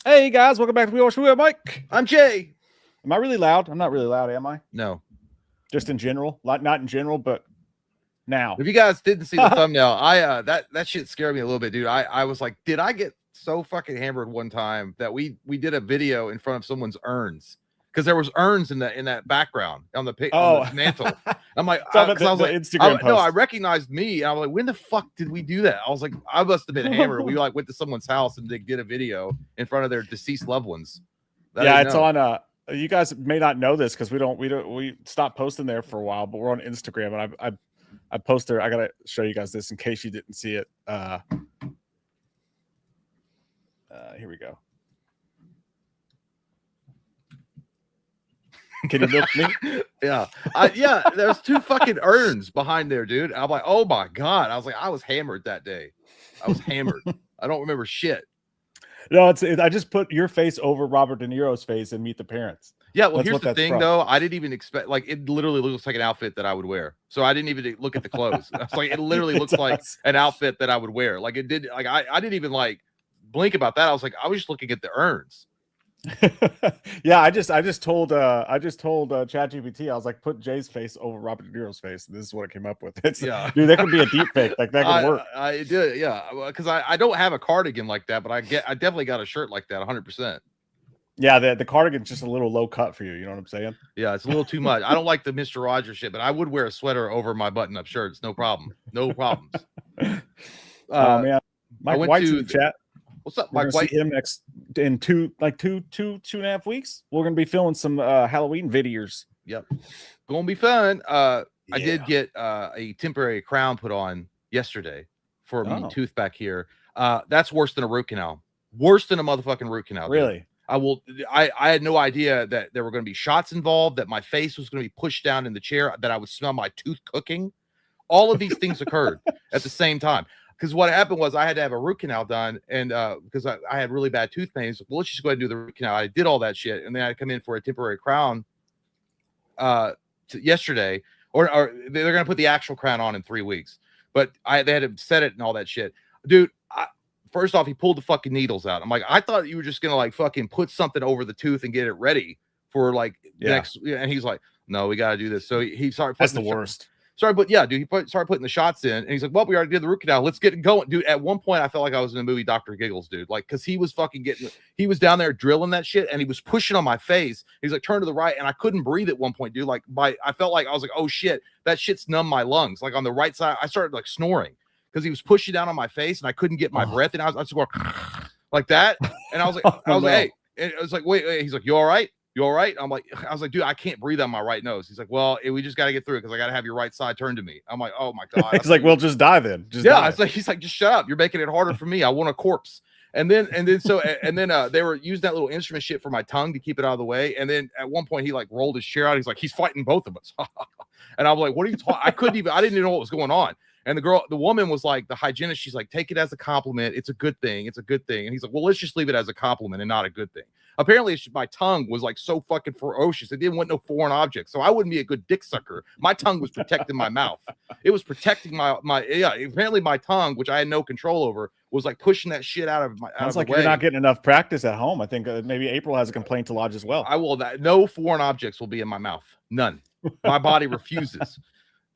Hey guys, welcome back to We Watch We. I'm Mike. I'm Jay. Am I really loud? I'm not really loud, am I? No. Just in general, like not in general, but now. If you guys didn't see the thumbnail, I that shit scared me a little bit, dude. I was like, did I get so fucking hammered one time that we did a video in front of someone's urns? Because there was urns in that background on the mantle. I'm like, I was like, Instagram no, I recognized me. And I was like, when the fuck did we do that? I was like, I must have been hammered. We like went to someone's house and they did a video in front of their deceased loved ones. Yeah, it's on. You guys may not know this because we stopped posting there for a while, but we're on Instagram and I post there. I gotta show you guys this in case you didn't see it. Here we go. Can you milk me? Yeah. There's two fucking urns behind there, dude. I'm like, oh my God. I was like, I was hammered that day. I was hammered. I don't remember shit. No, I just put your face over Robert De Niro's face and Meet the Parents. Yeah, well, here's the thing, though. I didn't even expect, like, it literally looks like an outfit that I would wear. So I didn't even look at the clothes. I was like, it literally looks like an outfit that I would wear. Like, it did, like, I didn't even, like, blink about that. I was like, I was just looking at the urns. Yeah, I just told ChatGPT, I was like, put Jay's face over Robert De Niro's face. And this is what it came up with. Dude, that could be a deep fake. Like that could work. I did, yeah, because I don't have a cardigan like that, but I definitely got a shirt like that, 100%. Yeah, the cardigan's just a little low cut for you. You know what I'm saying? Yeah, it's a little too much. I don't like the Mr. Rogers shit, but I would wear a sweater over my button-up shirts. No problem. No problems. Oh man, Mike White's in the chat. What's up, Mike White? See him next in two and a half weeks. We're gonna be filming some Halloween videos. Yep, gonna be fun. I did get a temporary crown put on yesterday for me tooth back here. That's worse than a root canal. Worse than a motherfucking root canal. Really? Dude. I had no idea that there were going to be shots involved, that my face was going to be pushed down in the chair, that I would smell my tooth cooking. All of these things occurred at the same time. Because what happened was I had to have a root canal done, and because I had really bad tooth pain, so well, let's just go ahead and do the root canal. I did all that shit, and then I come in for a temporary crown yesterday, or they're going to put the actual crown on in 3 weeks. But they had to set it and all that shit. Dude, first off, he pulled the fucking needles out. I'm like, I thought you were just going to like fucking put something over the tooth and get it ready for like next. And he's like, no, we got to do this. So he started. That's the worst. Sorry, but yeah, dude, he started putting the shots in, and he's like, well, we already did the root canal. Let's get it going. Dude, at one point, I felt like I was in the movie Dr. Giggles, dude. Like, because he was fucking he was down there drilling that shit, and he was pushing on my face. He's like, turn to the right, and I couldn't breathe at one point, dude. Like, I felt like I was like, oh shit, that shit's numbed my lungs. Like, on the right side, I started like snoring because he was pushing down on my face, and I couldn't get my breath, and I was going like that. And I was like, like, hey, and it was like, wait, he's like, you all right? You all right? I was like, dude, I can't breathe on my right nose. He's like, well, we just got to get through it because I got to have your right side turned to me. I'm like, oh my God. He's like, well, just die then. He's like, just shut up. You're making it harder for me. I want a corpse. And then they were using that little instrument shit for my tongue to keep it out of the way. And then at one point he like rolled his chair out. He's like, he's fighting both of us. And I was like, what are you talking? I didn't even know what was going on. And the woman was like, the hygienist, she's like, take it as a compliment. It's a good thing. It's a good thing. And he's like, well, let's just leave it as a compliment and not a good thing. Apparently, my tongue was like so fucking ferocious. It didn't want no foreign objects. So I wouldn't be a good dick sucker. My tongue was protecting my mouth. It was protecting my apparently my tongue, which I had no control over, was like pushing that shit out of my Sounds like you're not getting enough practice at home. I think maybe April has a complaint to lodge as well. I will. No foreign objects will be in my mouth. None. My body refuses.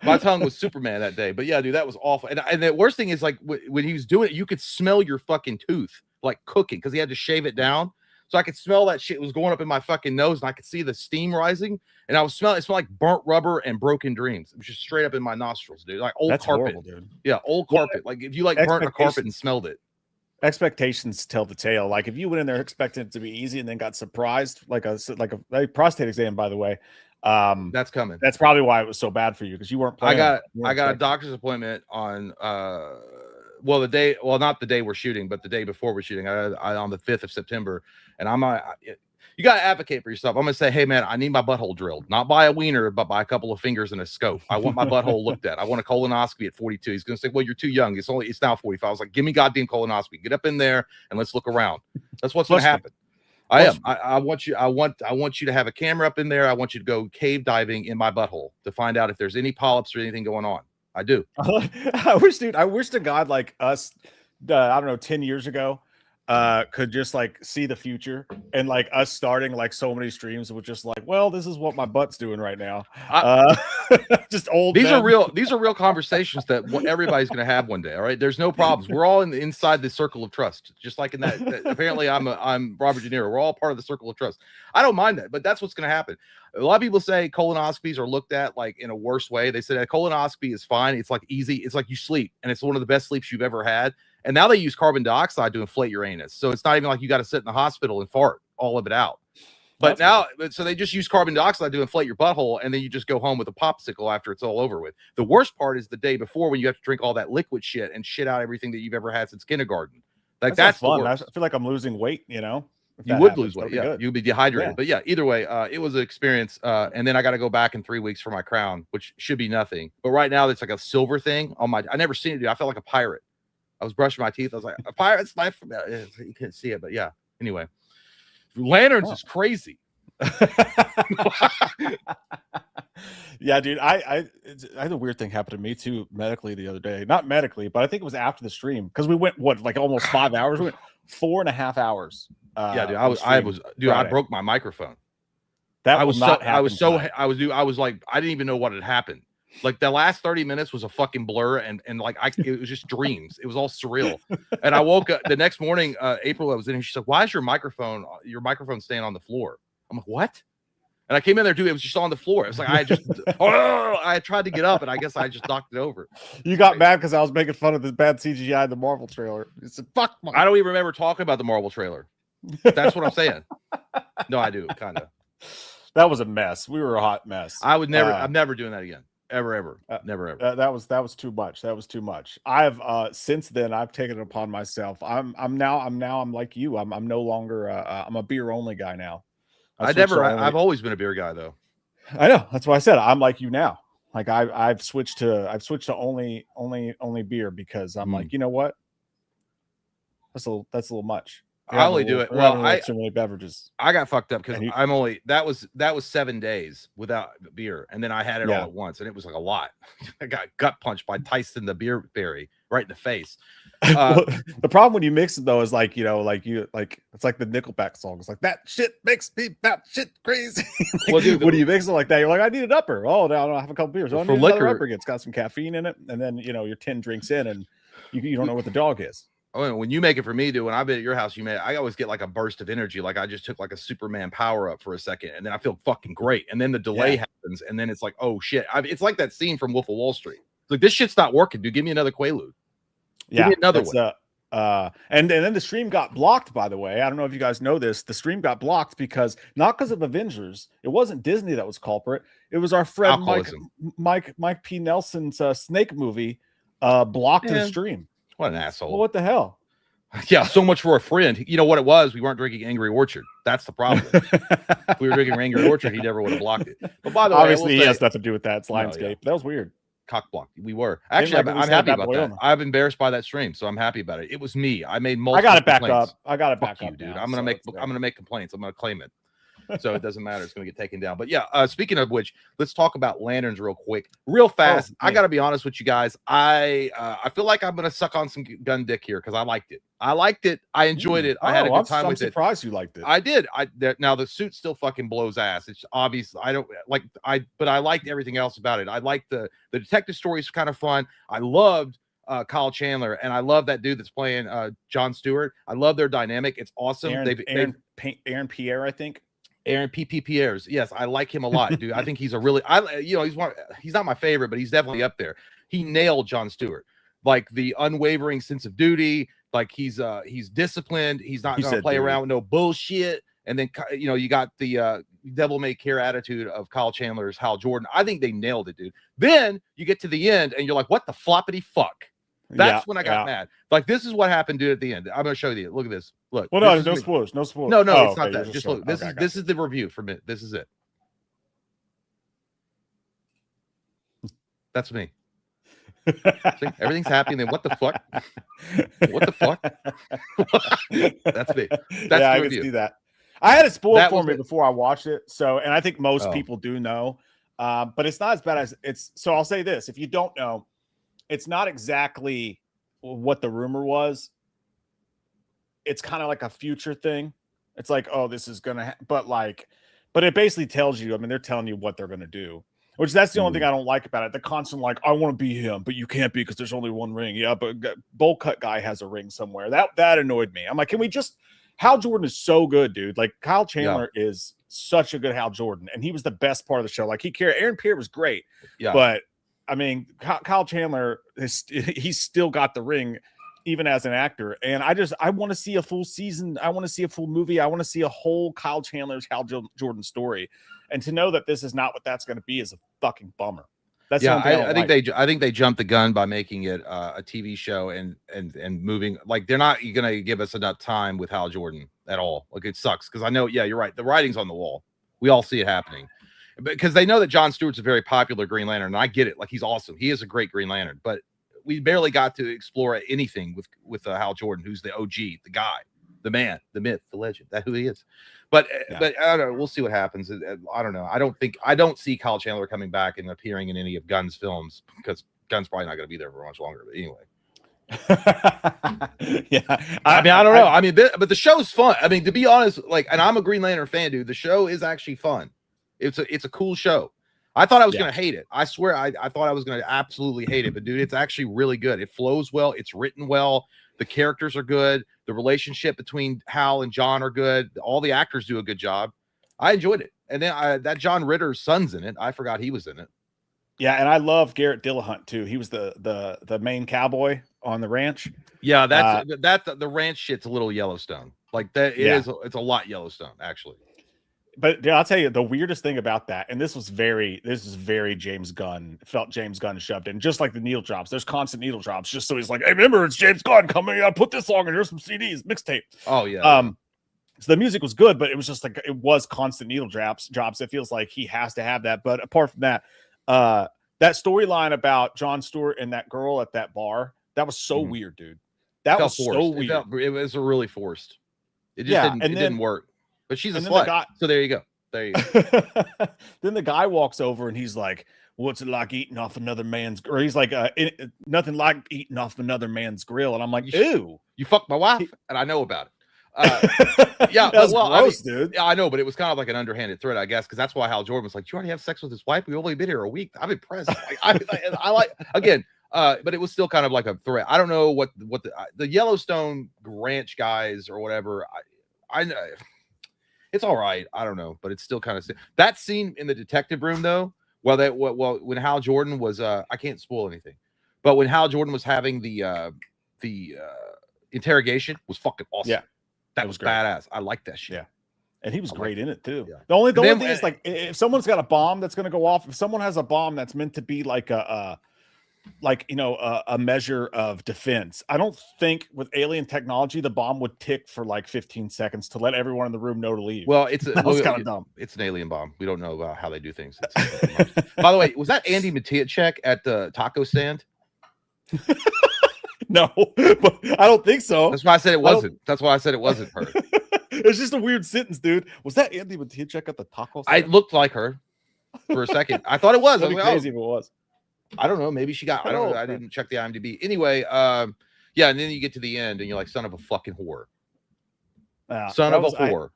My tongue was Superman that day. But yeah, dude, that was awful. And the worst thing is like when he was doing it, you could smell your fucking tooth like cooking because he had to shave it down. So I could smell that shit was going up in my fucking nose, and I could see the steam rising. And I was smelling. It smelled like burnt rubber and broken dreams. It was just straight up in my nostrils, dude. Like old carpet, horrible, dude. Yeah, old carpet. Like if you like burnt a carpet and smelled it. Expectations tell the tale. Like if you went in there expecting it to be easy and then got surprised, like a prostate exam, by the way. That's coming. That's probably why it was so bad for you because you weren't planning. I got a doctor's appointment on not the day we're shooting, but the day before we're shooting. I on the 5th of September, and you got to advocate for yourself. I'm going to say, hey, man, I need my butthole drilled, not by a wiener, but by a couple of fingers and a scope. I want my butthole looked at. I want a colonoscopy at 42. He's going to say, well, you're too young. It's now 45. I was like, give me goddamn colonoscopy. Get up in there and let's look around. That's what's going to happen. I want you to have a camera up in there. I want you to go cave diving in my butthole to find out if there's any polyps or anything going on. I do. I wish to God, like us, I don't know, 10 years ago, could just like see the future, and like us starting like so many streams with just like, well, this is what my butt's doing right now. Just old. These are real conversations that everybody's going to have one day. All right, there's no problems. We're all inside the circle of trust, just like in that apparently I'm Robert De Niro. We're all part of the circle of trust. I don't mind that, but that's what's going to happen. A lot of people say colonoscopies are looked at like in a worse way. They said a colonoscopy is fine. It's like easy. It's like you sleep, and it's one of the best sleeps you've ever had. And now they use carbon dioxide to inflate your anus. So it's not even like you got to sit in the hospital and fart all of it out. But so they just use carbon dioxide to inflate your butthole, and then you just go home with a popsicle after it's all over with. The worst part is the day before when you have to drink all that liquid shit and shit out everything that you've ever had since kindergarten. Like that's fun. I feel like I'm losing weight, you know? You would lose weight. Yeah, you'd be dehydrated. Yeah. But yeah, either way, it was an experience. And then I got to go back in 3 weeks for my crown, which should be nothing. But right now, it's like a silver thing on my. I never seen it. Dude. I felt like a pirate. I was brushing my teeth. I was like, a pirate's life. You can't see it, but yeah. Anyway, lanterns is crazy. Yeah, dude. I had a weird thing happen to me too medically the other day. Not medically, but I think it was after the stream because we went like almost 5 hours. We went 4.5 hours. Yeah, dude. I broke my microphone. I was like, I didn't even know what had happened. Like the last 30 minutes was a fucking blur, and like it was just dreams. It was all surreal. And I woke up the next morning. April, I was in here. She's like, "Why is your microphone staying on the floor?" I'm like, "What?" And I came in there, dude. It was just on the floor. It's like I tried to get up, and I guess I just knocked it over. You got mad because I was making fun of the bad CGI in the Marvel trailer. You said, "Fuck." I don't even remember talking about the Marvel trailer. That's what I'm saying. No, I do kind of. That was a mess. We were a hot mess. I'm never doing that again. Ever. Never. That was too much. That was too much. I've since then I've taken it upon myself. I'm like you. I'm no longer I'm a beer only guy now. I've always been a beer guy though. I know. That's why I said I'm like you now. Like I've switched to only beer because I'm like, you know what? That's a little much. I only do it. Well, too many beverages. I got fucked up because that was 7 days without beer, and then I had it all at once, and it was like a lot. I got gut punched by Tyson the beer berry right in the face. Well, the problem when you mix it though is like it's like the Nickelback song. It's like that shit makes me that shit crazy. Well, dude, when you mix it like that, you're like, I need an upper. Oh, now I have a couple beers. Oh, for liquor, upper. It's got some caffeine in it, and then you're 10 drinks in, and you don't know what the dog is. Oh, when you make it for me, dude, when I've been at your house, I always get like a burst of energy. Like I just took like a Superman power up for a second, and then I feel fucking great. And then the delay happens, and then it's like, oh shit. It's like that scene from Wolf of Wall Street. It's like, this shit's not working, dude. Give me another Quaalude. Give me another one. And then the stream got blocked, by the way. I don't know if you guys know this. The stream got blocked because not because of Avengers. It wasn't Disney that was culprit. It was our friend Mike P. Nelson's Snake movie blocked the stream. What an asshole. Well, what the hell? Yeah, so much for a friend. You know what it was? We weren't drinking Angry Orchard. That's the problem. If we were drinking Angry Orchard, he never would have blocked it. But by the way, obviously he has nothing to do with that. It's Lionsgate. That was weird. Cock blocked. We were. Actually, I'm happy about that. I'm embarrassed by that stream, so I'm happy about it. It was me. I made multiple I got it back up. I got it back up, dude. I'm gonna make complaints. I'm gonna claim it. So it doesn't matter. It's going to get taken down. But yeah, speaking of which, let's talk about lanterns real quick, real fast. I got to be honest with you guys. I feel like I'm going to suck on some gun dick here because I liked it. I enjoyed it. I had a good time with it. I'm surprised you liked it. I did. Now the suit still fucking blows ass. It's obvious. But I liked everything else about it. I liked the detective stories, kind of fun. I loved Kyle Chandler, and I love that dude that's playing Jon Stewart. I love their dynamic. It's awesome. Aaron Pierre, I think. Aaron Pierre's. Yes, I like him a lot, dude. I think he's he's not my favorite, but he's definitely up there. He nailed Jon Stewart. Like the unwavering sense of duty. Like he's disciplined. He's not going to play around with no bullshit. And then you got the devil may care attitude of Kyle Chandler's Hal Jordan. I think they nailed it, dude. Then you get to the end and you're like, what the floppity fuck? That's when I got mad. Like, this is what happened, dude, at the end. I'm going to show you. Look at this. Look. Well, no, no spoilers. No spoilers. No, it's not that. Just look. This is the review for me. This is it. That's me. See, everything's happy. And then what the fuck? What the fuck? That's me. That's I can see that. I had it spoiled for me before I watched it. So, and I think most people do know. But it's not as bad as it's. So I'll say this. If you don't know, it's not exactly what the rumor was. it's kind of like a future thing. It's like, oh, this is gonna, but it basically tells you. I mean, they're telling you what they're gonna do. Which that's the only thing I don't like about it. The constant like, I want to be him, but you can't be because there's only one ring. Yeah, but bowl cut guy has a ring somewhere. That annoyed me. I'm like, can we just? Hal Jordan is so good, dude. Like Kyle Chandler is such a good Hal Jordan, and he was the best part of the show. Like he carried. Aaron Pierre was great, but I mean, Kyle Chandler he's still got the ring, even as an actor. And I want to see a full season. I want to see a full movie. I want to see a whole Kyle Chandler's Hal Jordan story. And to know that this is not what that's going to be is a fucking bummer. That's I think they jumped the gun by making it a TV show and moving. Like they're not going to give us enough time with Hal Jordan at all. Like it sucks because I know, you're right. The writing's on the wall. We all see it happening because they know that Jon Stewart's a very popular Green Lantern, and I get it. Like he's awesome. He is a great Green Lantern, but we barely got to explore anything with Hal Jordan, who's the OG, the guy, the man, the myth, the legend. That's who he is. But I don't know. We'll see what happens. I don't know. I don't see Kyle Chandler coming back and appearing in any of Gunn's films because Gunn's probably not going to be there for much longer. But anyway. I mean, I don't know. I mean, but the show's fun. I mean, to be honest, like, and I'm a Green Lantern fan, dude. The show is actually fun. It's a cool show. I thought I was going to hate it. I swear, I thought I was going to absolutely hate it. But dude, it's actually really good. It flows well. It's written well. The characters are good. The relationship between Hal and John are good. All the actors do a good job. I enjoyed it. And then that John Ritter's son's in it. I forgot he was in it. Yeah, and I love Garrett Dillahunt too. He was the main cowboy on the ranch. Yeah, the ranch shit's a little Yellowstone. Like that it's a lot Yellowstone actually. But dude, I'll tell you the weirdest thing about that, and this is very James Gunn. Felt James Gunn shoved in, just like the needle drops. There's constant needle drops, just so he's like, "Hey, remember it's James Gunn coming out. Put this song in. Here's some CDs, mixtape." Oh yeah. So the music was good, but it was just like it was constant needle drops. It feels like he has to have that. But apart from that, that storyline about Jon Stewart and that girl at that bar, that was so weird, dude. That was forced. So weird. It was really forced. It just didn't work. But she's a slut. So there you go. There you go. Then the guy walks over and he's like, "What's it like eating off another man's?" Or he's like, "Nothing like eating off another man's grill." And I'm like, "Ew, you fucked my wife," and I know about it. Yeah, that's gross, dude. Yeah, I know, but it was kind of like an underhanded threat, I guess, because that's why Hal Jordan was like, "You already have sex with his wife? We've only been here a week." I'm impressed. I like again. But it was still kind of like a threat. I don't know what the Yellowstone ranch guys or whatever. I know. It's all right. I don't know, but it's still kind of that scene in the detective room though. When Hal Jordan was I can't spoil anything, but when Hal Jordan was having the interrogation was fucking awesome. Yeah, that was badass. I like that shit. Yeah, and he was great in it too. Yeah. The only thing is like if someone's got a bomb that's going to go off, if someone has a bomb that's meant to be like a measure of defense. I don't think with alien technology, the bomb would tick for like 15 seconds to let everyone in the room know to leave. Well, it's kind of dumb. It's an alien bomb. We don't know about how they do things. By the way, was that Andy Mattiacek at the taco stand? No, but I don't think so. That's why I said it wasn't. That's why I said it wasn't her. It's just a weird sentence, dude. Was that Andy Mattiacek at the taco stand? I looked like her for a second. I thought it was. That'd be crazy if it was. I don't know. Maybe she got. I don't know. I didn't check the IMDb. Anyway, and then you get to the end, and you're like, "Son of a fucking whore." Son of a whore.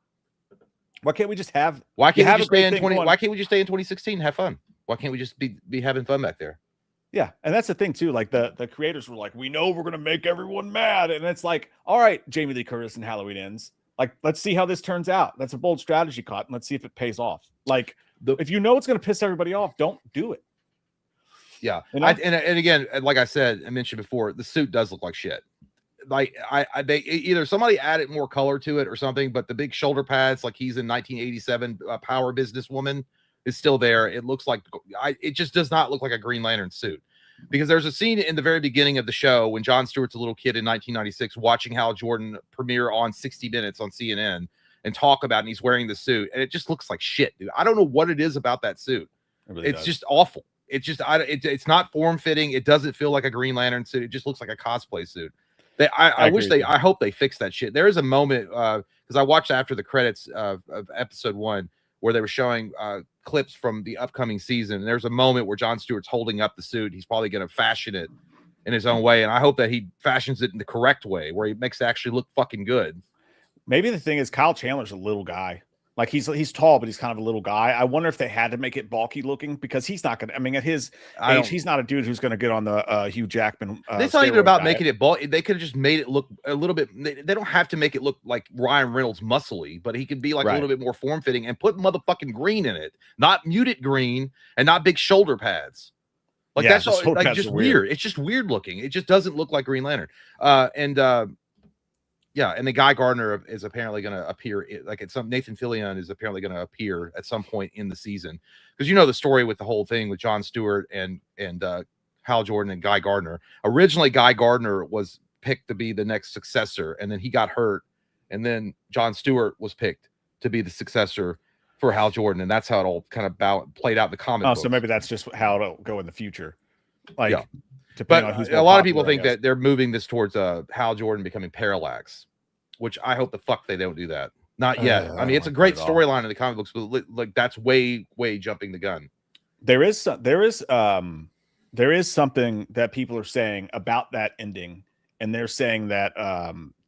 Why can't we just have? Why can't we just stay in 20? Why can't we just stay in 2016 and have fun? Why can't we just be having fun back there? Yeah, and that's the thing too. Like the creators were like, "We know we're gonna make everyone mad," and it's like, "All right, Jamie Lee Curtis and Halloween Ends. Like, let's see how this turns out. That's a bold strategy, Cotton. Let's see if it pays off. Like, if you know it's gonna piss everybody off, don't do it." Yeah, and again, like I said, I mentioned before, the suit does look like shit. Like they either somebody added more color to it or something, but the big shoulder pads, like he's in 1987 Power Businesswoman, is still there. It looks like it just does not look like a Green Lantern suit, because there's a scene in the very beginning of the show when Jon Stewart's a little kid in 1996 watching Hal Jordan premiere on 60 Minutes on CNN and talk about it, and he's wearing the suit, and it just looks like shit, dude. I don't know what it is about that suit. It's just awful. It's just it's not form fitting. It doesn't feel like a Green Lantern suit. It just looks like a cosplay suit. I hope they fix that shit. There is a moment because I watched after the credits of episode 1 where they were showing clips from the upcoming season. And there's a moment where Jon Stewart's holding up the suit. He's probably going to fashion it in his own way, and I hope that he fashions it in the correct way where he makes it actually look fucking good. Maybe the thing is Kyle Chandler's a little guy. Like he's tall, but he's kind of a little guy. I wonder if they had to make it bulky looking because he's not gonna. I mean, at his age, he's not a dude who's gonna get on the Hugh Jackman. It's not even about making it bulky. They could have just made it look a little bit. They don't have to make it look like Ryan Reynolds muscly, but he could be like a little bit more form fitting and put motherfucking green in it, not muted green and not big shoulder pads. Like that's all, like just weird. It's just weird looking. It just doesn't look like Green Lantern. Yeah, and the Guy Gardner is apparently going to appear, like at some Nathan Fillion is apparently going to appear at some point in the season, because you know the story with the whole thing with Jon Stewart and Hal Jordan and Guy Gardner. Originally, Guy Gardner was picked to be the next successor, and then he got hurt, and then Jon Stewart was picked to be the successor for Hal Jordan, and that's how it all kind of played out in the comic books. So maybe that's just how it'll go in the future. Like, yeah. But a lot of people think that they're moving this towards Hal Jordan becoming Parallax, which I hope the fuck they don't do that. Not yet. I mean, it's a great storyline in the comic books, but like that's way jumping the gun. There is something that people are saying about that ending, and they're saying that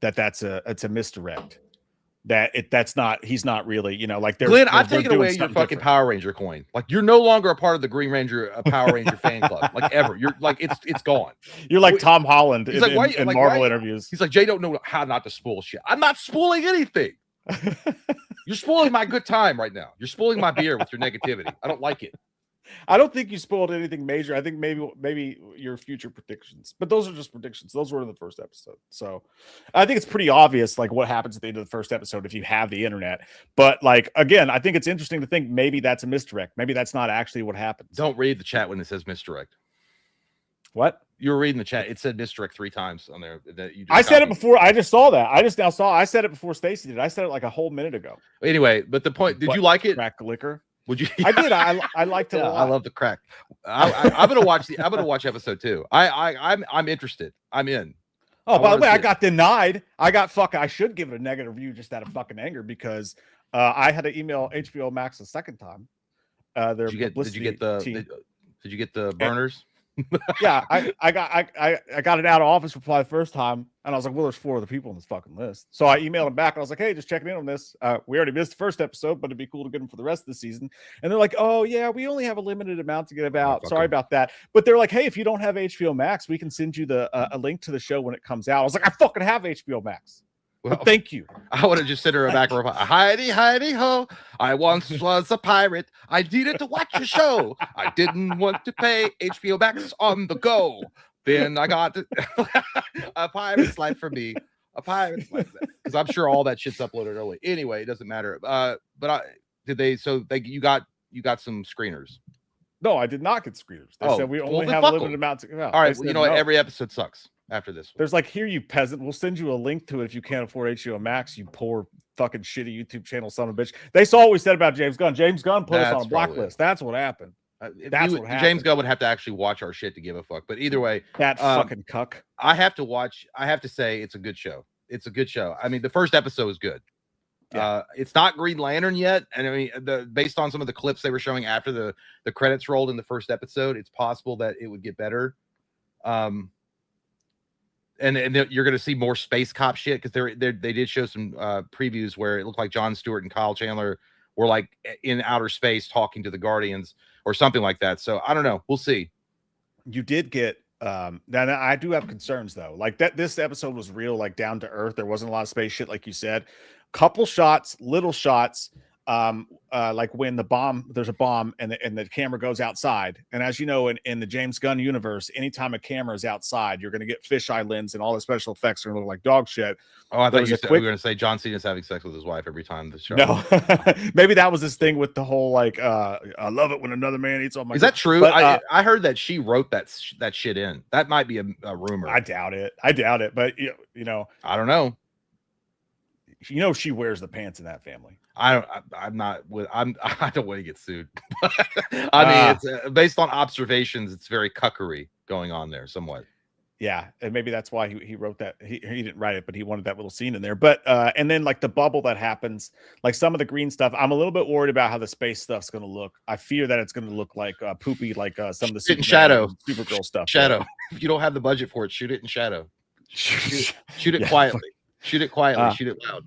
it's a misdirect. He's not really, you know, like Glenn, I've taken away your fucking Power Ranger coin. Like you're no longer a part of the Green Ranger Power Ranger fan club, like ever. You're like it's gone. You're like Tom Holland in Marvel interviews. He's like, Jay don't know how not to spoil shit. I'm not spoiling anything. You're spoiling my good time right now. You're spoiling my beer with your negativity. I don't like it. I don't think you spoiled anything major. I think maybe your future predictions, but those are just predictions. Those were in the first episode. So I think it's pretty obvious, like what happens at the end of the first episode if you have the internet. But like, again, I think it's interesting to think maybe that's a misdirect. Maybe that's not actually what happens. Don't read the chat when it says misdirect. What? You were reading the chat. It said misdirect 3 times on there. I said it before. I just saw that. I said it before Stacy did. I said it like a whole minute ago. Anyway, but the point, did you like it? Crack liquor. Would you? I did. I liked it a lot. I love the crack. I'm gonna watch episode 2. I'm interested. I'm in. Oh, by the way, I got denied. I should give it a negative review just out of fucking anger because I had to email HBO Max a second time. Did you get the burners? Yeah, I got an out of office reply the first time, and I was like, well, there's 4 other people on this fucking list. So I emailed them back, and I was like, hey, just checking in on this. We already missed the first episode, but it'd be cool to get them for the rest of the season. And they're like, oh yeah, we only have a limited amount to give out. Sorry about that. But they're like, hey, if you don't have HBO Max, we can send you a link to the show when it comes out. I was like, I fucking have HBO Max. Well, thank you. I would have just sent her back. Heidi, Heidi ho! I once was a pirate. I needed to watch a show. I didn't want to pay HBO Max on the go. Then I got a pirate's life for me. A pirate's life, because I'm sure all that shit's uploaded early. Anyway, it doesn't matter. You got some screeners? No, I did not get screeners. They said we only have a limited amount to give out. All right, well, you know what? Every episode sucks after this one. There's like, here, you peasant, we'll send you a link to it if you can't afford HBO Max, you poor fucking shitty YouTube channel son of a bitch. They saw what we said about James Gunn. James Gunn put us on a blacklist. That's what happened. That's what happened. James Gunn would have to actually watch our shit to give a fuck. But either way, that fucking cuck. I have to say it's a good show. It's a good show. I mean, the first episode is good. Yeah. It's not Green Lantern yet, and I mean, based on some of the clips they were showing after the credits rolled in the first episode, it's possible that it would get better. And you're going to see more space cop shit, because they did show some previews where it looked like Jon Stewart and Kyle Chandler were like in outer space talking to the Guardians or something like that. So I don't know. We'll see. You did get now I do have concerns though. Like this episode was real, like down to earth. There wasn't a lot of space shit, like you said. Couple shots, little shots. Like when there's a bomb and the camera goes outside. And as you know, in the James Gunn universe, anytime a camera is outside, you're going to get fisheye lens and all the special effects are going to look like dog shit. Oh, I thought you were going to say John Cena's having sex with his wife every time the show. No, maybe that was his thing with the whole, like, I love it when another man eats all my. Is that true? But, I heard that she wrote that shit in. That might be a rumor. I doubt it. But you know, I don't know. You know, she wears the pants in that family. I don't want to get sued. I mean, it's based on observations. It's very cuckery going on there somewhat. Yeah, and maybe that's why he wrote that. He didn't write it, but he wanted that little scene in there. But and then like the bubble that happens, like some of the green stuff, I'm a little bit worried about how the space stuff's going to look. I fear that it's going to look like poopy, like some of the Superman shadow, Supergirl stuff. Shadow. If you don't have the budget for it, shoot it in shadow. Shoot it quietly. Shoot it quietly. Shoot it loud.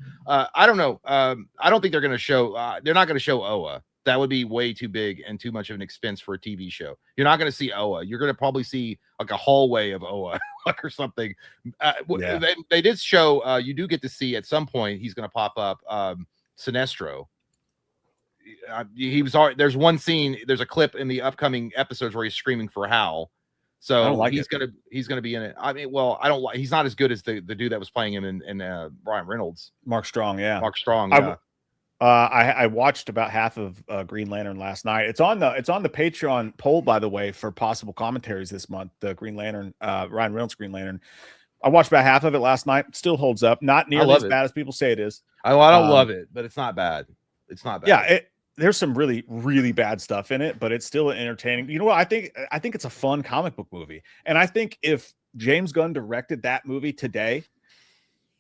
I don't know. I don't think they're going to show. They're not going to show Oa. That would be way too big and too much of an expense for a TV show. You're not going to see Oa. You're going to probably see like a hallway of Oa or something. They did show. You do get to see at some point. He's going to pop up. Sinestro. He was. There's one scene. There's a clip in the upcoming episodes where he's screaming for Hal. So he's gonna be in it. I mean, well, I don't like. He's not as good as the dude that was playing him in Ryan Reynolds. Mark Strong. Yeah. Mark Strong. Yeah. I watched about half of Green Lantern last night. It's on the Patreon poll, by the way, for possible commentaries this month. The Green Lantern, Ryan Reynolds Green Lantern. I watched about half of it last night. It still holds up. Not nearly as bad as people say it is. I don't love it, but it's not bad. It's not bad. Yeah, there's some really, really bad stuff in it, but it's still entertaining. You know what? I think it's a fun comic book movie, and I think if James Gunn directed that movie today,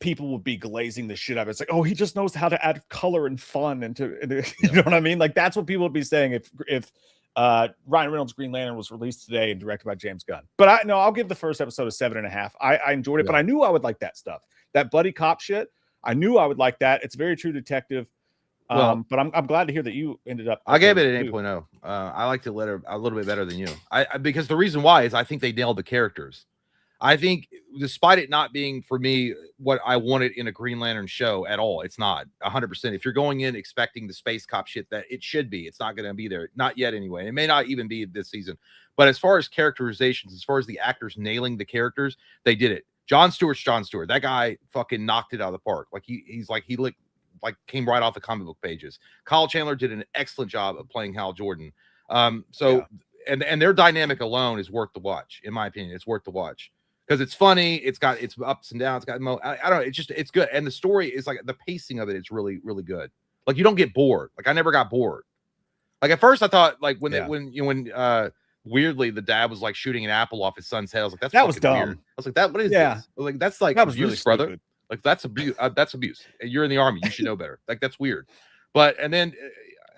people would be glazing the shit out of it. It's like, oh, he just knows how to add color and fun into you know what I mean? Like that's what people would be saying if Ryan Reynolds' Green Lantern was released today and directed by James Gunn. But I'll give the first episode a 7.5. I enjoyed it, but I knew I would like that stuff. That buddy cop shit. I knew I would like that. It's very True Detective. But I'm glad to hear that you ended up. I gave it an 8.0. I liked it a little bit better than you. Because the reason why is I think they nailed the characters. I think despite it not being for me what I wanted in a Green Lantern show at all, it's not 100%. If you're going in expecting the space cop shit that it should be, it's not going to be there. Not yet anyway. It may not even be this season. But as far as characterizations, as far as the actors nailing the characters, they did it. Jon Stewart's Jon Stewart. That guy fucking knocked it out of the park. Like he came right off the comic book pages. Kyle Chandler did an excellent job of playing Hal Jordan. And their dynamic alone is worth the watch, in my opinion. It's worth the watch because it's funny. It's got its ups and downs. It's got I don't know. It's good. And the story is like the pacing of it is really, really good. Like you don't get bored. Like I never got bored. Like at first I thought like when weirdly the dad was like shooting an apple off his son's head. I was like, that was dumb. Weird. I was like, what is this? I was like, that's like that was abuse, really brother. stupid. Like that's abuse. That's abuse. You're in the army. You should know better. Like that's weird. And then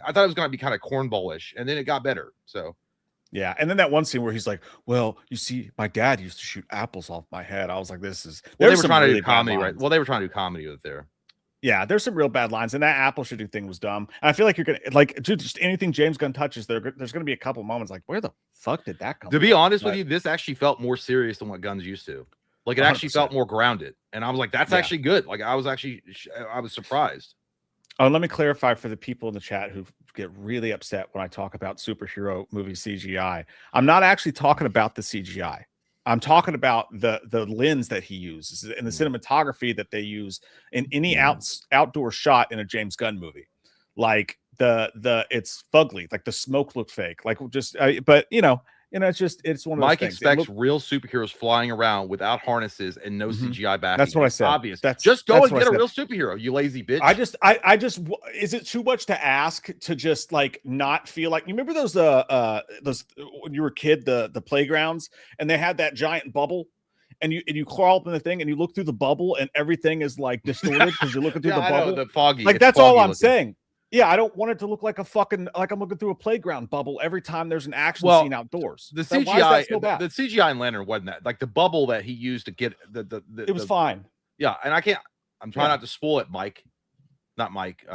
I thought it was going to be kind of cornballish, and then it got better. So yeah. And then that one scene where he's like, "Well, you see, my dad used to shoot apples off my head." I was like, "This is." Well, they were trying to do comedy, right? Well, they were trying to do comedy with there. Yeah, there's some real bad lines, and that apple shooting thing was dumb. And I feel like you're gonna like just anything James Gunn touches. There's gonna be a couple moments like, where the fuck did that come? To be honest with you, this actually felt more serious than what Gunn's used to. Like it actually 100%. Felt more grounded, and I was like, "That's actually good." Like I was surprised. Oh, let me clarify for the people in the chat who get really upset when I talk about superhero movie CGI. I'm not actually talking about the CGI. I'm talking about the lens that he uses and the cinematography that they use in any outdoor shot in a James Gunn movie. Like it's fugly, like the smoke looked fake, like just but it's one of those Mike things. Expects real superheroes flying around without harnesses and no CGI backing. That's what I said. Obvious. Just go and get a real superhero, you lazy bitch. I just is it too much to ask to just like not feel like you remember those when you were a kid, the playgrounds, and they had that giant bubble and you crawl up in the thing and you look through the bubble and everything is like distorted because you're looking through the bubble. The foggy. Like that's all I'm saying. Yeah, I don't want it to look like like I'm looking through a playground bubble every time there's an action scene outdoors. The CGI, the CGI in Lantern wasn't that. Like the bubble that he used to get it was fine. Yeah, and I'm trying not to spoil it, Mike. Not Mike,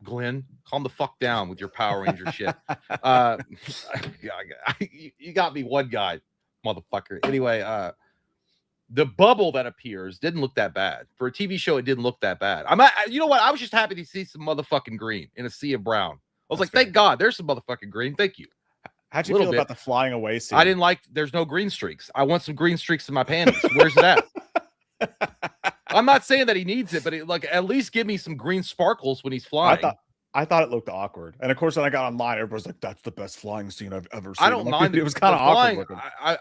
Glenn. Calm the fuck down with your Power Ranger shit. You got me one guy, motherfucker. Anyway, the bubble that appears didn't look that bad. For a TV show, it didn't look that bad. You know what? I was just happy to see some motherfucking green in a sea of brown. I was like, thank God, there's some motherfucking green. Thank you. How'd you feel about the flying away scene? I didn't like, there's no green streaks. I want some green streaks in my panties. Where's it at? I'm not saying that he needs it, but at least give me some green sparkles when he's flying. I thought it looked awkward. And of course, when I got online, everybody's like, that's the best flying scene I've ever seen. I don't mind it. It was kind of awkward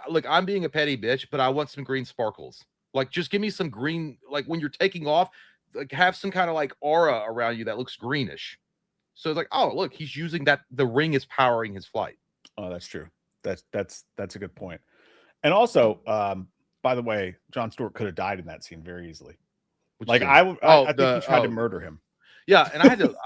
looking. I'm being a petty bitch, but I want some green sparkles. Like, just give me some green, like when you're taking off, like have some kind of like aura around you that looks greenish. So it's like, oh, look, he's using that. The ring is powering his flight. Oh, that's true. That's a good point. And also, by the way, Jon Stewart could have died in that scene very easily. Which Like scene? I think he tried to murder him. Yeah, and I had to.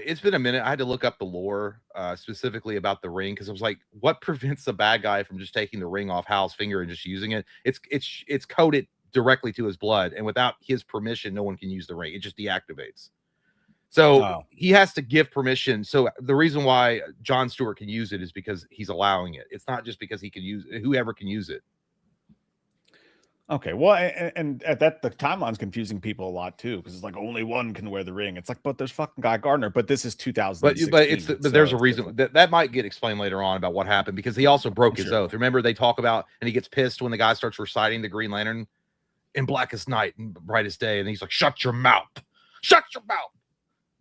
It's been a minute. I had to look up the lore specifically about the ring because I was like, what prevents the bad guy from just taking the ring off Hal's finger and just using it? It's coated directly to his blood, and without his permission, no one can use the ring. It just deactivates. So he has to give permission. So the reason why Jon Stewart can use it is because he's allowing it. It's not just because he can use it. Whoever can use it. Okay, well, and at that the timeline's confusing people a lot too because it's like only one can wear the ring. It's like, but there's fucking Guy Gardner. But this is 2016. But there's a reason that might get explained later on about what happened because he also broke his oath. Remember, they talk about and he gets pissed when the guy starts reciting the Green Lantern in Blackest Night and Brightest Day, and he's like, "Shut your mouth, shut your mouth,"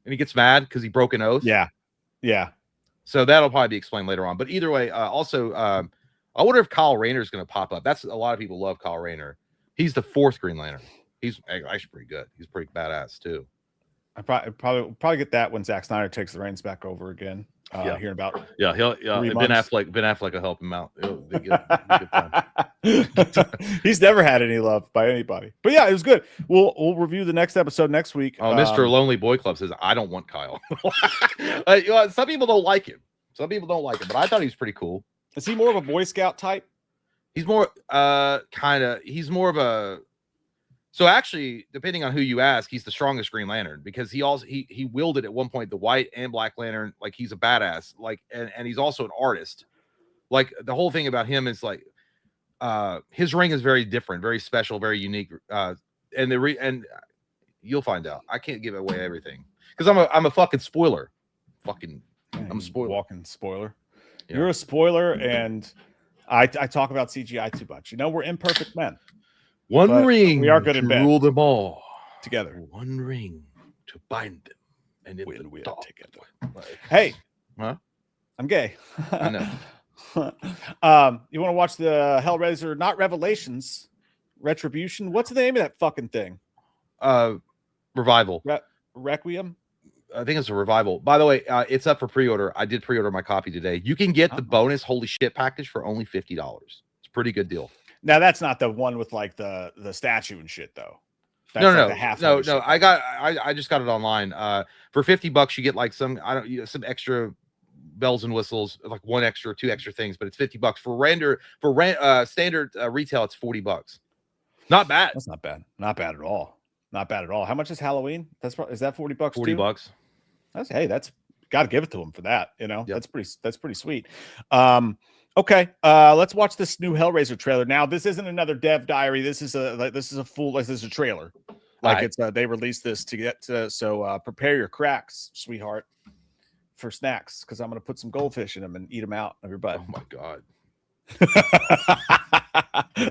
and he gets mad because he broke an oath. Yeah. So that'll probably be explained later on. But either way, I wonder if Kyle Rayner is going to pop up. That's a lot of people love Kyle Rayner. He's the fourth Green Lantern. He's actually pretty good. He's pretty badass too. I probably get that when Zack Snyder takes the reins back over again. Hearing about Ben Affleck will help him out. It'll be good time. He's never had any love by anybody. But yeah, it was good. We'll review the next episode next week. Oh, Mr. Lonely Boy Club says I don't want Kyle. Some people don't like him. But I thought he was pretty cool. Is he more of a Boy Scout type? He's more he's more of a so actually, depending on who you ask, he's the strongest Green Lantern because he wielded at one point the White and Black Lantern. Like he's a badass, like and he's also an artist. Like the whole thing about him is like his ring is very different, very special, very unique. And you'll find out. I can't give away everything because I'm a fucking spoiler. I'm a spoiler. Walking spoiler. Yeah. You're a spoiler, and I talk about CGI too much. You know, we're imperfect men. One ring we are good to in bed. rule them all together. One ring to bind them, and when we are together. Hey, I'm gay. I know. You want to watch the Hellraiser, not Revelations, Retribution? What's the name of that fucking thing? Revival. Requiem. I think it's a Revival. By the way, it's up for pre-order. I did pre-order my copy today. You can get the bonus Holy Shit package for only $50. It's a pretty good deal. Now that's not the one with like the statue and shit though. That's no. I just got it online. For $50, you get like some extra bells and whistles, like two extra things, but it's $50 for standard retail. It's $40. Not bad. That's not bad. Not bad at all. Not bad at all. How much is Halloween? Is that $40? $40. That's got to give it to him for that. You know, yep. That's pretty sweet. Okay, let's watch this new Hellraiser trailer. Now, this isn't another dev diary. This is a trailer. Like it's they released this to get to. So prepare your cracks, sweetheart, for snacks because I'm gonna put some goldfish in them and eat them out of your butt. Oh my god.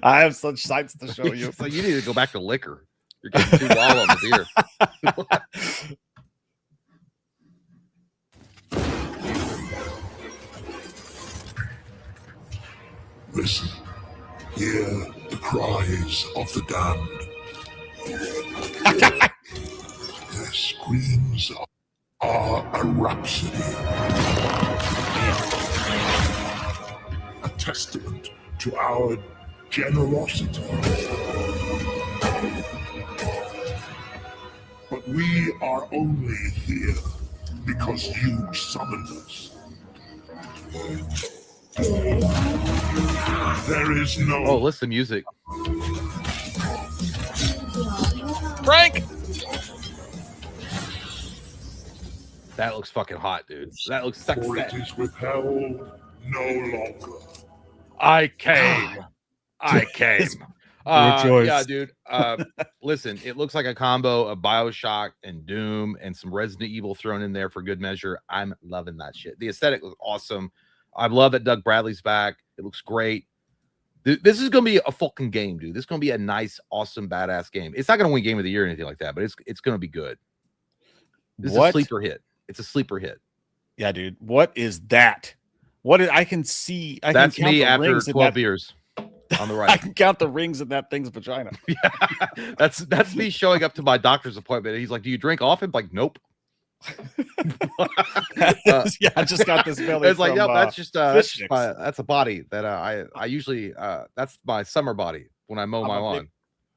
I have such sights to show you. So you need to go back to liquor. You're getting too wild on the beer. Listen, hear the cries of the damned. Their screams are a rhapsody. A testament to our generosity. But we are only here because you summoned us. There is no... Oh, listen to music. Frank! That looks fucking hot, dude. That looks sexy. For it is withheld no longer. I came. Yeah, dude. Listen, it looks like a combo of BioShock and Doom and some Resident Evil thrown in there for good measure. I'm loving that shit. The aesthetic looks awesome. I love that Doug Bradley's back. It looks great. This is going to be a fucking game, dude. This is going to be a nice, awesome, badass game. It's not going to win Game of the Year or anything like that, but it's going to be good. This is a sleeper hit. It's a sleeper hit. Yeah, dude. What is that? I can see. That's me after 12 beers on the right. I can count the rings in that thing's vagina. Yeah, that's me showing up to my doctor's appointment. And he's like, "Do you drink often?" I'm like, nope. Yeah, I just got this belly. It's like, no, that's a body that I usually that's my summer body. when I mow my lawn.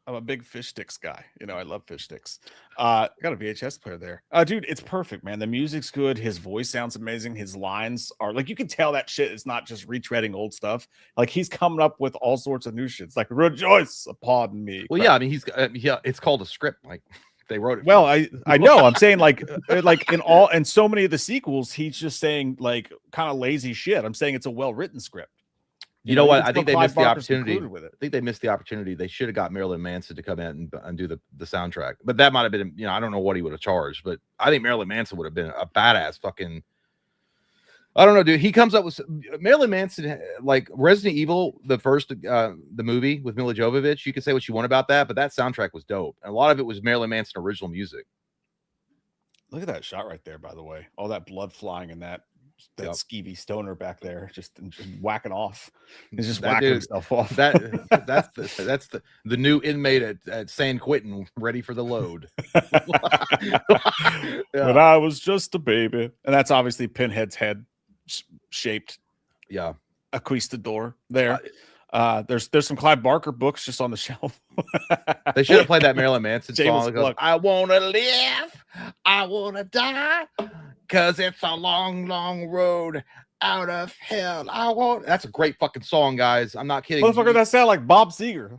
I'm a big fish sticks guy. You know, I love fish sticks. Got a VHS player there. Dude, it's perfect, man. The music's good. His voice sounds amazing. His lines are like, you can tell that shit is not just retreading old stuff. Like, he's coming up with all sorts of new shit. It's like, rejoice upon me. Well, yeah, I mean, it's called a script. Like, they wrote it. Well, I know. I'm saying like in so many of the sequels, he's just saying like kind of lazy shit. I'm saying it's a well-written script. You know what? I think they missed the Barker's opportunity. with it. I think they missed the opportunity. They should have got Marilyn Manson to come in and do the soundtrack. But that might have been, you know, I don't know what he would have charged, but I think Marilyn Manson would have been a badass fucking. I don't know, dude. He comes up with Marilyn Manson, like Resident Evil, the first, the movie with Mila Jovovich. You can say what you want about that, but that soundtrack was dope. And a lot of it was Marilyn Manson original music. Look at that shot right there, by the way. All that blood flying and that skeevy stoner back there, just whacking off. He's just whacking himself off. That's the new inmate at San Quentin, ready for the load. But I was just a baby, and that's obviously Pinhead's head shaped. Yeah, Aquistador there. There's some Clive Barker books just on the shelf. They should have played that Marilyn Manson song. It goes, I wanna live, I wanna die, cause it's a long, long road out of hell. That's a great fucking song, guys. I'm not kidding. Motherfucker, that sound like Bob Seger.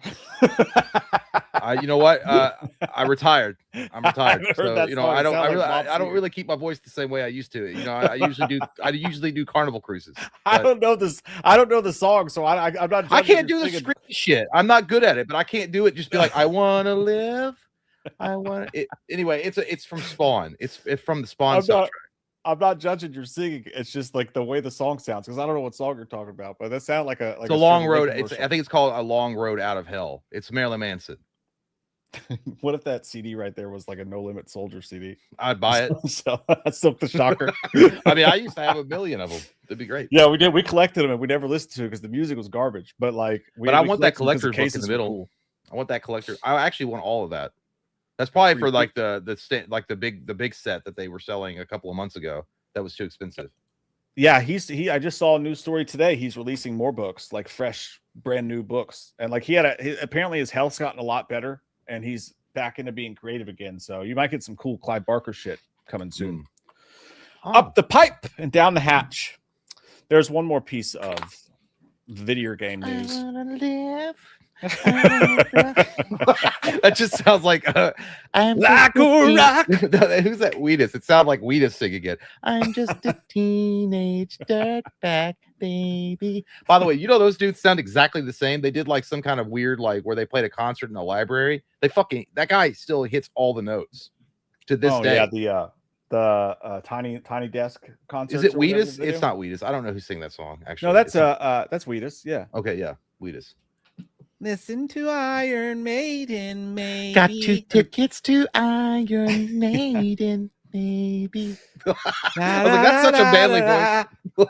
You know what? I retired. I'm retired. So, you know, I don't really keep my voice the same way I used to. You know, I usually do Carnival Cruises. I don't know the song, so I'm not. I can't do the script shit. I'm not good at it, but I can't do it. Just be like, I want to live. I want it. Anyway, it's from Spawn. It's from the Spawn soundtrack. I'm not judging your singing. It's just like the way the song sounds, because I don't know what song you're talking about, but that sounds like it's a long road. I think it's called A Long Road Out of Hell. It's Marilyn Manson. What if that CD right there was like a No Limit Soldier CD? I'd buy it. So that's the shocker. I mean, I used to have 1 million of them. That'd be great. Yeah, we did. We collected them and we never listened to it because the music was garbage. But like, I want that collector's book in the middle. Cool. I want that collector. I actually want all of that. That's probably for like the big set that they were selling a couple of months ago. That was too expensive. Yeah, I just saw a news story today. He's releasing more books, like fresh, brand new books, and like apparently his health's gotten a lot better. And he's back into being creative again. So you might get some cool Clive Barker shit coming soon. Up the pipe and down the hatch. There's one more piece of video game news. I wanna live. That just sounds like I'm like a rock. Who's that? Wheatus. It sounds like Wheatus singing it. I'm just a teenage dirtbag baby. By the way, you know those dudes sound exactly the same. They did like some kind of weird, like where they played a concert in the library. That guy still hits all the notes to this day. Yeah, the tiny desk concert. Is it Wheatus? It's not Wheatus. I don't know who's singing that song. Actually, no, that's Wheatus. Yeah. Okay, yeah, Wheatus. Listen to Iron Maiden, maybe. Got 2 tickets to Iron Maiden, maybe. I was like, that's such a manly voice.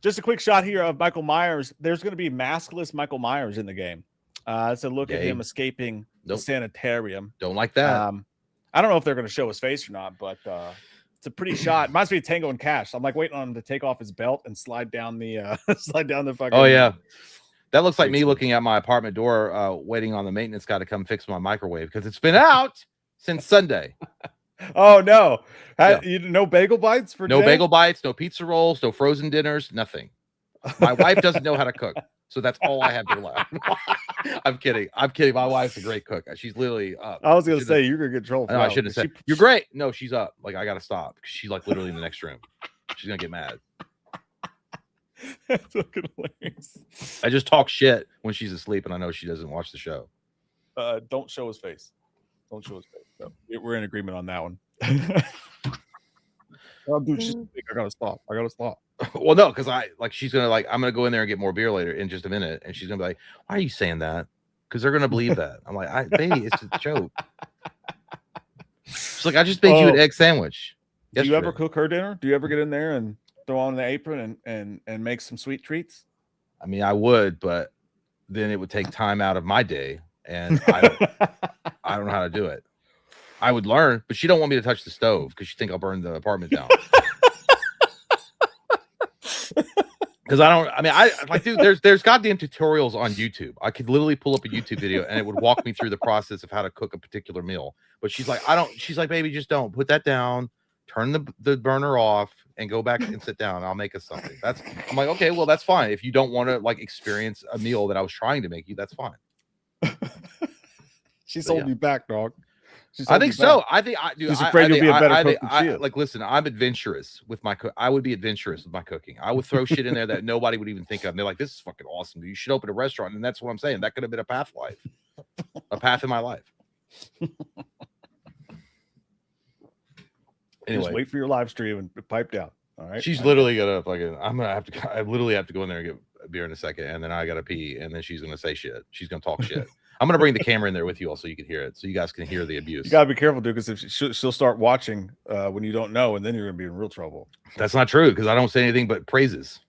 Just a quick shot here of Michael Myers. There's going to be maskless Michael Myers in the game. It's a look at him escaping the sanitarium. Don't like that. I don't know if they're going to show his face or not, but it's a pretty shot. Reminds me of Tango and Cash. I'm like waiting on him to take off his belt and slide down the fucking. Oh yeah, that looks like me looking at my apartment door, waiting on the maintenance guy to come fix my microwave because it's been out since Sunday. Oh no! No bagel bites for no Jay? Bagel bites, no pizza rolls, no frozen dinners, nothing. My wife doesn't know how to cook, so that's all I have to rely on. I'm kidding. My wife's a great cook. She's literally up. I was gonna say you're gonna get trolled. No, I shouldn't have said you're great. No, she's up. Like I gotta stop because she's like literally in the next room. She's gonna get mad. That's fucking hilarious. I just talk shit when she's asleep, and I know she doesn't watch the show. Don't show his face. Don't show his face. So we're in agreement on that one. Oh, dude, I gotta stop. Well, no, because she's gonna I'm gonna go in there and get more beer later in just a minute, and she's gonna be like, "Why are you saying that?" Because they're gonna believe that. I'm like, "Baby, it's a joke." She's like, "I just made you an egg sandwich." Do you ever cook her dinner? Do you ever get in there and throw on the apron and make some sweet treats? I mean, I would, but then it would take time out of my day, and I don't know how to do it. I would learn, but she don't want me to touch the stove because she think I'll burn the apartment down. Because Because I like, dude, there's goddamn tutorials on YouTube. I could literally pull up a YouTube video and it would walk me through the process of how to cook a particular meal. But she's like, she's like, baby, just don't put that down, turn the burner off, and go back and sit down. I'll make us something. I'm like, okay, well, that's fine. If you don't want to like experience a meal that I was trying to make you, that's fine. She's holding you back, dog. I think so. I think I do. She's afraid you'll be a better cook than she is. Like, listen, I'm adventurous with my cook. I would be adventurous with my cooking. I would throw shit in there that nobody would even think of. And they're like, this is fucking awesome. You should open a restaurant. And that's what I'm saying. That could have been a path in my life. Anyway, just wait for your live stream and pipe down. All right. She's literally gonna fucking. I literally have to go in there and get a beer in a second, and then I gotta pee, and then she's gonna say shit. She's gonna talk shit. I'm gonna bring the camera in there with you all so you can hear it, so you guys can hear the abuse. You gotta be careful, dude, because if she'll start watching when you don't know, and then you're gonna be in real trouble. That's not true because I don't say anything but praises.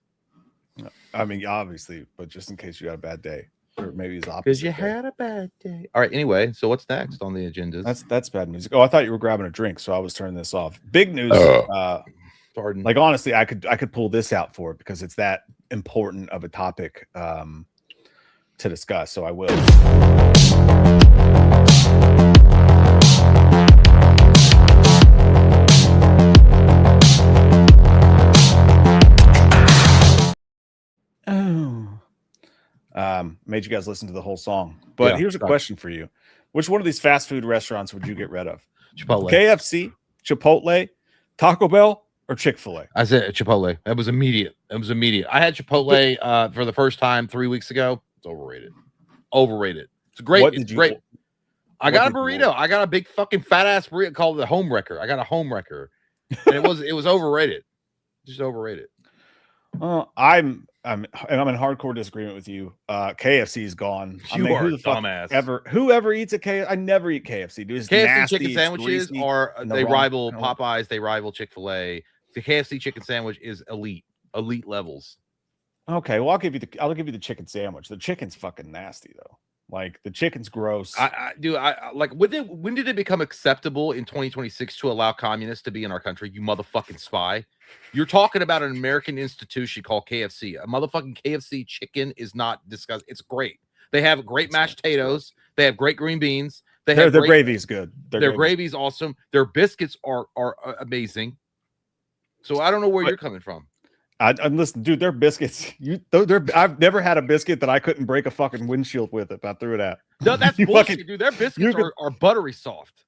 I mean, obviously, but just in case you had a bad day, or maybe it's opposite. Because you had a bad day. All right. Anyway, so what's next on the agenda? That's bad music. Oh, I thought you were grabbing a drink, so I was turning this off. Big news. Pardon. Like honestly, I could pull this out for it because it's that important of a topic to discuss. So I will. Made you guys listen to the whole song. But here's a question for you. Which one of these fast food restaurants would you get rid of? Chipotle. KFC, Chipotle, Taco Bell, or Chick-fil-A? I said Chipotle. That was immediate. I had Chipotle for the first time 3 weeks ago. It's overrated. It's great. It's great. I got a burrito. I got a big fucking fat ass burrito called the Home Wrecker. I got a Home Wrecker. And it was overrated. Just overrated. I'm in hardcore disagreement with you. KFC's gone. You are a dumbass. Whoever eats a KFC, I never eat KFC. Dude, KFC nasty, chicken sandwiches rival Popeyes. They rival Chick-fil-A. The KFC chicken sandwich is elite levels. Okay, well I'll give you the chicken sandwich. The chicken's fucking nasty though. Like the chicken's gross. I like when did it become acceptable in 2026 to allow communists to be in our country? You motherfucking spy. You're talking about an American institution called KFC. A motherfucking KFC chicken is not discussed. It's great. They have great mashed potatoes. They have great green beans. Their gravy's good. Their gravy's awesome. Their biscuits are amazing. So I don't know where you're coming from. And listen, dude, their biscuits. I've never had a biscuit that I couldn't break a fucking windshield with if I threw it at. No, that's bullshit, dude. Their biscuits are buttery soft.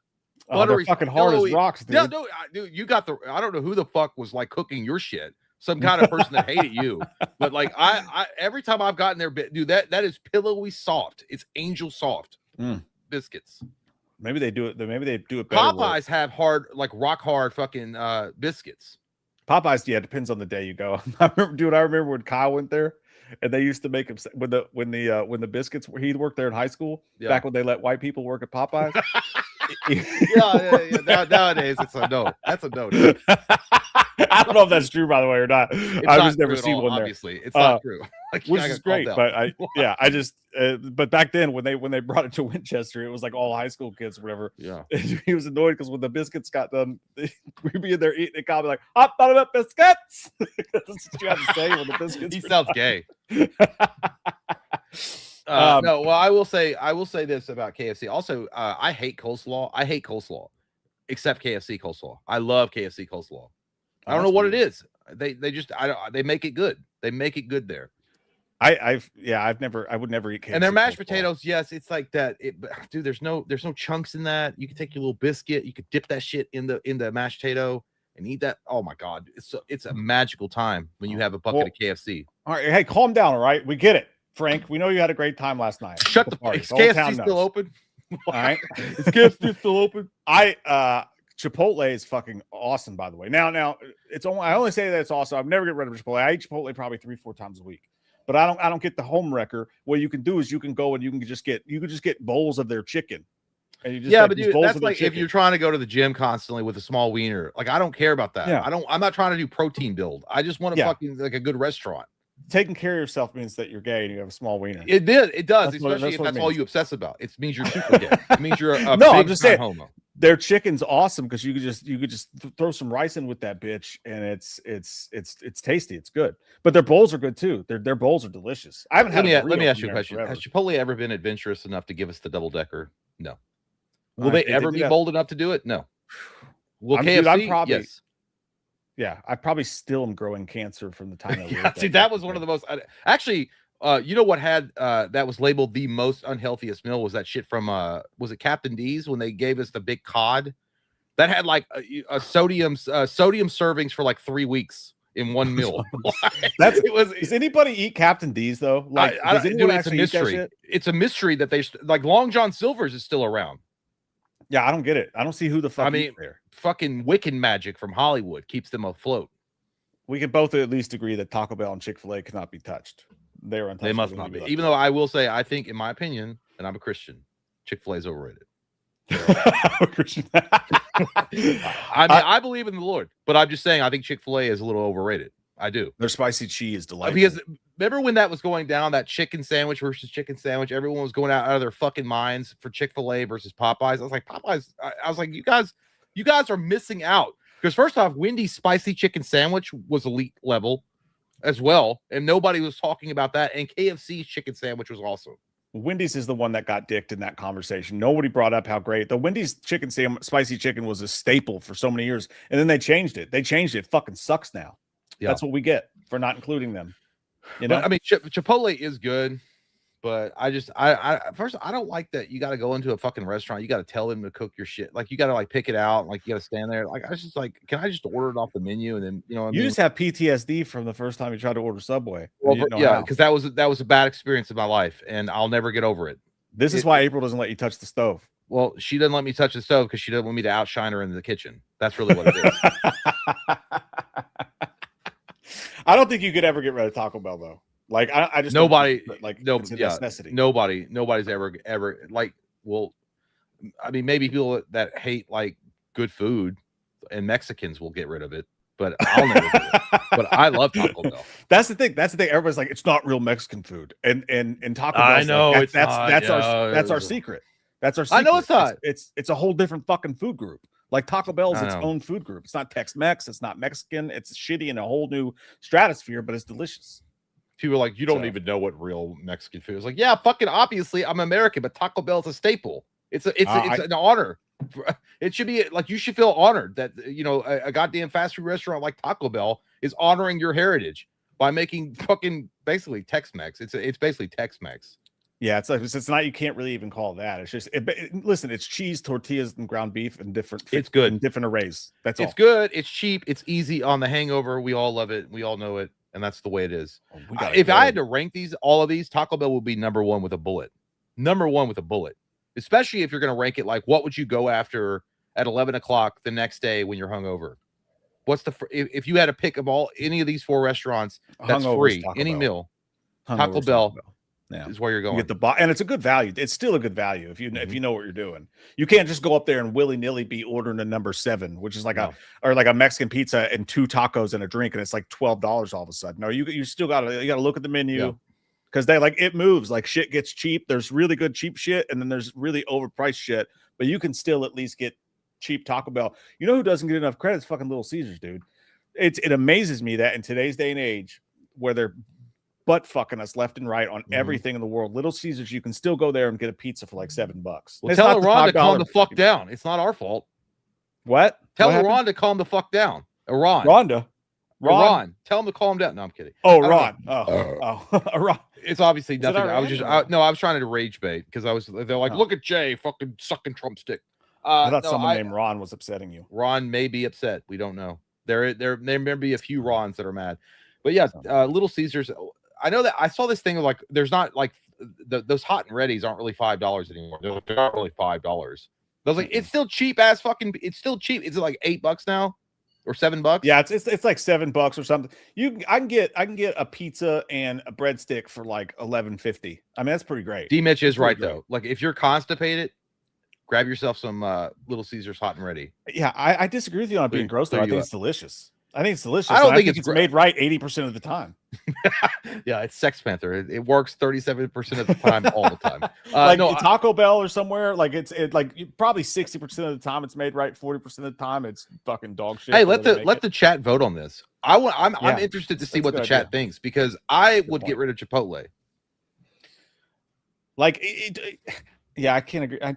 They're fucking hard as rocks, dude. No, dude, you got the. I don't know who the fuck was like cooking your shit. Some kind of person that hated you. But like I every time I've gotten their dude, that is pillowy soft. It's angel soft biscuits. Maybe they do it. Maybe they do it better. Popeyes have hard, like rock hard fucking biscuits. Popeyes, yeah, depends on the day you go. I remember when Kyle went there, and they used to make him when the biscuits. He worked there in high school back when they let white people work at Popeyes. yeah. Nowadays, it's a no. That's a no. Dude. I don't know if that's true, by the way, or not. I've just never seen one there. Obviously, it's not true. Which is great, but but back then when they brought it to Winchester, it was like all high school kids or whatever. Yeah, and he was annoyed because when the biscuits got done, we'd be in there eating it, like hot buttermilk biscuits. That's what you have to say when the biscuits. He sounds gay. No, well, I will say this about KFC. Also, I hate coleslaw. I hate coleslaw, except KFC coleslaw. I love KFC coleslaw. I don't know what it is. They make it good. They make it good there. I would never eat KFC. And their mashed potatoes, yes, it's like that. Dude, there's no chunks in that. You can take your little biscuit, you could dip that shit in the mashed potato and eat that. Oh my god, it's a magical time when you have a bucket of KFC. All right, hey, calm down. All right, we get it, Frank. We know you had a great time last night. Shut the fuck. Is KFC still open? All right, is KFC still open? Chipotle is fucking awesome, by the way. Now I only say that it's awesome. I've never get rid of Chipotle. I eat Chipotle probably 3-4 times a week, but I don't get the home wrecker. What you can do is you can go and you can just get bowls of their chicken. And you just but dude, that's like if you're trying to go to the gym constantly with a small wiener. Like I don't care about that. Yeah. I'm not trying to do protein build. I just want to fucking like a good restaurant. Taking care of yourself means that you're gay and you have a small wiener. It does, especially if that's all you obsess about. It means you're super gay. It means you're a no. I'm just saying. Homo. their chicken's awesome because you could just throw some rice in with that bitch, and it's tasty. It's good. But their bowls are good too. Their bowls are delicious. I haven't had. Let me ask you a question. Has Chipotle ever been adventurous enough to give us the double decker? No. Will they ever be bold enough to do it? No. Will KFC? Dude, I'm probably, yes. Yeah, I probably still am growing cancer from the time. See, that was one of the most. Actually, you know what had that was labeled the most unhealthiest meal was that shit from was it Captain D's when they gave us the big cod that had like a sodium servings for like 3 weeks in one meal. That's it was. Does anybody eat Captain D's though? Like, does anyone actually eat that shit? It's a mystery that they like. Long John Silver's is still around. Yeah, I don't get it. I don't see who the fuck. I mean, there. Fucking Wiccan magic from Hollywood keeps them afloat. We can both at least agree that Taco Bell and Chick-fil-A cannot be touched. They're untouchable. They must not be. Even though I will say, I think, in my opinion, and I'm a Christian, Chick-fil-A is overrated. I believe in the Lord, but I'm just saying I think Chick-fil-A is a little overrated. I do. Their spicy cheese is delightful. Because remember when that was going down, that chicken sandwich versus chicken sandwich, everyone was going out of their fucking minds for Chick-fil-A versus Popeyes. I was like, Popeyes. I was like, you guys are missing out. Because first off, Wendy's spicy chicken sandwich was elite level as well, and nobody was talking about that. And KFC's chicken sandwich was also. Wendy's is the one that got dicked in that conversation. Nobody brought up how great the Wendy's chicken spicy chicken was a staple for so many years, and then they changed it. It fucking sucks now. Yeah. That's what we get for not including them. You know, I mean, Chipotle is good, but I don't like that you got to go into a fucking restaurant. You got to tell them to cook your shit. Like you got to like pick it out. Like you got to stand there. Like I was just like, can I just order it off the menu? And then, you know, just have PTSD from the first time you tried to order Subway. Well, yeah, because that was a bad experience in my life, and I'll never get over it. This is why April doesn't let you touch the stove. Well, she doesn't let me touch the stove because she doesn't want me to outshine her in the kitchen. That's really what it is. I don't think you could ever get rid of Taco Bell though. Like I just nobody like no necessity. Nobody's ever like. Well, I mean, maybe people that hate like good food and Mexicans will get rid of it, but I'll never do it. But I love Taco Bell. That's the thing. Everybody's like, it's not real Mexican food, and Taco Bell. I know like, that's our secret. That's our secret. I know it's not. It's a whole different fucking food group. Like Taco Bell is its own food group. It's not Tex-Mex. It's not Mexican. It's shitty in a whole new stratosphere, but it's delicious. People are like, you don't even know what real Mexican food is. Like, yeah, fucking obviously I'm American, but Taco Bell is a staple. It's an honor. It should be like you should feel honored that you know a goddamn fast food restaurant like Taco Bell is honoring your heritage by making fucking basically Tex-Mex. It's basically Tex-Mex. Yeah, it's not. You can't really even call it that. It's just listen. It's cheese, tortillas, and ground beef, and different. It's good in different arrays. That's all. It's good. It's cheap. It's easy on the hangover. We all love it. We all know it, and that's the way it is. If I had to rank all of these, Taco Bell would be number one with a bullet. Number one with a bullet. Especially if you're going to rank it like, what would you go after at 11 o'clock the next day when you're hungover? What's if you had to pick of any of these four restaurants that's free, any meal, Taco Bell. Yeah, is where you're going. You get and it's a good value. It's still a good value if you know what you're doing. You can't just go up there and willy-nilly be ordering a number 7, which is like a Mexican pizza and 2 tacos and a drink, and it's like $12 all of a sudden. No, you still gotta look at the menu because they like it moves. Like shit gets cheap. There's really good cheap shit, and then there's really overpriced shit. But you can still at least get cheap Taco Bell. You know who doesn't get enough credit? It's fucking Little Caesars, dude. It amazes me that in today's day and age, where they're butt fucking us left and right on everything in the world. Little Caesars, you can still go there and get a pizza for like $7. Well, tell Iran to calm the fuck down. It's not our fault. What? Tell Iran to calm the fuck down. Iran. Ron. Tell him to calm down. No, I'm kidding. Oh, Ron. Ron. It's obviously nothing. I was trying to rage bait because they're like, look at Jay fucking sucking Trump stick. I thought someone named Ron was upsetting you. Ron may be upset. We don't know. There may be a few Rons that are mad. But yeah, Little Caesars. I know that I saw this thing of like there's not like those hot and readies aren't really $5 anymore. They're not really $5. I was like, it's still cheap as fucking. It's still cheap. Is it like $8 now or $7? Yeah, it's like $7 or something. I can get a pizza and a breadstick for like $11.50. I mean, that's pretty great. D Mitch is right though. Like if you're constipated, grab yourself some Little Caesars hot and ready. Yeah, I disagree with you on it being gross though. I think it's delicious. I think it's delicious. I don't think it's made right 80% of the time. Yeah, it's Sex Panther. It works 37% of the time, all the time. Like no, Taco Bell or somewhere, like it's probably 60% of the time it's made right, 40% of the time it's fucking dog shit. hey, let the chat vote on this. I'm interested to see what the chat thinks, because I would get rid of Chipotle. Like yeah, I can't agree. I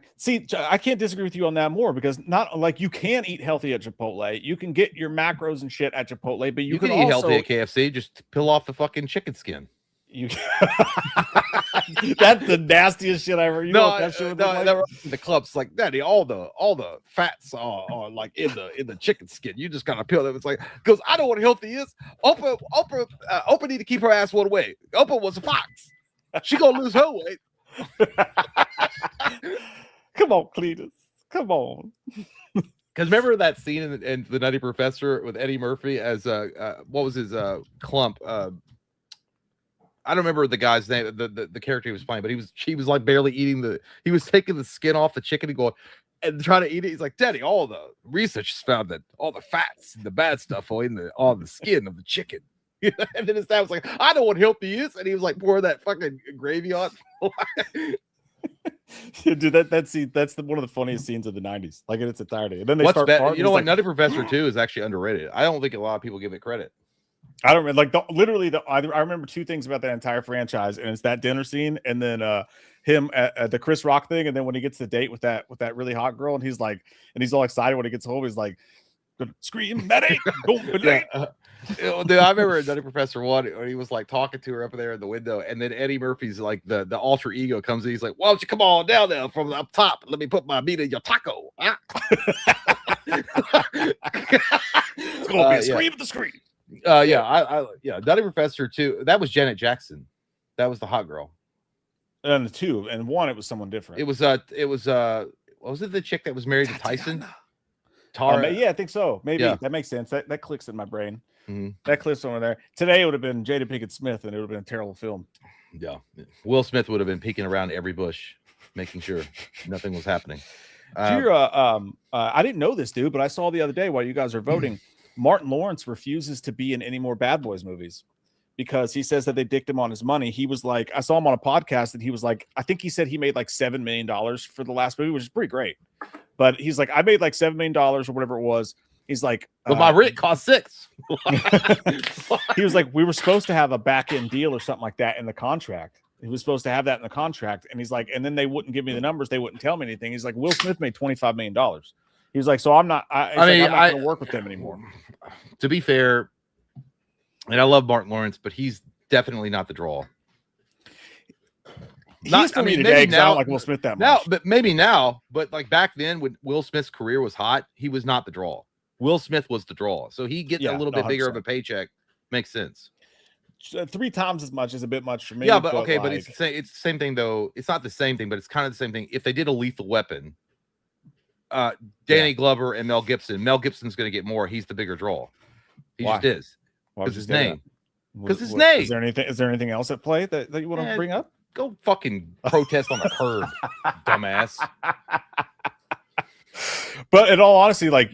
can't disagree with you on that more, because not like you can eat healthy at Chipotle. You can get your macros and shit at Chipotle, but you can eat also healthy at KFC. Just peel off the fucking chicken skin. That's the nastiest shit ever. You know what that shit would look like? The club's like, Daddy, all the fats are like in the chicken skin. You just gotta peel them. It's like, because I know what healthy is. Oprah need to keep her ass one way. Oprah was a fox. She gonna lose her weight. Come on, Cletus. Come on. Because remember that scene in The Nutty Professor with Eddie Murphy as what was his clump? I don't remember the guy's name, the character he was playing, but he was like barely eating he was taking the skin off the chicken and going and trying to eat it. He's like, Daddy, all the research has found that all the fats and the bad stuff are on the skin of the chicken. And then his dad was like, I know what healthy is, and he was like pouring that fucking gravy on. Dude, that's one of the funniest scenes of the 90s, like in its entirety. And then they What's start you know what, Nutty Professor 2 is actually underrated. I don't think a lot of people give it credit. I don't like I remember two things about that entire franchise, and it's that dinner scene, and then him at the Chris Rock thing, and then when he gets the date with that really hot girl, and he's all excited when he gets home, he's like, scream, Maddie, don't be late. Dude, I remember in Nutty Professor 1 when he was like talking to her up there in the window, and then Eddie Murphy's like the alter ego comes in. He's like, why don't you come on down there from up top? Let me put my meat in your taco. Huh? It's gonna be a scream at the screen. Nutty Professor 2. That was Janet Jackson. That was the hot girl. And the 2 and 1, it was someone different. It was was it the chick that was married to Tyson? Tara. Yeah, I think so. Maybe that makes sense. That clicks in my brain. That clicks over there. Today it would have been Jada Pinkett Smith, and it would have been a terrible film. Yeah, Will Smith would have been peeking around every bush, making sure nothing was happening. I didn't know this, dude, but I saw the other day while you guys are voting, Martin Lawrence refuses to be in any more Bad Boys movies because he says that they dicked him on his money. He was like, I saw him on a podcast, and he was like, I think he said he made like $7 million for the last movie, which is pretty great. But he's like, I made like $7 million or whatever it was. He's like, but my rent cost $6. He was like, we were supposed to have a back end deal or something like that in the contract. He was supposed to have that in the contract. And he's like, and then they wouldn't give me the numbers. They wouldn't tell me anything. He's like, Will Smith made $25 million. He was like, so I'm not going to work with them anymore. To be fair, and I love Martin Lawrence, but he's definitely not the draw. Maybe now, like Will Smith that much. Now, but maybe now, but like back then when Will Smith's career was hot, he was not the draw. Will Smith was the draw. So he getting a little bit bigger of a paycheck makes sense. 3 times as much is a bit much for me. Yeah, but okay, but it's the same thing though. It's not the same thing, but it's kind of the same thing. If they did a Lethal Weapon, Danny Glover and Mel Gibson's going to get more. He's the bigger draw. He just is. Because his name. Because his name. Is there anything else at play that you want to bring up? Go fucking protest on the curb, dumbass. But in all honesty, like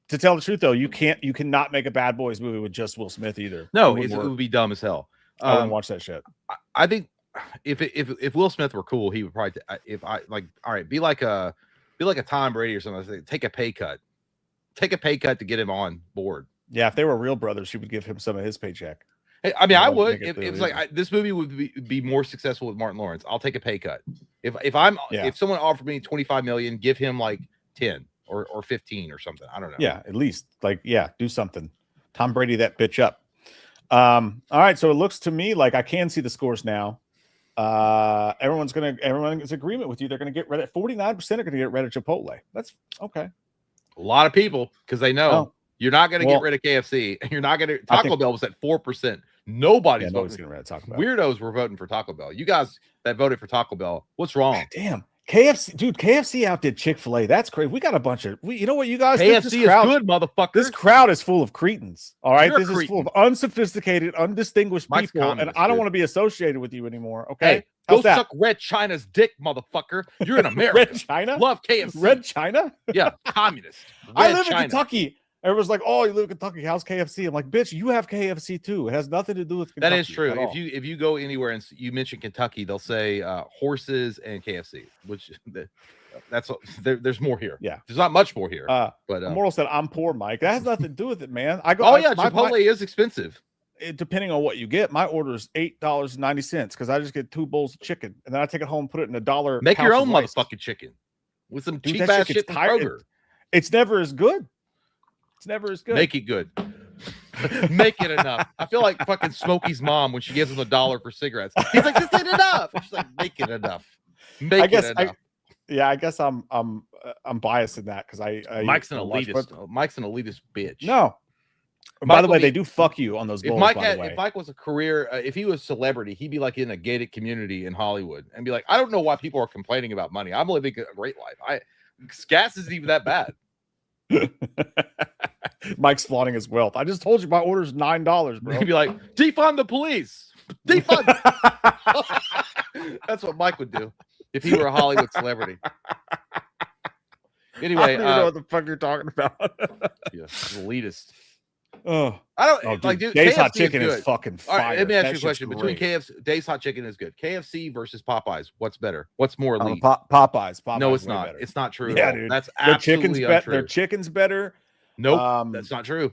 to tell the truth though, you cannot make a Bad Boys movie with just Will Smith either. No, it would be dumb as hell. I wouldn't watch that shit. I think if Will Smith were cool, he would probably be like a Tom Brady or something. Take a pay cut to get him on board. Yeah, if they were real brothers, she would give him some of his paycheck. I mean, I would. If it's like this movie would be more successful with Martin Lawrence, I'll take a pay cut. If someone offered me $25 million, give him like 10 or 15 or something. I don't know. Yeah, at least do something. Tom Brady that bitch up. All right, so it looks to me like I can see the scores now. Everyone's agreement with you. They're going to get rid of 49% are going to get rid of Chipotle. That's okay. A lot of people because they know you're not going to get rid of KFC, and you're not going to. Taco Bell was at 4%. Nobody's voting. Getting rid of Taco Bell. Weirdos were voting for Taco Bell. You guys that voted for Taco Bell, what's wrong? God damn. KFC, dude, KFC outdid Chick-fil-A. That's crazy. We got a bunch of you know what you guys KFC is good, motherfucker. This crowd is full of cretins. All right. This is full of unsophisticated, undistinguished people. And I don't want to be associated with you anymore. Okay. Hey, go suck Red China's dick, motherfucker. You're in America. Red China? Love KFC. Red China? Yeah, communist. I live in Kentucky. Everyone's like, "Oh, you live in Kentucky. How's KFC?" I'm like, "Bitch, you have KFC too. It has nothing to do with Kentucky." That is true. If you go anywhere and you mention Kentucky, they'll say horses and KFC, which there's more here. Yeah, there's not much more here. But Immortal said, "I'm poor, Mike." That has nothing to do with it, man. I go. Oh yeah, Chipotle is expensive. Depending on what you get, my order is $8.90 because I just get 2 bowls of chicken and then I take it home and put it in $1. Make your own motherfucking chicken with some cheap ass shit from Kroger. It's never as good. It's never as good. Make it good. Make it enough. I feel like fucking Smokey's mom when she gives him $1 for cigarettes. He's like, "This ain't enough." She's like, "Make it enough. Make it enough." I guess I'm biased in that because Mike's an elitist. Mike's an elitist bitch. No. By the way, they do fuck you on those bowls. If Mike was a career, if he was a celebrity, he'd be like in a gated community in Hollywood and be like, "I don't know why people are complaining about money. I'm living a great life. Gas isn't even that bad." Mike's flaunting his wealth. I just told you my order's $9, bro. He'd be like, "Defund the police. Defund." That's what Mike would do if he were a Hollywood celebrity. Anyway, I don't even know what the fuck you're talking about. Yeah, elitist. Oh, I don't like, dude. Dave's KFC Hot Chicken is fucking fire. All right, let me ask you a question. Between KFC, Dave's Hot Chicken is good. KFC versus Popeyes, what's better? What's more elite? Popeyes. No, it's not. Better. It's not true. Yeah, dude. That's absolutely untrue. Their chicken's better. Nope, that's not true.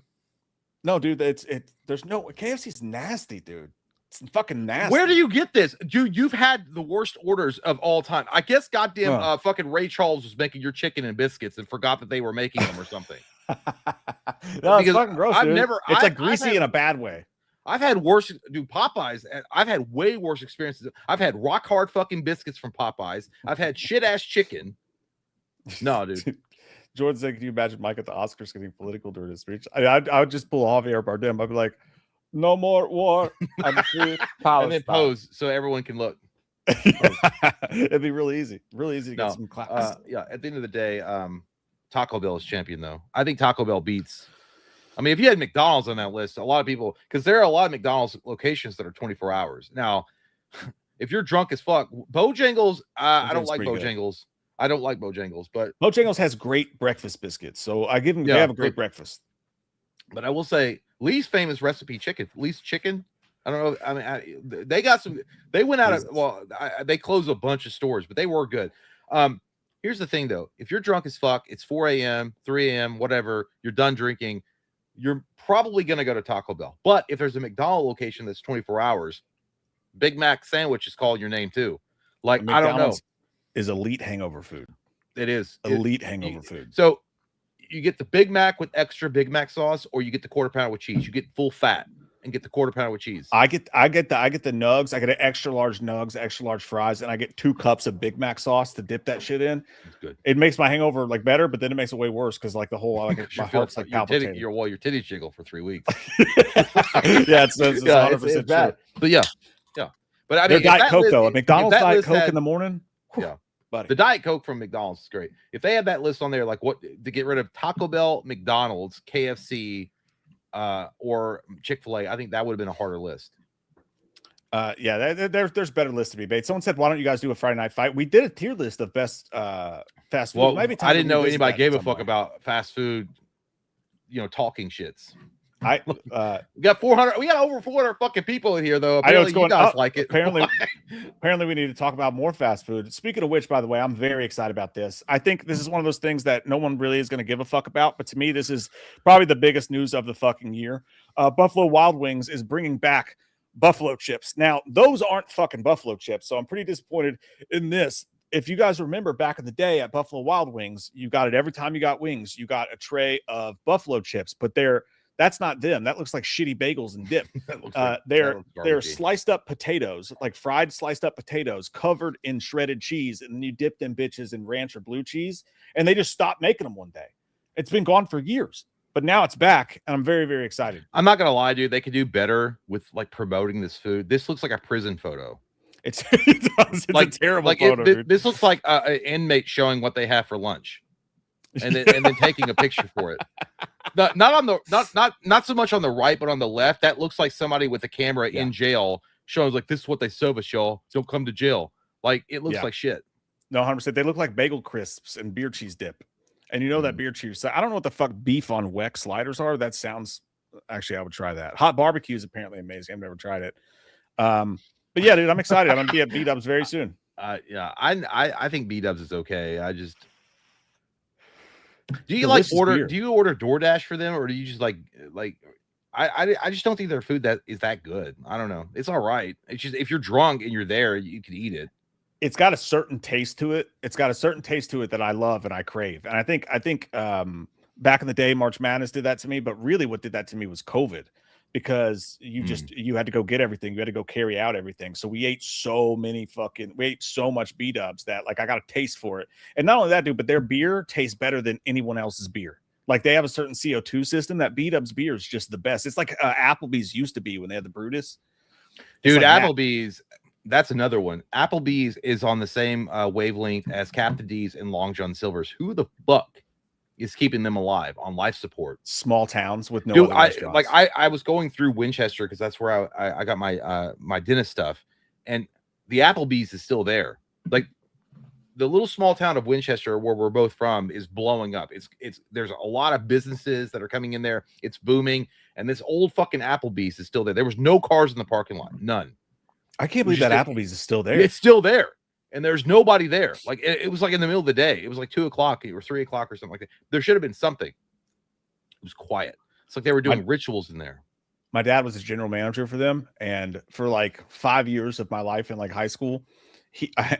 No, dude. There's no KFC's nasty, dude. It's fucking nasty. Where do you get this, dude? You've had the worst orders of all time. I guess goddamn fucking Ray Charles was making your chicken and biscuits and forgot that they were making them or something. No, it's fucking gross. I've dude. never. It's like greasy in a bad way. I've had worse. Dude, Popeyes. I've had way worse experiences. I've had rock hard fucking biscuits from Popeyes. I've had shit ass chicken. No, dude. Jordan said, "Can you imagine Mike at the Oscars getting political during his speech?" I would just pull Javier Bardem. I'd be like, "No more war." And then pose so everyone can look. It'd be really easy. Really easy to get some claps. Yeah. At the end of the day, Taco Bell is champion, though. I think Taco Bell beats. I mean, if you had McDonald's on that list, a lot of people, because there are a lot of McDonald's locations that are 24 hours. Now, if you're drunk as fuck, Bojangles, I don't like Bojangles. I don't like Bojangles, but Bojangles has great breakfast biscuits. So I give them, they have a great breakfast. But I will say, Lee's famous recipe chicken, Lee's chicken. I don't know. I mean, they got some, they went out of, they closed a bunch of stores, but they were good. Here's the thing, though. If you're drunk as fuck, it's 4 a.m., 3 a.m., whatever, you're done drinking, you're probably going to go to Taco Bell. But if there's a McDonald's location that's 24 hours, Big Mac sandwich is called your name, too. Like, I don't know. Is elite hangover food. It is. Elite hangover food. So you get the Big Mac with extra Big Mac sauce, or you get the quarter pounder with cheese. You get full fat and get the quarter pounder with cheese. I get the nugs. I get an extra large nugs, extra large fries, and I get 2 cups of Big Mac sauce to dip that shit in. It's good. It makes my hangover like better, but then it makes it way worse because like the whole my heart's like palpitating. Your titties jiggle for 3 weeks. Yeah, it's 100% bad. But yeah. But I mean, Diet Coke though, a McDonald's Diet Coke in the morning. Yeah. Buddy. The Diet Coke from McDonald's is great. If they had that list on there, like what to get rid of Taco Bell, McDonald's, KFC, or Chick-fil-A, I think that would have been a harder list. There's better lists to be made. Someone said, "Why don't you guys do a Friday night fight?" We did a tier list of best fast food. Well, maybe I didn't know anybody gave a fuck about fast food. Talking shits. We got 400. We got over 400 fucking people in here, though. Apparently, I know it's going up. Like it. Apparently, we need to talk about more fast food. Speaking of which, by the way, I'm very excited about this. I think this is one of those things that no one really is going to give a fuck about. But to me, this is probably the biggest news of the fucking year. Buffalo Wild Wings is bringing back buffalo chips. Now, those aren't fucking buffalo chips, so I'm pretty disappointed in this. If you guys remember back in the day at Buffalo Wild Wings, you got it every time you got wings. You got a tray of buffalo chips, but that's not them. That looks like shitty bagels and dip. They're sliced up potatoes, like fried sliced up potatoes covered in shredded cheese. And then you dip them bitches in ranch or blue cheese. And they just stopped making them one day. It's been gone for years, but now it's back. And I'm very, very excited. I'm not going to lie, dude. They could do better with like promoting this food. This looks like a prison photo. It's like a terrible photo. This looks like an inmate showing what they have for lunch. And then taking a picture for it. Not so much on the right, but on the left. That looks like somebody with a camera in jail showing like this is what they serve us, y'all. Don't come to jail. Like it looks like shit. No, 100%. They look like bagel crisps and beer cheese dip. And you know that beer cheese. I don't know what the fuck beef on Weck sliders are. That sounds actually I would try that. Hot barbecue is apparently amazing. I've never tried it. But yeah, dude, I'm excited. I'm gonna be at B-Dubs very soon. Yeah, I think B-Dubs is okay. I just do you Delicious like order beer. do you order DoorDash for them, or do you just like I just don't think their food that is that good. I don't know. It's all right. It's just if you're drunk and you're there, you can eat it. It's got a certain taste to it. It's got a certain taste to it that I love and I crave. And I think back in the day, March Madness did that to me, but really what did that to me was COVID, because you had to go get everything. You had to go carry out everything. So we ate so much B-Dubs that like I got a taste for it. And not only that, dude, but their beer tastes better than anyone else's beer. Like they have a certain CO2 system. That B-Dubs beer is just the best. It's like Applebee's used to be when they had the Brutus. Dude, like Applebee's, that's another one. Applebee's is on the same wavelength as Captain D's and Long John Silver's. Who the fuck is keeping them alive on life support? Small towns with no Dude, other restaurants. I was going through Winchester because that's where I got my my dentist stuff, and the Applebee's is still there. Like the little small town of Winchester, where we're both from, is blowing up. It's there's a lot of businesses that are coming in there. It's booming, and this old fucking Applebee's is still there. There was no cars in the parking lot, none. I can't believe that Applebee's is still there. It's still there, and there's nobody there. Like it was like in the middle of the day. It was like 2 o'clock or 3 o'clock or something like that. There should have been something. It was quiet. It's like they were doing rituals in there. My dad was a general manager for them, and for like 5 years of my life in like high school,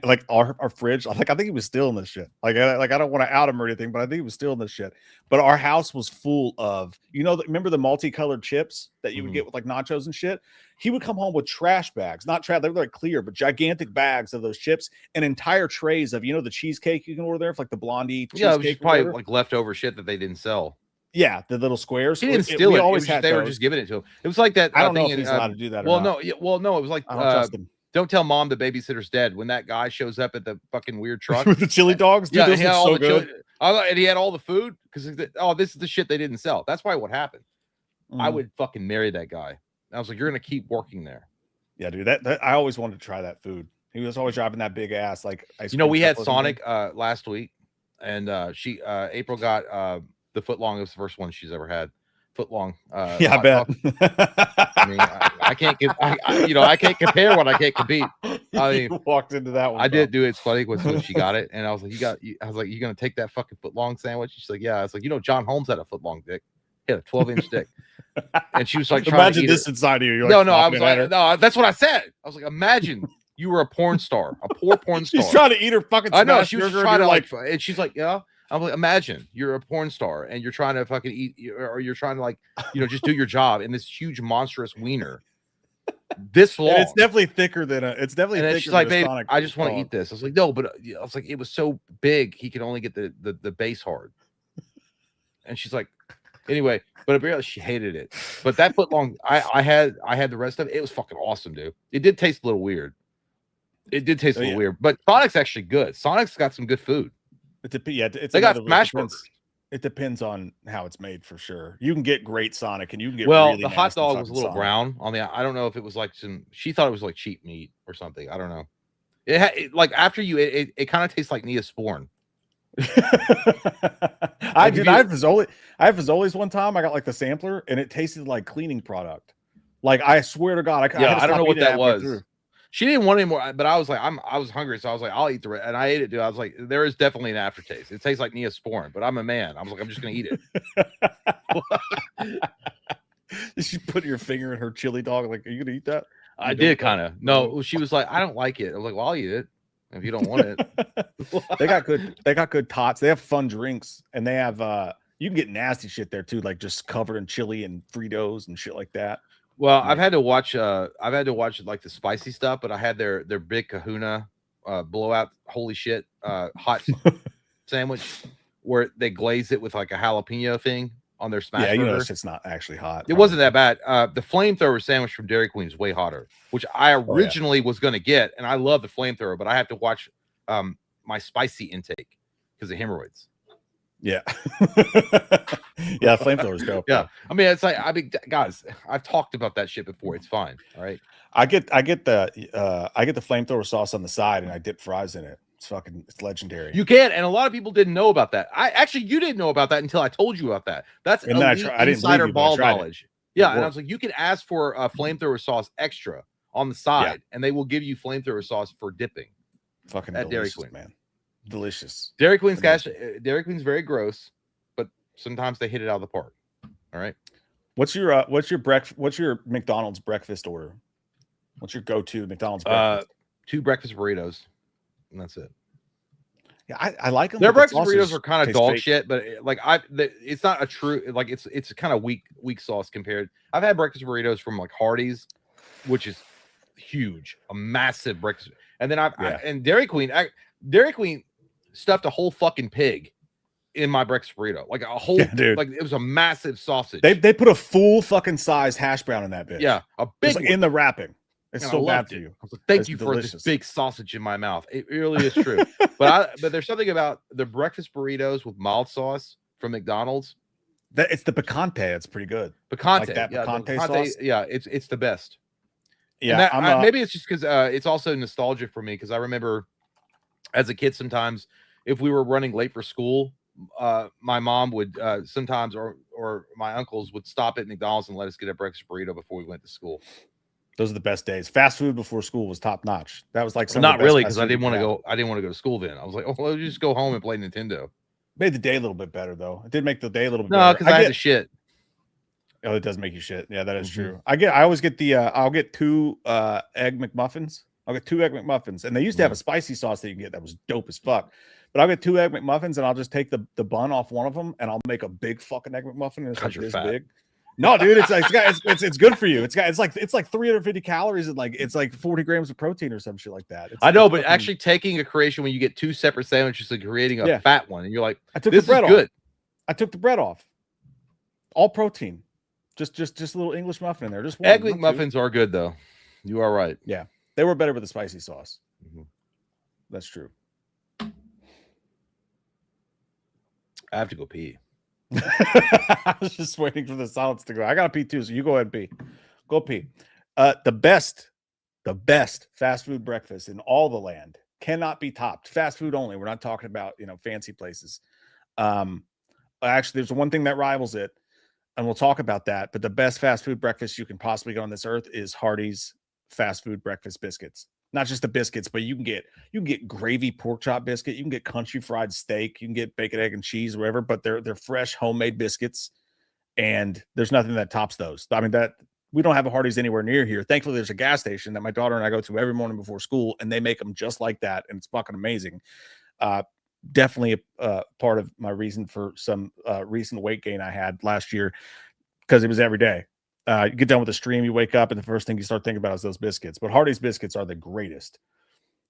like our fridge, like I think he was stealing this shit. Like I don't want to out him or anything, but I think he was stealing this shit. But our house was full of, remember the multicolored chips that you would get with like nachos and shit? He would come home with trash bags, not trash, they were like clear, but gigantic bags of those chips and entire trays of, the cheesecake you can order there for like the Blondie cheesecake. Yeah, it was probably like leftover shit that they didn't sell. Yeah, the little squares. He didn't steal it. Always had they those. were just giving it to him. It was like that. I don't know if he's allowed to do that. Well, no. It was like I don't trust him. Don't tell mom the babysitter's dead. When that guy shows up at the fucking weird truck with the chili dogs, dude, he had all so good. And he had all the food because this is the shit they didn't sell. That's probably what happened. I would fucking marry that guy. I was like, you're gonna keep working there. Yeah, dude. That I always wanted to try that food. He was always driving that big ass like ice cream. We had Sonic last week, and April got the foot long. It was the first one she's ever had. Foot long. Yeah, I bet. I mean, I can't give. I can't compare what I can't compete. I mean, you walked into that one. I did do it. It's funny when she got it, and I was like, I was like, you gonna take that fucking foot long sandwich? She's like, yeah. I was like, John Holmes had a foot long dick. He had a 12-inch dick, and she was like, imagine this inside of you. No, I was like, no, that's what I said. I was like, imagine you were a porn star, a poor porn star. She's trying to eat her fucking. I know she was trying to like, and she's like, yeah. I'm like, imagine you're a porn star and you're trying to fucking eat, or you're trying to like, just do your job in this huge monstrous wiener. This long. And it's definitely thicker than it's definitely. And thicker she's like, than babe, I just want to eat this. I was like, no, but I was like, it was so big he could only get the base hard. And she's like, anyway, but apparently she hated it. But that foot long, I had the rest of it. It was fucking awesome, dude. It did taste a little weird. It did taste a little weird, but Sonic's actually good. Sonic's got some good food. They got smash burgers. It depends on how it's made for sure. You can get great Sonic, and you can get really the hot dog was a little Sonic. brown on the. I don't know if it was like she thought it was like cheap meat or something. I don't know. It like after you it kind of tastes like Neosporin. I have Fazoli's one time. I got like the sampler, and it tasted like cleaning product. Like I swear to God, I don't know what that was. She didn't want any more, but I was like, I was hungry, so I was like, I'll eat the rest. And I ate it, dude. I was like, there is definitely an aftertaste. It tastes like Neosporin, but I'm a man. I was like, I'm just gonna eat it. Did you put your finger in her chili dog? Like, are you gonna eat that? I did kind of. No, she was like, I don't like it. I was like, well, I'll eat it if you don't want it. They got good tots. They have fun drinks, and they have you can get nasty shit there too, like just covered in chili and Fritos and shit like that. Well, I've had to watch like the spicy stuff, but I had their big kahuna blowout, holy shit, hot sandwich where they glaze it with like a jalapeno thing on their smash burger. It's not actually hot. It wasn't that bad. The flamethrower sandwich from Dairy Queen is way hotter, which I originally was going to get, and I love the flamethrower, but I have to watch my spicy intake because of hemorrhoids. Yeah. Yeah, flamethrower's dope. Yeah. I mean, it's like, guys, I've talked about that shit before. It's fine. All right. I get the flamethrower sauce on the side and I dip fries in it. It's legendary. You can, and a lot of people didn't know about that. You didn't know about that until I told you about that. That's and then I didn't insider ball knowledge. Yeah, and I was like, you can ask for flamethrower sauce extra on the side, and they will give you flamethrower sauce for dipping. Fucking at delicious, Dairy Queen, man. Delicious. Dairy Queen's Dairy Queen's very gross, but sometimes they hit it out of the park. All right. What's your McDonald's breakfast order? What's your go-to McDonald's breakfast? 2 breakfast burritos, and that's it. Yeah, I like them. Their breakfast burritos are kind of dog shit, but it's not a true, like it's kind of weak sauce compared. I've had breakfast burritos from like Hardee's, which is huge, a massive breakfast. And then and Dairy Queen stuffed a whole fucking pig in my breakfast burrito, like a whole, like it was a massive sausage. They put a full fucking size hash brown in that bitch. Yeah, a big like in the wrapping. It's so bad for you. I was like, thank you for this big sausage in my mouth. It really is true. but there's something about the breakfast burritos with mild sauce from McDonald's. It's the picante. It's pretty good. Picante, like that picante sauce. Yeah, it's the best. Yeah, maybe it's just because it's also nostalgia for me, because I remember as a kid sometimes if we were running late for school, my mom would sometimes or my uncles would stop at McDonald's and let us get a breakfast burrito before we went to school. Those are the best days. Fast food before school was top notch. That was like not really, because I didn't want to go. I didn't want to go to school then. I was like, oh, well, just go home and play Nintendo. Made the day a little bit better though. It did make the day a little bit better. No, because I had to shit. Oh, it does make you shit. Yeah, that is true. I always get the I'll get 2 egg McMuffins. I'll get 2 egg McMuffins, and they used to have a spicy sauce that you can get that was dope as fuck. But I'll get 2 egg McMuffins, and I'll just take the bun off one of them, and I'll make a big fucking egg McMuffin. And it's like this big. No, dude, it's good for you. It's like 350 calories and like it's like 40 grams of protein or some shit like that. I know, but actually taking a creation when you get 2 separate sandwiches and creating a fat one, and you're like, I took the bread off. I took the bread off. All protein. Just a little English muffin in there. Just one. Egg McMuffins are good though. You are right. Yeah, they were better with the spicy sauce. That's true. I have to go pee. I was just waiting for the silence to go. I gotta pee too, so you go ahead and pee. Go pee. The best fast food breakfast in all the land cannot be topped. Fast food only. We're not talking about fancy places. Actually, there's one thing that rivals it, and we'll talk about that. But the best fast food breakfast you can possibly get on this earth is Hardee's fast food breakfast biscuits. Not just the biscuits, but you can get gravy pork chop biscuit, you can get country fried steak, you can get bacon, egg, and cheese, whatever. But they're fresh homemade biscuits, and there's nothing that tops those. I mean, that we don't have a Hardee's anywhere near here. Thankfully, there's a gas station that my daughter and I go to every morning before school, and they make them just like that, and it's fucking amazing. Definitely a part of my reason for some recent weight gain I had last year, because it was every day. You get done with the stream, you wake up, and the first thing you start thinking about is those biscuits. But Hardee's biscuits are the greatest.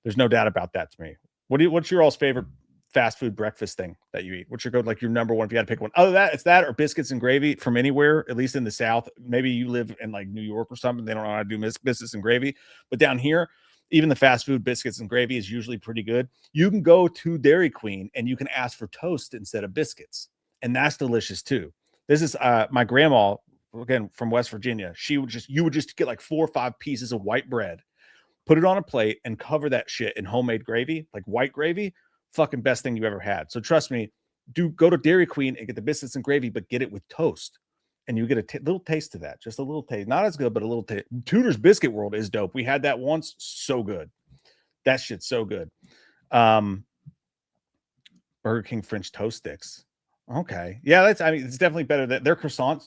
There's no doubt about that to me. What's your all's favorite fast food breakfast thing that you eat? What's your your number one if you had to pick one? Oh, it's that or biscuits and gravy from anywhere, at least in the South. Maybe you live in like New York or something. They don't know how to do biscuits and gravy. But down here, even the fast food biscuits and gravy is usually pretty good. You can go to Dairy Queen and you can ask for toast instead of biscuits. And that's delicious too. This is my grandma, again, from West Virginia. You would just get like 4 or 5 pieces of white bread, put it on a plate, and cover that shit in homemade gravy, like white gravy. Fucking best thing you ever had. So trust me, go to Dairy Queen and get the biscuits and gravy, but get it with toast. And you get a little taste of that. Just a little taste. Not as good, but a little taste. Tudor's Biscuit World is dope. We had that once. So good. That shit's so good. Burger King French toast sticks. Okay. Yeah, it's definitely better than their croissant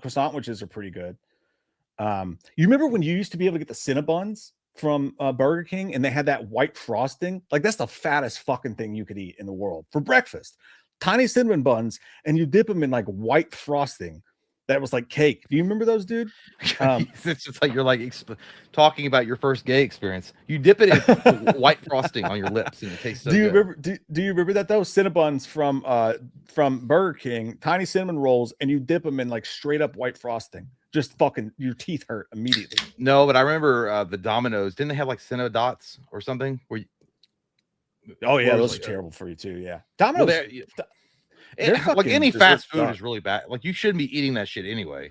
sandwiches are pretty good. You remember when you used to be able to get the Cinnabons from Burger King and they had that white frosting? Like, that's the fattest fucking thing you could eat in the world for breakfast. Tiny cinnamon buns, and you dip them in like white frosting. That was like cake. Do you remember those, dude? It's just like you're talking about your first gay experience. You dip it in white frosting on your lips, and it tastes so good. Do you remember that? Those Cinnabons from Burger King, tiny cinnamon rolls, and you dip them in like straight up white frosting. Just fucking your teeth hurt immediately. No, but I remember the Domino's. Didn't they have like Cinnadots or something? Oh yeah, those are terrible for you too. Yeah, Domino's. Well, like any fast food is really bad. Like, you shouldn't be eating that shit anyway.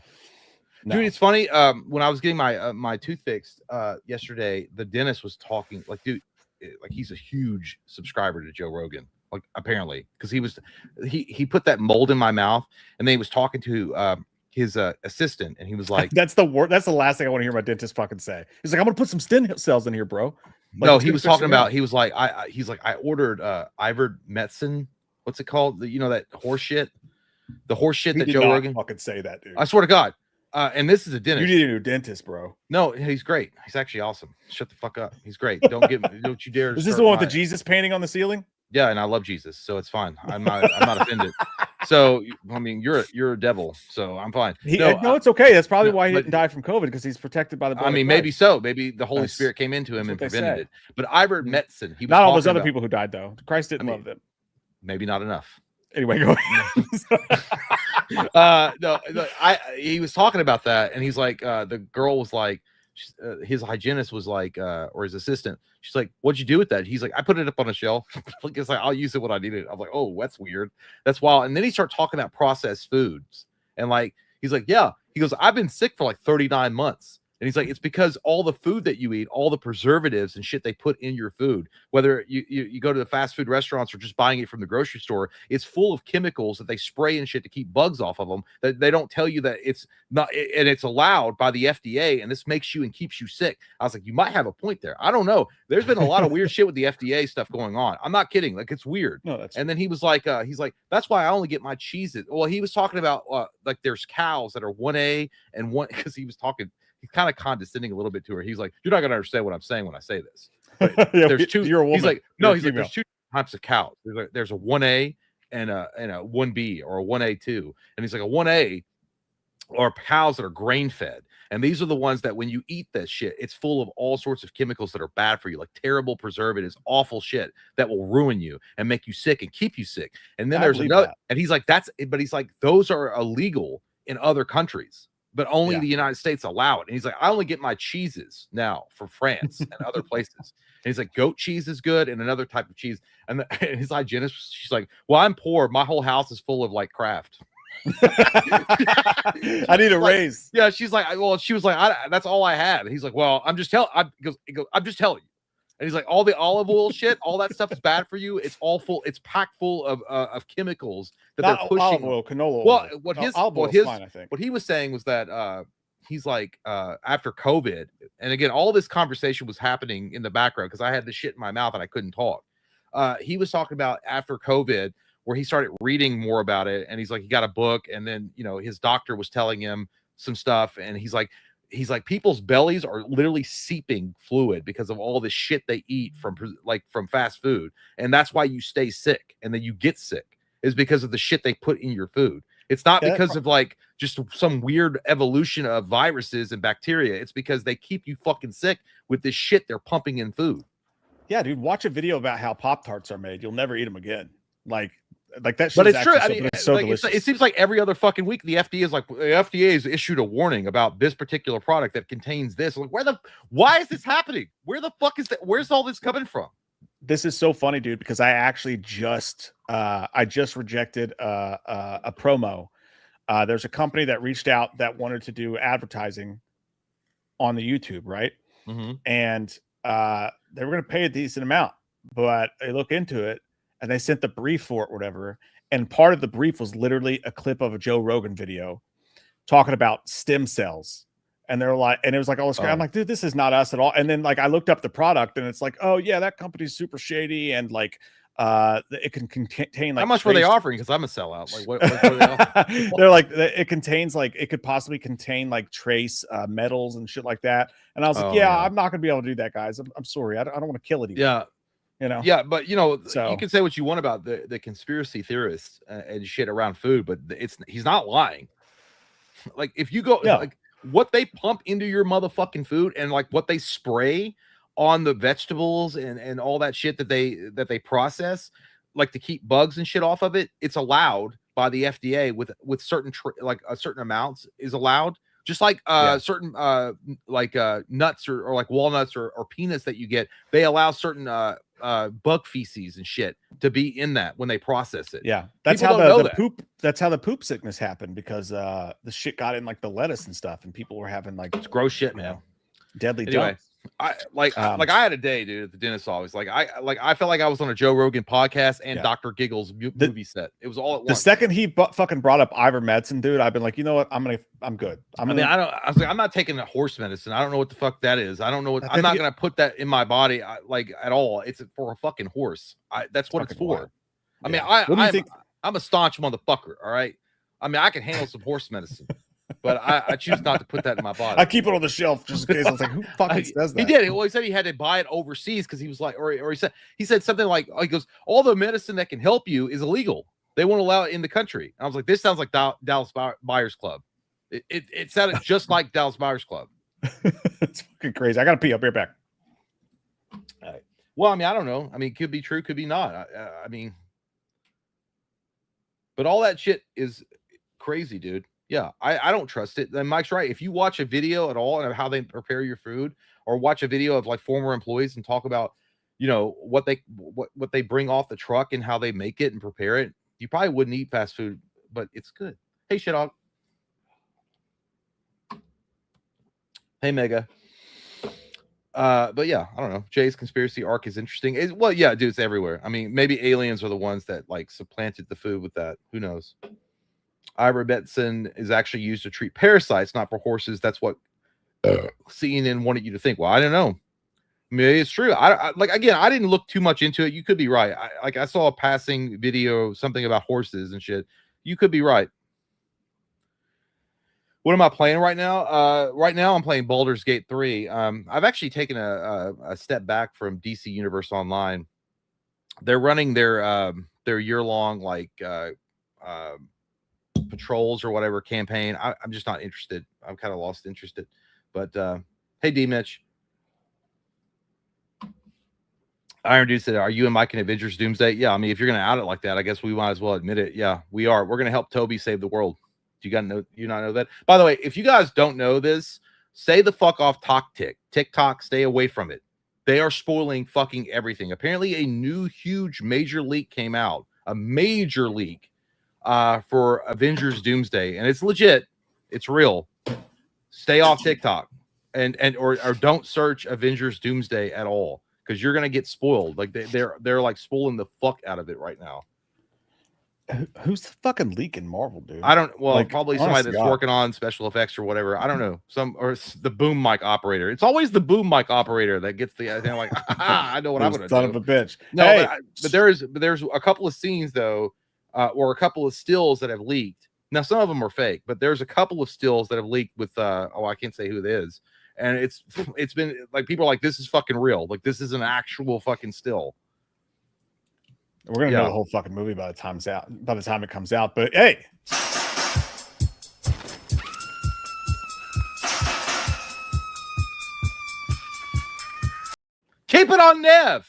No. Dude, it's funny. When I was getting my tooth fixed yesterday, the dentist was talking like, dude, like he's a huge subscriber to Joe Rogan, like apparently, because he put that mold in my mouth, and then he was talking to his assistant, and he was like, that's the last thing I want to hear my dentist fucking say. He's like, I'm gonna put some stem cells in here, bro. Like, no, he was talking about, he was like, I ordered ivermectin. What's it called? That horse shit. The horse shit that Joe Rogan fucking say that, dude. I swear to God. And this is a dentist. You need a new dentist, bro. No, he's great. He's actually awesome. Shut the fuck up. He's great. Don't you dare. Is this the one with the Jesus painting on the ceiling? Yeah, and I love Jesus, so it's fine. I'm not offended. So I mean, you're a devil, so I'm fine. No, it's okay. That's probably why he didn't die from COVID, because he's protected by the blood. I mean, maybe so. Maybe the Holy Spirit came into him and prevented it. But ivermectin, he was not all those other people who died though. Christ didn't love them. Maybe not enough. Anyway, go ahead. He was talking about that, and he's like, the girl was like, his hygienist was like, or his assistant, she's like, what'd you do with that? He's like, I put it up on a shelf. It's like, I'll use it when I need it. I'm like, oh, that's weird. That's wild. And then he started talking about processed foods, and like, he's like, yeah, he goes, I've been sick for like 39 months. And he's like, it's because all the food that you eat, all the preservatives and shit they put in your food, whether you go to the fast food restaurants or just buying it from the grocery store, it's full of chemicals that they spray and shit to keep bugs off of them. That they don't tell you that it's not, and it's allowed by the FDA, and this makes you and keeps you sick. I was like, you might have a point there. I don't know. There's been a lot of weird shit with the FDA stuff going on. I'm not kidding. Like, it's weird. No, and then he was like, that's why I only get my cheeses. Well, he was talking about like there's cows that are 1A and one, because he was talking. He's kind of condescending a little bit to her. He's like, you're not going to understand what I'm saying when I say this. Yeah, there's two. You're a woman. He's like, no, he's like, there's two types of cows. There's a 1A and a 1B or a 1A2. And he's like, a 1A are cows that are grain fed. And these are the ones that when you eat this shit, it's full of all sorts of chemicals that are bad for you, like terrible preservatives, awful shit that will ruin you and make you sick and keep you sick. And then there's another, and he's like, but he's like, those are illegal in other countries, but only the United States allow it. And he's like, I only get my cheeses now from France and other places. And he's like, goat cheese is good and another type of cheese. And his hygienist, she's like, well, I'm poor. My whole house is full of like Kraft. I need a raise. Yeah, she's like, well, she was like, that's all I had. And he's like, well, I'm just telling. I'm just telling you. And he's like, all the olive oil shit, all that stuff is bad for you. It's all full. It's packed full of chemicals that they're pushing. Olive oil, canola oil. Well, what he was saying was that he's like, after COVID, and again, all this conversation was happening in the background because I had the shit in my mouth and I couldn't talk. He was talking about after COVID, where he started reading more about it, and he's like, he got a book, and then his doctor was telling him some stuff, and he's like, people's bellies are literally seeping fluid because of all the shit they eat from fast food, and that's why you stay sick, and then you get sick is because of the shit they put in your food. It's not because of like just some weird evolution of viruses and bacteria. It's because they keep you fucking sick with this shit they're pumping in food. Yeah, dude, watch a video about how Pop-Tarts are made. You'll never eat them again. Like that shit. But it's true. I mean, it's so delicious. It seems like every other fucking week the FDA is like, the FDA has issued a warning about this particular product that contains this. I'm like, why is this happening? Where the fuck is that? Where's all this coming from? This is so funny, dude, because I actually just rejected a promo. There's a company that reached out that wanted to do advertising on the YouTube, right? Mm-hmm. And they were going to pay a decent amount, but they look into it and they sent the brief for it, whatever. And part of the brief was literally a clip of a Joe Rogan video talking about stem cells. And they're like, and it was like, all this I'm like, dude, this is not us at all. And then like, I looked up the product and it's like, oh yeah, that company's super shady. And like, it can contain like, how much were they offering? Because I'm a sellout. Like, what were they offering? They're like, it contains like, it could possibly contain like trace metals and shit like that. And I was like, I'm not gonna be able to do that, guys. I'm sorry. I don't want to kill it. Yeah. Yeah, but you can say what you want about the conspiracy theorists and shit around food, but he's not lying. Like if you go like what they pump into your motherfucking food and like what they spray on the vegetables and all that shit that they process, like to keep bugs and shit off of it, it's allowed by the FDA with certain like a certain amounts is allowed. Just like certain nuts or like walnuts or peanuts that you get, they allow certain bug feces and shit to be in that when they process it. Yeah, that's how the poop. That's how the poop sickness happened because the shit got in like the lettuce and stuff, and people were having like it's gross shit, man. Deadly. Anyway, I had a day, dude, at the dentist's office. I felt like I was on a Joe Rogan podcast and Dr. Giggles movie set. It was all at once. The second he fucking brought up ivermectin, dude, I've been like, you know what? I'm good. I was like, I'm not taking a horse medicine. I don't know what the fuck that is. I don't know what. I'm not gonna put that in my body, at all. It's for a fucking horse. That's what it's for. Wild. I mean, I'm a staunch motherfucker. All right. I mean, I can handle some horse medicine. But I choose not to put that in my body. I keep it on the shelf just in case. I was like, who fucking says that? He did. Well, he said he had to buy it overseas because he was like, or he said something like, he goes, all the medicine that can help you is illegal. They won't allow it in the country. And I was like, this sounds like Dallas Buyers Club. It sounded just like Dallas Buyers Club. It's fucking crazy. I gotta pee. I'll be right back. All right. Well, I mean, I don't know. I mean, it could be true, could be not. I mean, but all that shit is crazy, dude. Yeah, I don't trust it. Then Mike's right. If you watch a video at all of how they prepare your food, or watch a video of like former employees and talk about, what they bring off the truck and how they make it and prepare it, you probably wouldn't eat fast food, but it's good. Hey, shit dog. Hey, Mega. But yeah, I don't know. Jay's conspiracy arc is interesting. Dude, it's everywhere. I mean, maybe aliens are the ones that like supplanted the food with that. Who knows? Ivermectin is actually used to treat parasites, not for horses. That's what CNN wanted you to think. Well, I don't know. Maybe it's true. I didn't look too much into it. You could be right. I saw a passing video, something about horses and shit. You could be right. What am I playing right now? Right now I'm playing Baldur's Gate 3. I've actually taken a step back from DC Universe Online. They're running their year-long patrols or whatever campaign. I'm just not interested. I'm kind of lost interest. But hey, D Mitch. Iron Dude said, are you and Mike in Avengers Doomsday? Yeah, I mean, if you're gonna out it like that, I guess we might as well admit it. Yeah, we are. We're gonna help Toby save the world. Do you not know that? By the way, if you guys don't know this, stay the fuck off TikTok, stay away from it. They are spoiling fucking everything. Apparently a new huge major leak came out. A major leak for Avengers Doomsday, and it's legit. It's real. Stay off TikTok or don't search Avengers Doomsday at all, because you're gonna get spoiled. Like they're like spoiling the fuck out of it right now. Who's the fucking leaking Marvel, dude? I don't. Well, probably somebody that's working on special effects or whatever. I don't know. Or the boom mic operator. It's always the boom mic operator that gets the. They're like, I know what I'm gonna do. Son of a bitch. No, hey. but there's a couple of scenes though, or a couple of stills that have leaked. Now some of them are fake, but there's a couple of stills that have leaked with. I can't say who it is, and it's been like people are like, this is fucking real. Like this is an actual fucking still. We're gonna know the whole fucking movie by the time it comes out. But hey, keep it on Nev.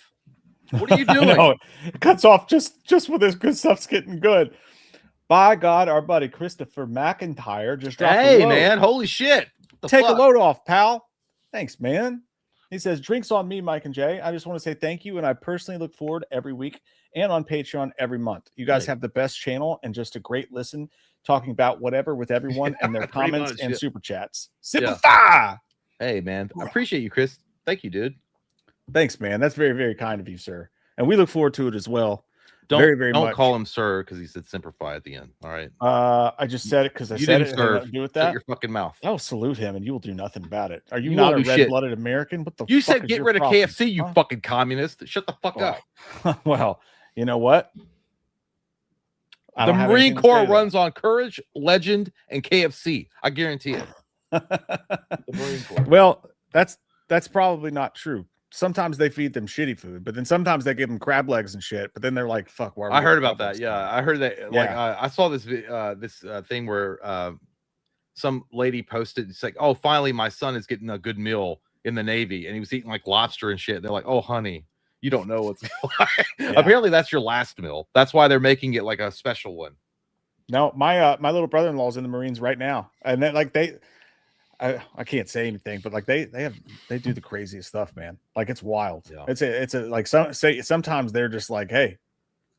What are you doing? It cuts off just when this good stuff's getting good. By God, our buddy Christopher McIntyre just dropped. Hey man, holy shit! Take a load off, pal. Thanks, man. He says, drinks on me, Mike and Jay. I just want to say thank you, and I personally look forward every week and on Patreon every month. You guys have the best channel and just a great listen, talking about whatever with everyone and their comments and super chats. Simplify! Hey, man. I appreciate you, Chris. Thank you, dude. Thanks, man. That's very, very kind of you, sir. And we look forward to it as well. Don't call him sir because he said simplify at the end. All right. I just said it because I said it. Serve. Do with that. Shut your fucking mouth. I'll salute him, and you will do nothing about it. Are you not a red-blooded American? What the? You said get rid of KFC, you fucking communist. Shut the fuck up. Well, you know what? The Marine Corps runs on courage, legend, and KFC. I guarantee it. The Marine Corps. Well, that's probably not true. Sometimes they feed them shitty food, but then sometimes they give them crab legs and shit. But then they're like, "Fuck." I heard about that. Yeah, I heard that. Like, I saw this thing where some lady posted. It's like, "Oh, finally, my son is getting a good meal in the Navy," and he was eating like lobster and shit. And they're like, "Oh, honey, you don't know what's." Apparently, that's your last meal. That's why they're making it like a special one. No, my little brother-in-law's in the Marines right now, and then like I can't say anything, but like they do the craziest stuff, man. Like it's wild. Yeah. It's a like sometimes they're just like, hey,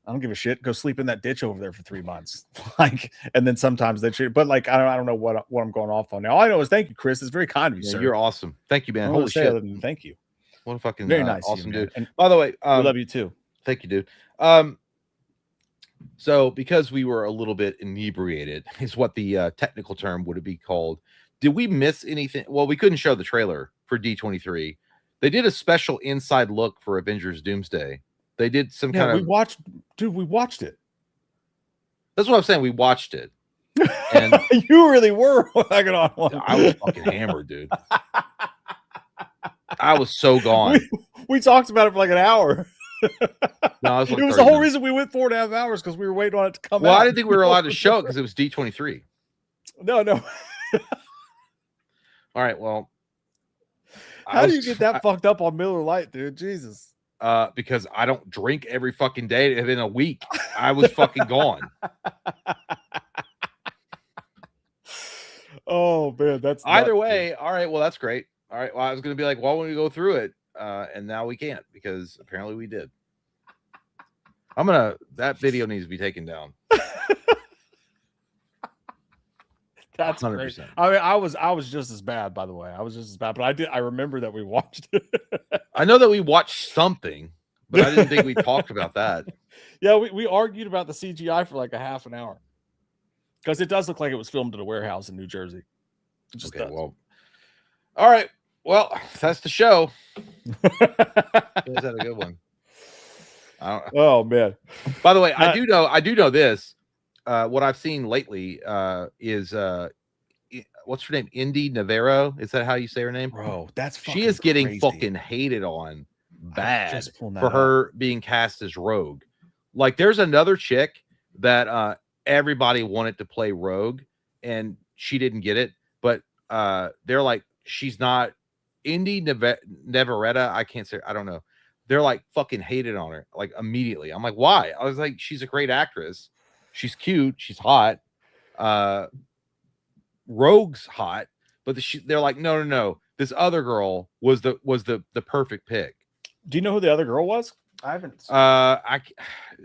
I don't give a shit. Go sleep in that ditch over there for 3 months. Like, and then sometimes they treat, but like, I don't know what I'm going off on now. All I know is thank you, Chris. It's very kind of you, sir. You're awesome. Thank you, man. Holy shit. shit. Thank you. What a fucking very nice, awesome you, dude. And by the way, we love you too. Thank you, dude. So because we were a little bit inebriated is what the technical term would be called. Did we miss anything? Well, we couldn't show the trailer for D23. They did a special inside look for Avengers Doomsday. They did some kind of. We watched it. That's what I'm saying. We watched it. And you really were hanging on one. I was fucking hammered, dude. I was so gone. We talked about it for like an hour. No, it was the whole reason we went 4.5 hours because we were waiting on it to come out. Well, I didn't think we were allowed to show it because it was D23. No. All right, well. How do you get that fucked up on Miller Lite, dude? Jesus. Because I don't drink every fucking day. In a week, I was fucking gone. Oh man, that's either way. All right, well, that's great. All right, well, I was gonna be like, why won't we go through it? And now we can't because apparently we did. That video needs to be taken down. That's 100%. Great. I mean, I was just as bad, by the way. I was just as bad, but I remember that we watched it. I know that we watched something, but I didn't think we talked about that. Yeah, we argued about the CGI for like a half an hour. Because it does look like it was filmed at a warehouse in New Jersey. Okay, well. All right. Well, that's the show. Is that a good one? Oh man. By the way, I do know this. What I've seen lately is what's her name? Indy Navarro. Is that how you say her name? Bro, she is getting fucking hated on bad for her being cast as Rogue. Like, there's another chick that everybody wanted to play Rogue, and she didn't get it. But they're like, she's not Indy Navarrette. I can't say. I don't know. They're like fucking hated on her like immediately. I'm like, why? I was like, she's a great actress. She's cute. She's hot. Rogue's hot, but they're like, no. This other girl was the perfect pick. Do you know who the other girl was? I haven't.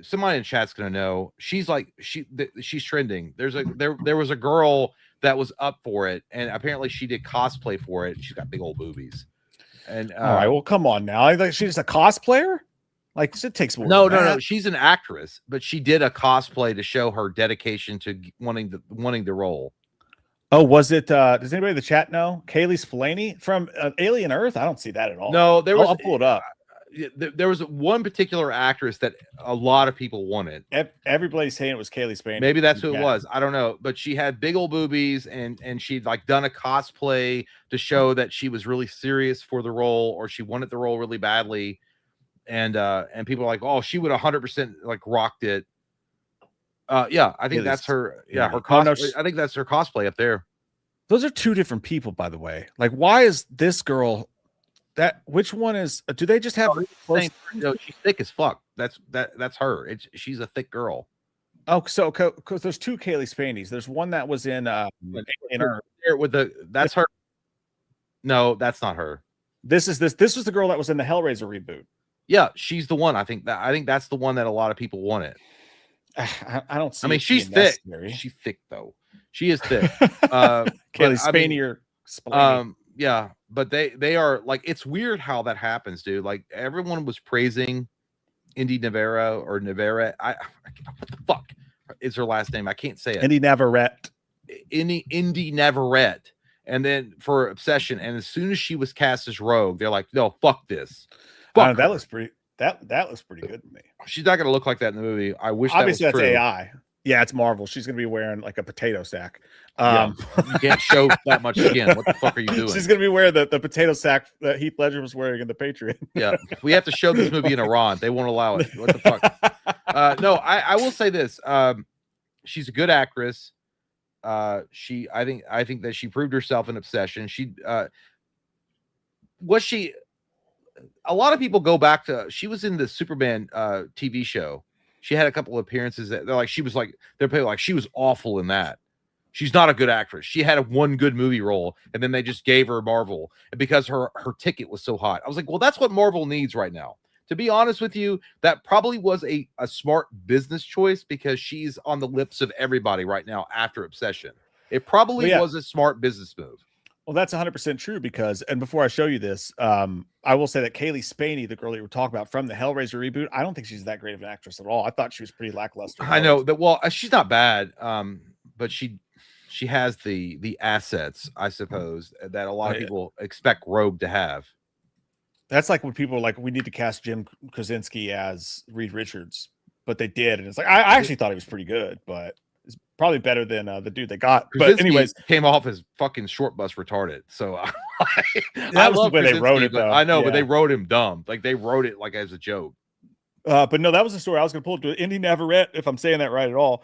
Somebody in chat's gonna know. She's like she's trending. There was a girl that was up for it, and apparently she did cosplay for it. She's got big old boobies. And all right, well, come on now. Like, she's a cosplayer. Like, it takes more. No. She's an actress, but she did a cosplay to show her dedication to wanting the role. Oh, was it? Does anybody in the chat know Kaylee Spillane from Alien Earth? I don't see that at all. No, there was. I'll pull it up. There was one particular actress that a lot of people wanted. Everybody's saying it was Kaylee Spillane. Maybe that's who it was. I don't know, but she had big old boobies, and she'd like done a cosplay to show that she was really serious for the role, or she wanted the role really badly. And people are like, oh, she would 100% like rocked it. Yeah, I think that's her. Yeah, her cosplay. I think that's her cosplay up there. Those are two different people, by the way. Like, why is this girl? Which one is? Do they just have? She's thick as fuck. That's her. She's a thick girl. Oh, so because there's two Kaylee Spaneys. There's one that was in with that's her. No, that's not her. This was the girl that was in the Hellraiser reboot. Yeah, she's the one. I think that's the one that a lot of people wanted. I don't see. I mean, she's thick. She's thick though. She is thick. Kaylee Spanier. Yeah, but they are like, it's weird how that happens, dude. Like, everyone was praising Indy Navarro or Navarrette. What the fuck is her last name? I can't say it. Indy Navarrette. Indy Navarrette. And then for Obsession, and as soon as she was cast as Rogue, they're like, no, fuck this. That looks pretty. That looks pretty good to me. She's not going to look like that in the movie. I wish. Obviously, that was that's true. AI. Yeah, it's Marvel. She's going to be wearing like a potato sack. You can't show that much skin. What the fuck are you doing? She's going to be wearing the potato sack that Heath Ledger was wearing in The Patriot. Yeah, we have to show this movie in Iran. They won't allow it. What the fuck? No, I will say this. She's a good actress. I think that she proved herself in Obsession. A lot of people go back to, she was in the Superman TV show. She had a couple of appearances that they're like she was awful in that. She's not a good actress. She had one good movie role, and then they just gave her Marvel, and because her ticket was so hot. I was like, well, that's what Marvel needs right now, to be honest with you, that probably was a smart business choice because she's on the lips of everybody right now after Obsession. It probably was a smart business move. Well, that's 100% true because, and before I show you this, I will say that Kaylee Spaney, the girl you were talking about from the Hellraiser reboot, I don't think she's that great of an actress at all. I thought she was pretty lackluster. I know that. Well, she's not bad, but she has the assets, I suppose, that a lot of people expect Rogue to have. That's like when people are like, we need to cast Jim Krasinski as Reed Richards, but they did, and it's like I actually thought he was pretty good, but it's probably better than the dude they got. Krasinski but anyways, came off as fucking short bus retarded. So that was the way they wrote it, though. I know, but they wrote him dumb. Like they wrote it like as a joke. But no, that was the story I was going to pull to Indy Navarrette, if I'm saying that right at all.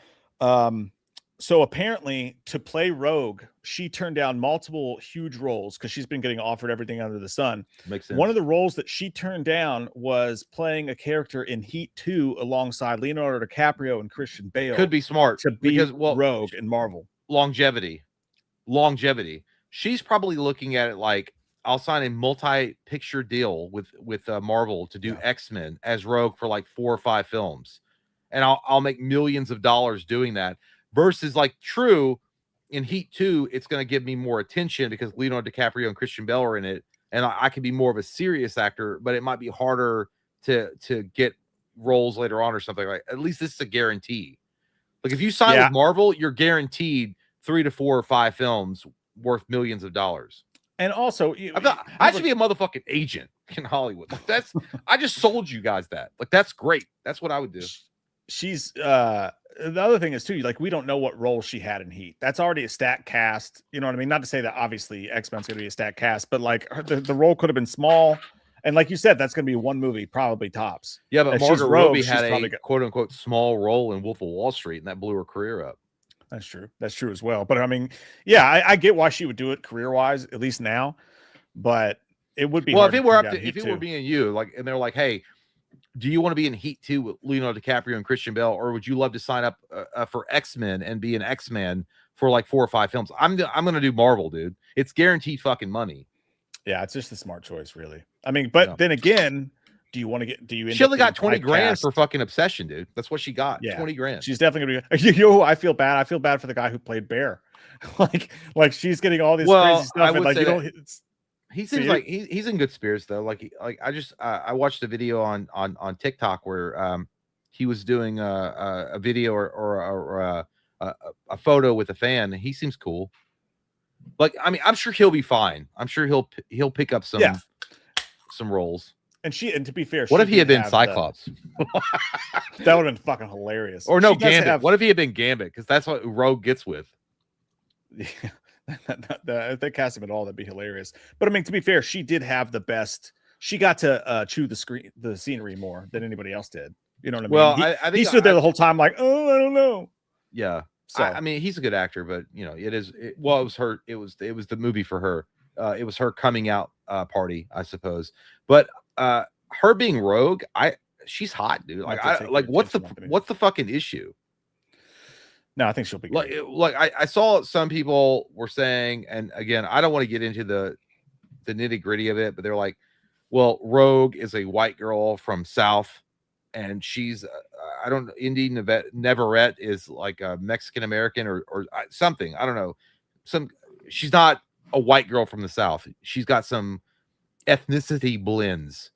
So apparently, to play Rogue, she turned down multiple huge roles because she's been getting offered everything under the sun. Makes sense. One of the roles that she turned down was playing a character in Heat 2 alongside Leonardo DiCaprio and Christian Bale. Could be smart to be Rogue in Marvel. Longevity. She's probably looking at it like, I'll sign a multi-picture deal with Marvel to do X-Men as Rogue for like 4 or 5 films, and I'll make millions of dollars doing that. Versus like True in Heat 2, it's going to give me more attention because Leonardo DiCaprio and Christian Bale are in it, and I can be more of a serious actor, but it might be harder to get roles later on or something like that. At least this is a guarantee. Like if you sign with Marvel, you're guaranteed 3 to 4 or 5 films worth millions of dollars. And also, I should be a motherfucking agent in Hollywood. Like I just sold you guys that. Like that's great. That's what I would do. She's the other thing is too, like we don't know what role she had in Heat. That's already a stacked cast. You know what I mean? Not to say that obviously X-Men's gonna be a stacked cast, but like the role could have been small. And like you said, that's gonna be one movie, probably tops. Yeah, but Margot Robbie had a quote unquote small role in Wolf of Wall Street, and that blew her career up. That's true. That's true as well. But I mean, yeah, I get why she would do it career wise, at least now. But it would be if it were being you, like, and they're like, hey, do you want to be in Heat 2 with Leonardo DiCaprio and Christian Bale, or would you love to sign up for X-Men and be an X-Men for like 4 or 5 films? I'm gonna do Marvel, dude. It's guaranteed fucking money. Yeah, it's just a smart choice, really. I mean, but then again, do you want to get? Do you? She only got 20 grand for fucking Obsession, dude. That's what she got. Yeah, 20 grand. She's definitely gonna be. Yo, I feel bad. I feel bad for the guy who played Bear. like she's getting all this crazy stuff, and like you know. He seems like he's in good spirits though. Like I watched a video on TikTok where he was doing a video or a photo with a fan. And he seems cool. Like I mean, I'm sure he'll be fine. I'm sure he'll pick up some roles. And to be fair, what if he had been Cyclops? That would have been fucking hilarious. Or no, Gambit. What if he had been Gambit? Because that's what Rogue gets with. Yeah. If they cast him at all, that'd be hilarious. But I mean, to be fair, she did have the best. She got to chew the scenery more than anybody else did. You know what I mean? Well, I think he stood there the whole time, like, oh, I don't know. Yeah. So I mean, he's a good actor, but you know, it was her. It was the movie for her. It was her coming out party, I suppose. But her being Rogue, she's hot, dude. Like, what's the fucking issue? No, I think she'll be great. Like I saw some people were saying, and again, I don't want to get into the nitty gritty of it, but they're like, well, Rogue is a white girl from South, and she's Indy Navarrette is like a Mexican American or something. I don't know. She's not a white girl from the South. She's got some ethnicity blends,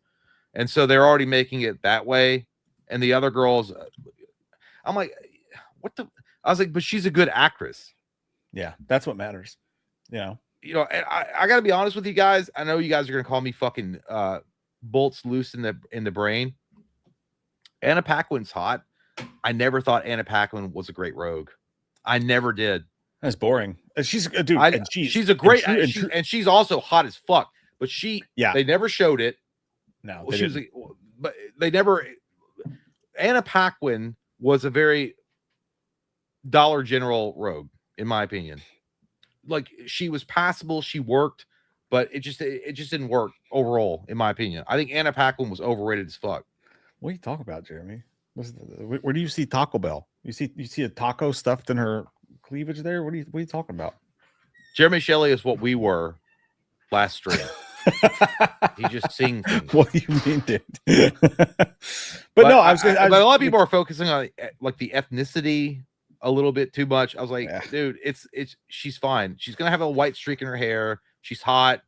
and so they're already making it that way. And the other girls, I'm like, what the. I was like, but she's a good actress. Yeah, that's what matters. And I got to be honest with you guys. I know you guys are gonna call me fucking bolts loose in the brain. Anna Paquin's hot. I never thought Anna Paquin was a great Rogue. I never did. That's boring. She's a dude. She's a great, and she's also hot as fuck. But they never showed it. No, but they never. Anna Paquin was a very Dollar General Rogue, in my opinion. Like she was passable, she worked, but it just didn't work overall, in my opinion. I think Anna Paquin was overrated as fuck. What are you talking about, Jeremy? Where do you see Taco Bell? You see a taco stuffed in her cleavage there? What are you talking about? Jeremy Shelley is what we were last stream. He just sings things. What do you mean, dude? but no, I was but a lot of people are focusing on like the ethnicity a little bit too much. I was like, dude, she's fine. She's gonna have a white streak in her hair. She's hot.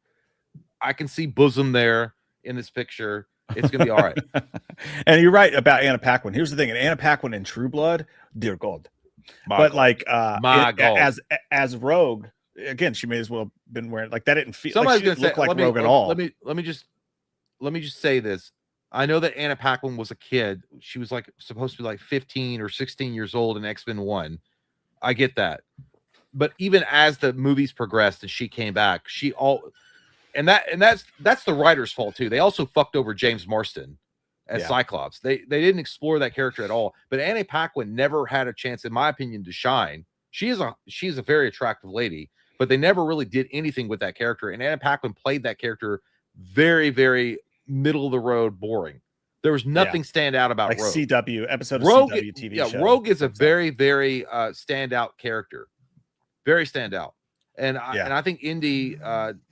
I can see bosom there in this picture. It's gonna be all right. And you're right about Anna Paquin. Here's the thing: Anna Paquin in True Blood, dear God. As Rogue, again, she may as well have been wearing like that. Didn't feel somebody's like she didn't look like Rogue at all. Let me just say this. I know that Anna Paquin was a kid. She was like supposed to be like 15 or 16 years old in X-Men 1. I get that. But even as the movies progressed and she came back, that's the writer's fault too. They also fucked over James Marsden as Cyclops. They didn't explore that character at all. But Anna Paquin never had a chance, in my opinion, to shine. She's a very attractive lady, but they never really did anything with that character. And Anna Paquin played that character very, very middle of the road, boring. There was nothing stand out about like Rogue. CW episode of Rogue, CW TV show. Rogue is a very, very standout character, very standout. And I think Indy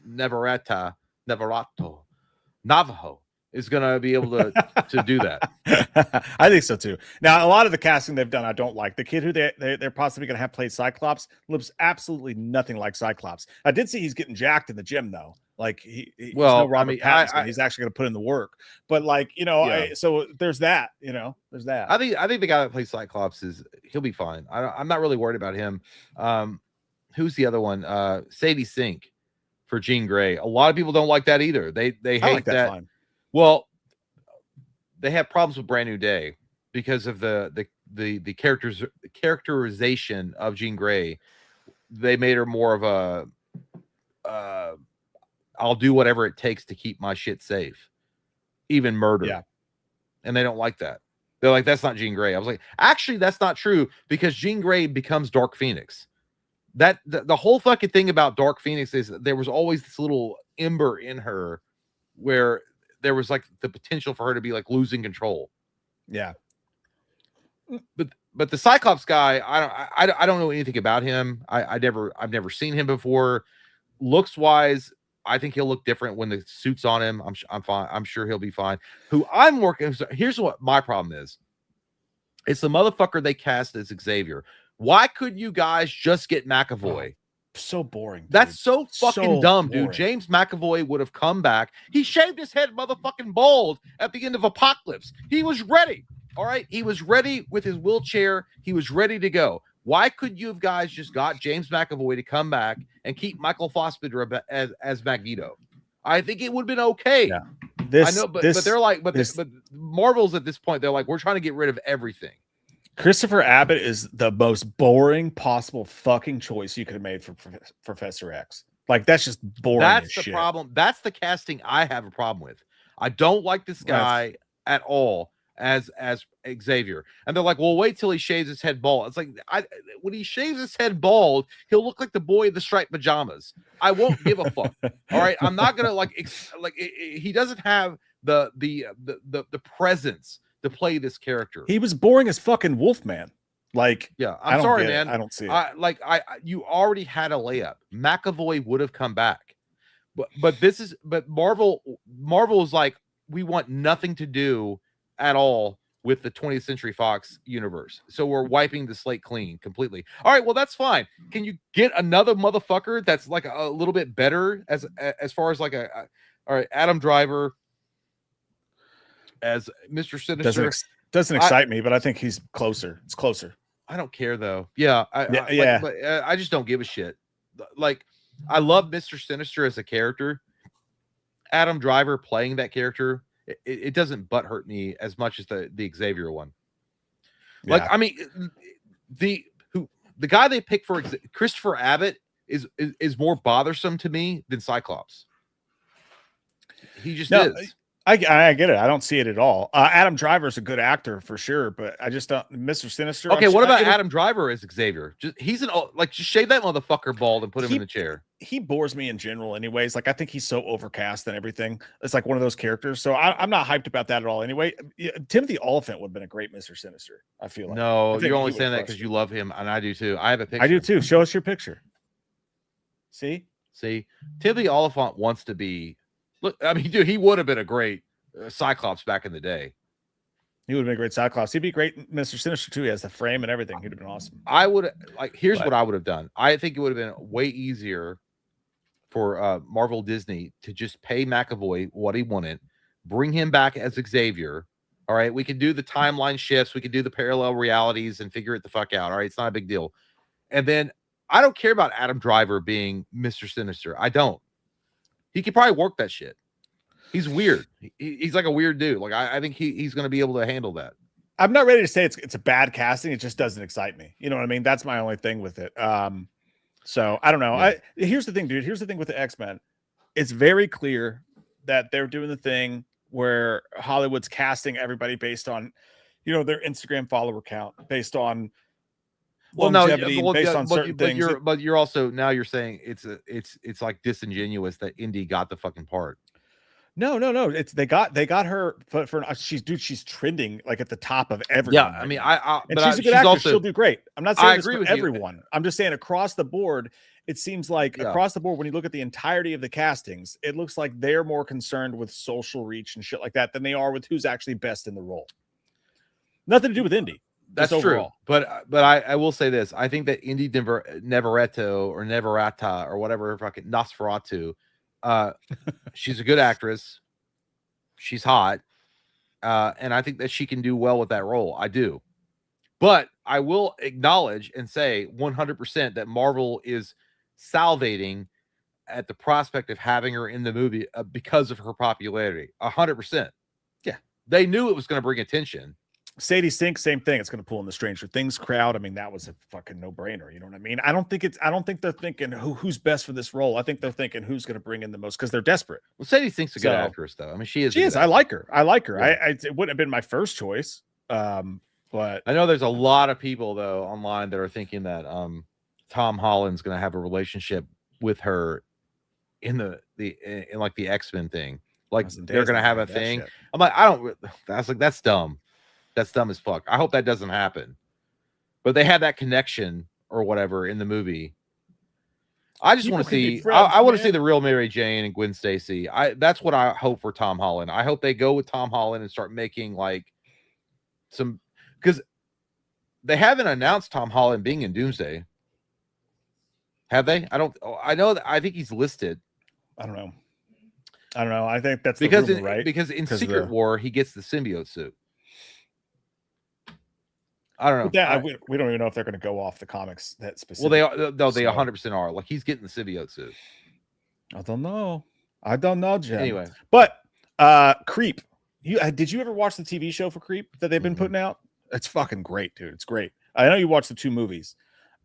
Navarrete Navajo is going to be able to do that. I think so too. Now, a lot of the casting they've done, I don't like. The kid who they're possibly going to have play Cyclops looks absolutely nothing like Cyclops. I did see he's getting jacked in the gym though. Like he's no Robert Pattinson. He's actually going to put in the work. But like, so there's that, there's that. I think the guy that plays Cyclops he'll be fine. I'm not really worried about him. Who's the other one? Sadie Sink for Jean Grey. A lot of people don't like that either. They hate like that. Fine. Well, they have problems with Brand New Day because of the characterization of Jean Grey. They made her more of a I'll do whatever it takes to keep my shit safe, even murder. Yeah. And they don't like that. They're like, that's not Jean Grey. I was like, actually, that's not true, because Jean Grey becomes Dark Phoenix. The whole fucking thing about Dark Phoenix is that there was always this little ember in her where there was like the potential for her to be like losing control. Yeah. But the Cyclops guy, I don't know anything about him. I've never seen him before. Looks wise, I think he'll look different when the suit's on him. I'm fine. I'm sure he'll be fine. Here's what my problem is. It's the motherfucker they cast as Xavier. Why couldn't you guys just get McAvoy? So boring. Dude. That's so fucking dumb, boring. dude. James McAvoy would have come back. He shaved his head motherfucking bald at the end of Apocalypse. He was ready. All right. He was ready with his wheelchair. He was ready to go. Why could you have guys just got James McAvoy to come back and keep Michael Fassbender as Magneto? I think it would have been okay. Yeah. I know, but they're like, but Marvel's at this point, they're like, we're trying to get rid of everything. Christopher Abbott is the most boring possible fucking choice you could have made for Professor X. Like, that's just boring. That's the problem. That's the casting I have a problem with. I don't like this guy at all as Xavier. And they're like, well, wait till he shaves his head bald. It's like, when he shaves his head bald, he'll look like the boy in the striped pajamas. I won't give a fuck. All right. I'm not going to he doesn't have the presence to play this character. He was boring as fucking Wolfman. Like, yeah, I'm sorry, man. I don't see it. You already had a layup. McAvoy would have come back, but Marvel is like, we want nothing to do at all with the 20th Century Fox universe, so we're wiping the slate clean completely. All right, well, that's fine. Can you get another motherfucker that's like a little bit better as far as like all right, Adam Driver as Mr. Sinister doesn't excite me, but I think he's closer. It's closer. I don't care though. Yeah, I just don't give a shit. Like, I love Mr. Sinister as a character. Adam Driver playing that character, it doesn't butt hurt me as much as the Xavier one. Like, I mean, the guy they picked for Christopher Abbott is more bothersome to me than Cyclops. He just is. I get it. I don't see it at all. Adam Driver's a good actor for sure, but I just don't. Mr. Sinister. Okay, what about Adam Driver as Xavier? Just shave that motherfucker bald and put him in the chair. He bores me in general, anyways. Like, I think he's so overcast and everything. It's like one of those characters. So I'm not hyped about that at all. Anyway, Timothy Olyphant would have been a great Mr. Sinister. I feel like. No, you're only saying that because you love him, and I do too. I have a picture. I do too. Show us your picture. See, Timothy Olyphant wants to be Look, I mean, dude, he would have been a great Cyclops back in the day. He would have been a great Cyclops. He'd be great Mr. Sinister too. He has the frame and everything. He'd have been awesome. I would here's what I would have done. I think it would have been way easier for Marvel Disney to just pay McAvoy what he wanted, bring him back as Xavier. All right, we could do the timeline shifts, we could do the parallel realities and figure it the fuck out. All right, it's not a big deal. And then I don't care about Adam Driver being Mr. Sinister. I don't. He could probably work that shit. He's weird. He's like a weird dude. Like I think he's going to be able to handle that. I'm not ready to say it's a bad casting. It just doesn't excite me. You know what I mean? That's my only thing with it. So I don't know. Yeah. Here's the thing, dude. Here's the thing with the X-Men. It's very clear that they're doing the thing where Hollywood's casting everybody based on, you know, their Instagram follower count, based on longevity, based on certain things. But you're also now you're saying it's like disingenuous that Indy got the fucking part. No. It's they got her for she's trending like at the top of everything. Yeah, I mean, but she's a good actress. She'll do great. I'm not saying this for everyone. You. I'm just saying across the board, it seems like across the board, when you look at the entirety of the castings, it looks like they're more concerned with social reach and shit like that than they are with who's actually best in the role. Nothing to do with Indy. That's true. But I will say this. I think that Indy Navarrette or Navarrata or whatever fucking Nosferatu. She's a good actress. She's hot. And I think that she can do well with that role. I do. But I will acknowledge and say 100% that Marvel is salivating at the prospect of having her in the movie because of her popularity. 100%. Yeah. They knew it was going to bring attention. Sadie Sink, same thing. It's going to pull in the Stranger Things crowd. I mean, that was a fucking no-brainer. You know what I mean? I don't think they're thinking who's best for this role. I think they're thinking who's going to bring in the most because they're desperate. Well, Sadie Sink's a good actress, though. I mean, she is. I like her. Yeah. It wouldn't have been my first choice. But I know there's a lot of people though online that are thinking that Tom Holland's going to have a relationship with her in like the X-Men thing. Like they're going to have a thing. Shit. I'm like, that's dumb. That's dumb as fuck. I hope that doesn't happen. But they had that connection or whatever in the movie. I just want to see. I want to see the real Mary Jane and Gwen Stacy. That's what I hope for Tom Holland. I hope they go with Tom Holland and start making like some, because they haven't announced Tom Holland being in Doomsday. Have they? I know that I think he's listed. I don't know. I think that's because the rumor, right? Because in Secret War he gets the symbiote suit. I don't know. Yeah, we don't even know if they're going to go off the comics that specific. Well, they 100% are. Like he's getting the symbiote suit. I don't know, Jen. Anyway, but Creep. Did you ever watch the TV show for Creep that they've been putting out? It's fucking great, dude. It's great. I know you watched the 2 movies,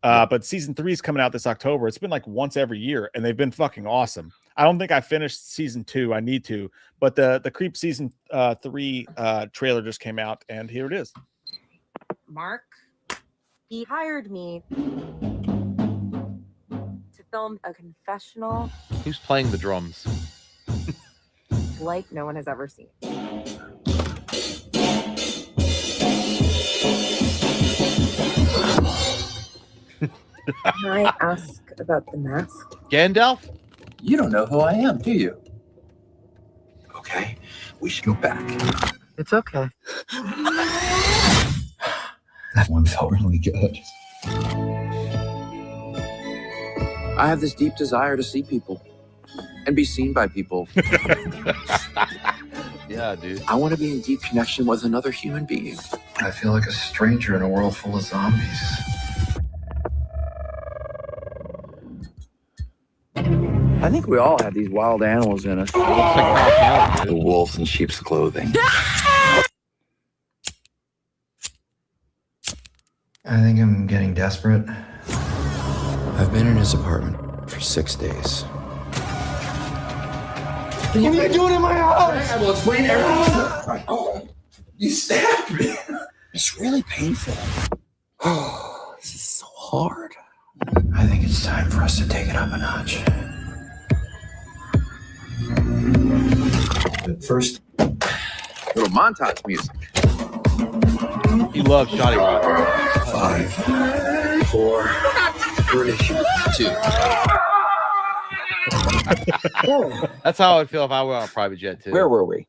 but season 3 is coming out this October. It's been like once every year, and they've been fucking awesome. I don't think I finished season 2. I need to, but the Creep season 3 trailer just came out, and here it is. Mark, he hired me to film a confessional. Who's playing the drums? Like no one has ever seen. Can I ask about the mask? Gandalf? You don't know who I am, do you? Okay, we should go back. It's okay. That one felt really good. I have this deep desire to see people and be seen by people. Yeah, dude. I want to be in deep connection with another human being. I feel like a stranger in a world full of zombies. I think we all have these wild animals in us. The wolves in sheep's clothing. I think I'm getting desperate. I've been in his apartment for 6 days. What are you doing in my house? I will explain everything. Oh, you stabbed me. It's really painful. Oh, this is so hard. I think it's time for us to take it up a notch. But first, little montage music. He loves Johnny Rock. 5, 4, 3, 2. That's how I'd feel if I were on a private jet too. Where were we?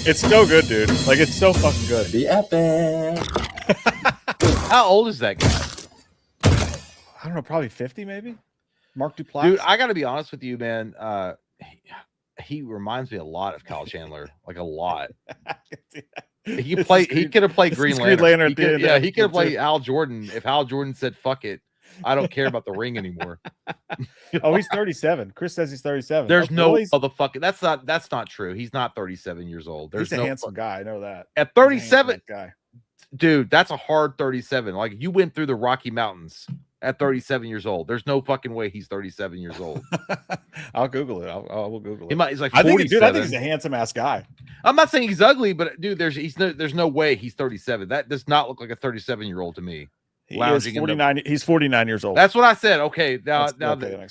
It's so good, dude. Like, it's so fucking good. The epic. How old is that guy? I don't know, probably 50 maybe. Mark Duplass. Dude, I got to be honest with you, man. He reminds me a lot of Kyle Chandler, like a lot. He could have played Green Lantern. He could have played Al Jordan if Al Jordan said, "Fuck it, I don't care about the ring anymore." Oh, he's 37. Chris says he's 37. There's no motherfucking. That's not true. He's not 37 years old. There's he's a handsome guy. I know that. At 37, guy. Dude, that's a hard 37. Like, you went through the Rocky Mountains at 37 years old. There's no fucking way he's 37 years old. I'll Google it. We'll Google it. He's like 47. I think he's a handsome ass guy. I'm not saying he's ugly, but dude, there's no way he's 37. That does not look like a 37-year-old to me. He's 49. He's 49 years old. That's what I said. Okay, now,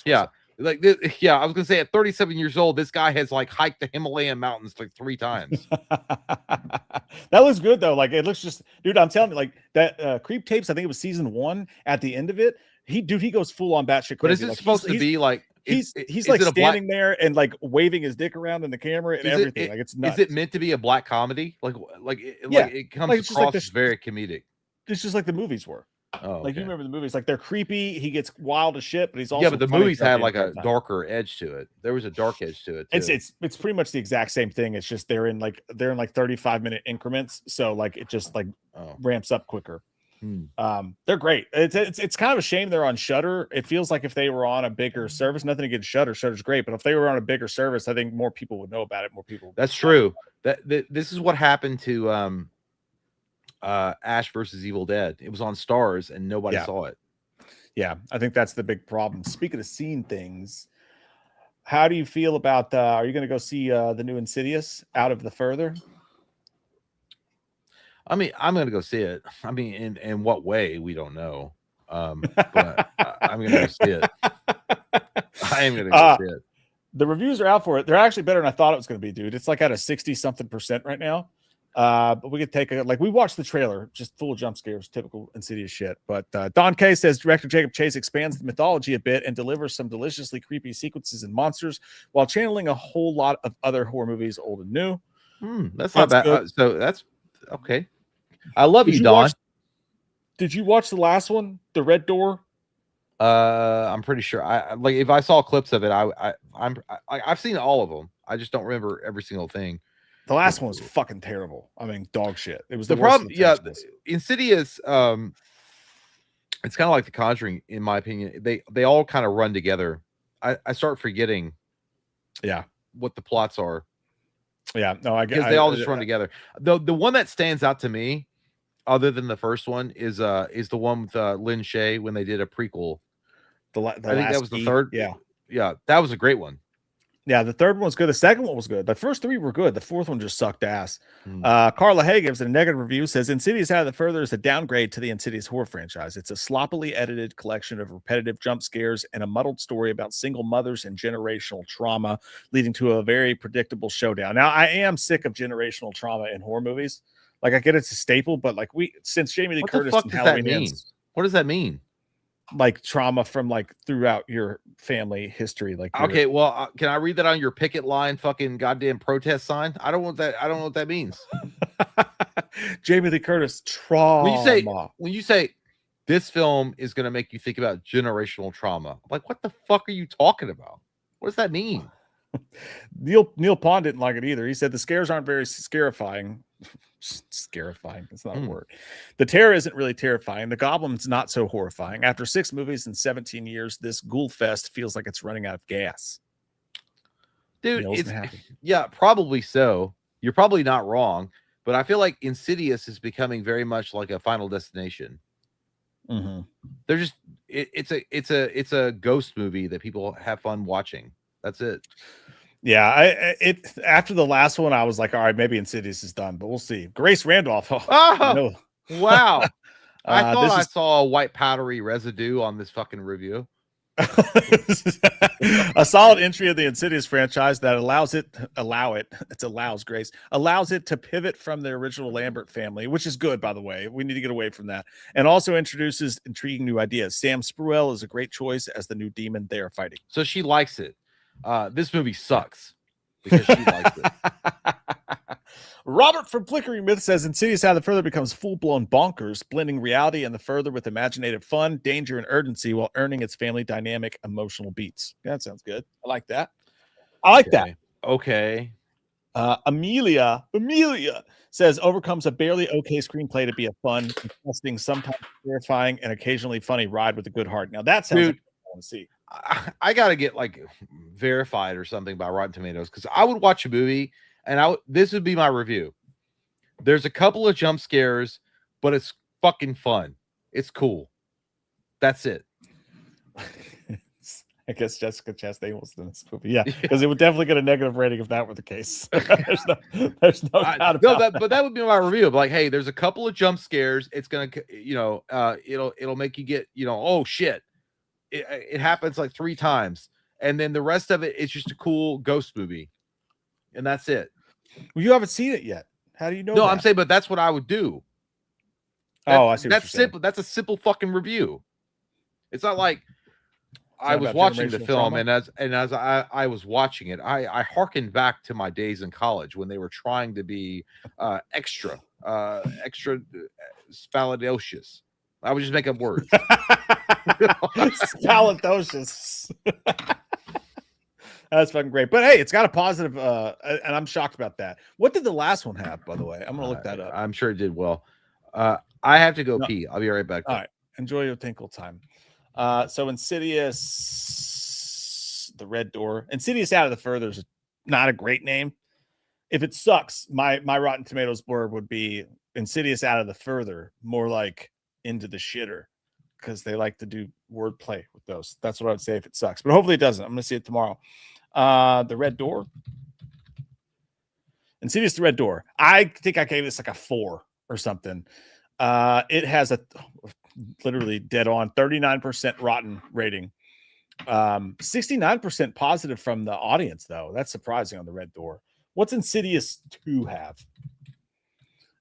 yeah. Like this, yeah, I was gonna say at 37 years old, this guy has like hiked the Himalayan mountains like 3 times. That looks good though. Like, it looks just, dude, I'm telling you, like that Creep Tapes, I think it was season 1. At the end of it, he goes full on batshit crazy. But is it supposed to be like he's like standing there and like waving his dick around in the camera and everything? Like, it's nuts. Is it meant to be a black comedy? It comes across as very comedic. It's just like the movies were. Oh, like, you remember the movies? Like, they're creepy. He gets wild as shit, but he's also but the movies had like a darker edge to it. There was a dark edge to it too. It's pretty much the exact same thing. It's just they're in like 35-minute increments, so like it just like ramps up quicker. They're great. It's kind of a shame they're on Shudder. It feels like if they were on a bigger service, nothing against Shudder. Shudder's great, but if they were on a bigger service, I think more people would know about it. More people. That's true. This is what happened to Ash versus Evil Dead. It was on Stars and nobody saw it. Yeah, I think that's the big problem. Speaking of seeing things, how do you feel about are you going to go see the new Insidious, Out of the Further? I mean, I'm going to go see it. I mean, in what way, we don't know. But I'm going to go see it. I am going to go see it. The reviews are out for it. They're actually better than I thought it was going to be, dude. It's like at a 60-something% right now. But we could take we watched the trailer, just full of jump scares, typical Insidious shit. But Don K says director Jacob Chase expands the mythology a bit and delivers some deliciously creepy sequences and monsters while channeling a whole lot of other horror movies, old and new. That's not bad. So that's okay. I love you, Don. Did you watch the last one, The Red Door? I'm pretty sure. I like, if I saw clips of it, I've seen all of them. I just don't remember every single thing. The last one was fucking terrible. I mean, dog shit. It was the problem. Yeah, Insidious. It's kind of like The Conjuring, in my opinion. They all kind of run together. I start forgetting, what the plots are. Yeah, no, I guess because they all just run together. The one that stands out to me, other than the first one, is the one with Lin Shaye when they did a prequel. I think that was the third. Yeah, that was a great one. Yeah, the third one was good. The second one was good. The first 3 were good. The fourth one just sucked ass. Carla Hay gives it a negative review, says Insidious Out of the Further is a downgrade to the Insidious horror franchise. It's a sloppily edited collection of repetitive jump scares and a muddled story about single mothers and generational trauma, leading to a very predictable showdown. Now, I am sick of generational trauma in horror movies. Like, I get it's a staple, but like since Jamie Lee Curtis and Halloween Ends, what does that mean? Like trauma from like throughout your family history. Like, okay, well, can I read that on your picket line fucking goddamn protest sign? I don't want that. I don't know what that means. Jamie Lee Curtis trauma. When you say this film is going to make you think about generational trauma, like, what the fuck are you talking about? What does that mean? Neil Pond didn't like it either. He said the scares aren't very scarifying. Scarifying, it's not a word. The terror isn't really terrifying. The goblin's not so horrifying. After 6 movies and 17 years, this ghoul fest feels like it's running out of gas. Dude, yeah, probably so. You're probably not wrong, but I feel like Insidious is becoming very much like a Final Destination. They're just it's a ghost movie that people have fun watching. That's it. Yeah, after the last one, I was like, all right, maybe Insidious is done, but we'll see. Grace Randolph. Wow. I thought I saw a white powdery residue on this fucking review. A solid entry of the Insidious franchise that allows it to pivot from the original Lambert family, which is good, by the way. We need to get away from that, and also introduces intriguing new ideas. Sam Spruell is a great choice as the new demon they are fighting. So she likes it. This movie sucks because she likes it. Robert from Flickering Myth says Insidious Out of the Further becomes full-blown bonkers, blending reality and the further with imaginative fun, danger, and urgency while earning its family dynamic emotional beats. Yeah, that sounds good. I like that. Okay. Amelia says overcomes a barely okay screenplay to be a fun, interesting, sometimes terrifying, and occasionally funny ride with a good heart. Now that sounds like I want to see. I gotta get like verified or something by Rotten Tomatoes because I would watch a movie and this would be my review. There's a couple of jump scares, but it's fucking fun. It's cool. That's it. I guess Jessica Chastain was in this movie. Yeah, because it would definitely get a negative rating if that were the case. there's no doubt about that. But that would be my review. But like, hey, there's a couple of jump scares. It's gonna, it'll make you get, oh shit. It happens like 3 times, and then the rest of it is just a cool ghost movie, and that's it. Well, you haven't seen it yet. How do you know? No, I'm saying, but that's what I would do. I see. That's simple. That's a simple fucking review. It's not like I was watching the film, and as I was watching it, I hearkened back to my days in college when they were trying to be extra spaladiocious. I would just make up words. Spaladiocious. That's fucking great. But hey, it's got a positive, and I'm shocked about that. What did the last one have, by the way? I'm gonna look that up. I'm sure it did well. I have to go pee. I'll be right back. All right. Enjoy your tinkle time. So Insidious, The Red Door. Insidious Out of the Further is not a great name. If it sucks, my Rotten Tomatoes blurb would be Insidious Out of the Further, more like Into the Shitter, because they like to do wordplay with those. That's what I would say if it sucks, but hopefully it doesn't. I'm gonna see it tomorrow. The Red Door. Insidious, The Red Door. I think I gave this like a 4 or something. It has a literally dead on 39% rotten rating, 69% positive from the audience, though. That's surprising on The Red Door. What's Insidious 2 have?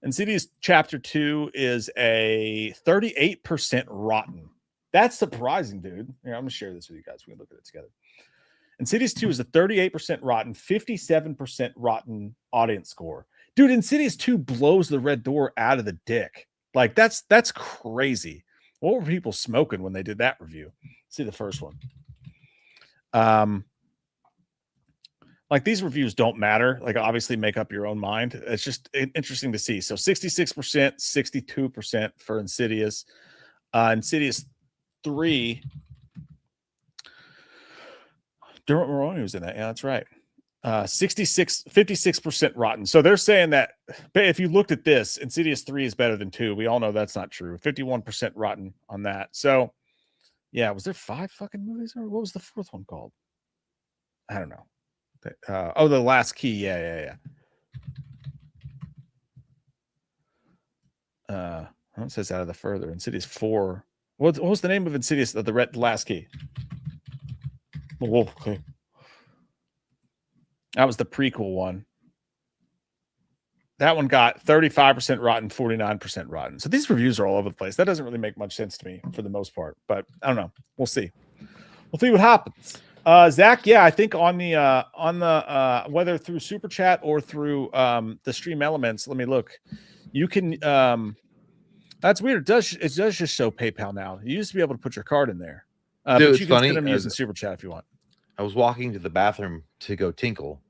Insidious Chapter 2 is a 38% rotten. That's surprising, dude. Here, I'm gonna share this with you guys. We can look at it together. Insidious 2 is a 38% rotten, 57% rotten audience score. Dude, Insidious 2 blows The Red Door out of the dick. Like, that's crazy. What were people smoking when they did that review? Let's see the first one. Like, these reviews don't matter. Like, obviously make up your own mind. It's just interesting to see. So 66%, 62% for Insidious. Insidious 3. Dermot Mulroney was in that. Yeah, that's right. 56% rotten. So they're saying that if you looked at this, Insidious 3 is better than 2. We all know that's not true. 51% rotten on that. So yeah, was there 5 fucking movies, or what was the 4th one called? I don't know. The Last Key. Yeah. It says Out of the Further. Insidious 4. What was the name of Insidious? The Last Key. Oh, okay. That was the prequel one. That one got 35% rotten, 49% rotten. So these reviews are all over the place. That doesn't really make much sense to me for the most part, but I don't know. We'll see. We'll see what happens. Zach, yeah, I think on the whether through Super Chat or through the Stream Elements, let me look. You can that's weird. It does just show PayPal now. You used to be able to put your card in there. Dude, but it's you can funny. send them using Super Chat if you want. I was walking to the bathroom to go tinkle,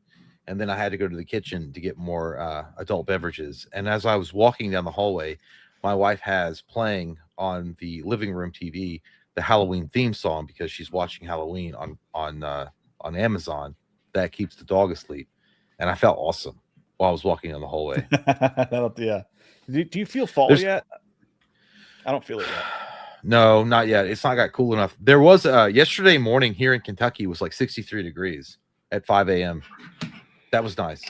and then I had to go to the kitchen to get more adult beverages. And as I was walking down the hallway, my wife has playing on the living room TV the Halloween theme song because she's watching Halloween on Amazon. That keeps the dog asleep, and I felt awesome while I was walking down the hallway. Yeah. Do you feel fall yet? I don't feel it yet. No, not yet. It's not got cool enough. There was yesterday morning here in Kentucky was like 63 degrees at 5 a.m. That was nice.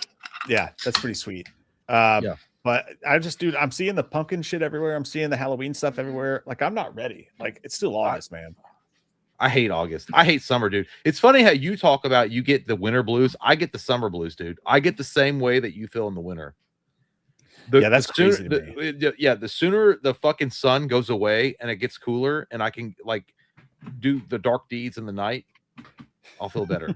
Yeah, that's pretty sweet. Yeah. But dude, I'm seeing the pumpkin shit everywhere. I'm seeing the Halloween stuff everywhere. Like, I'm not ready. Like, it's still August, man. I hate August. I hate summer, dude. It's funny how you talk about you get the winter blues. I get the summer blues, dude. I get the same way that you feel in the winter. That's crazy to me. The sooner the fucking sun goes away and it gets cooler and I can like do the dark deeds in the night, I'll feel better.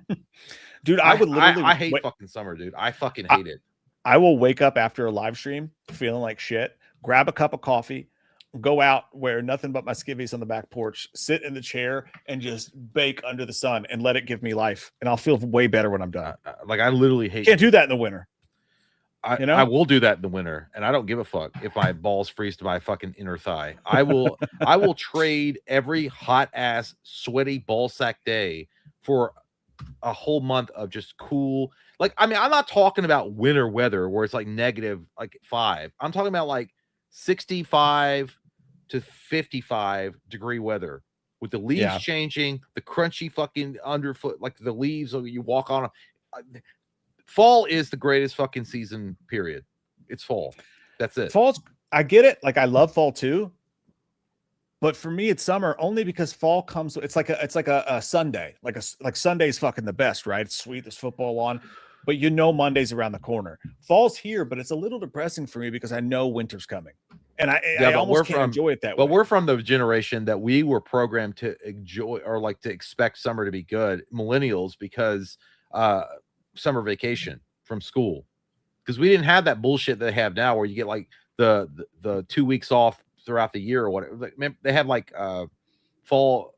Dude, I would literally I hate fucking summer, dude. I fucking hate it. I will wake up after a live stream feeling like shit, grab a cup of coffee, go out where nothing but my skivvies on the back porch, sit in the chair and just bake under the sun and let it give me life. And I'll feel way better when I'm done. Like I literally hate. Can't do that in the winter. I will do that in the winter, and I don't give a fuck if my balls freeze to my fucking inner thigh. I will trade every hot ass sweaty ball sack day for a whole month of just cool. Like, I mean, I'm not talking about winter weather where it's like negative like 5. I'm talking about like 65 to 55 degree weather with the leaves changing, the crunchy fucking underfoot, like the leaves you walk on. Fall is the greatest fucking season, period. It's fall. That's it. Fall's, I get it. Like, I love fall too. But for me, it's summer only because fall comes. It's like a Sunday. Like Sunday's fucking the best, right? It's sweet. There's football on, but Monday's around the corner. Fall's here, but it's a little depressing for me because I know winter's coming, and I almost can't enjoy it that way. But we're from the generation that we were programmed to enjoy or like to expect summer to be good. Millennials, because summer vacation from school, because we didn't have that bullshit they have now where you get like the 2 weeks off throughout the year or whatever. They have like fall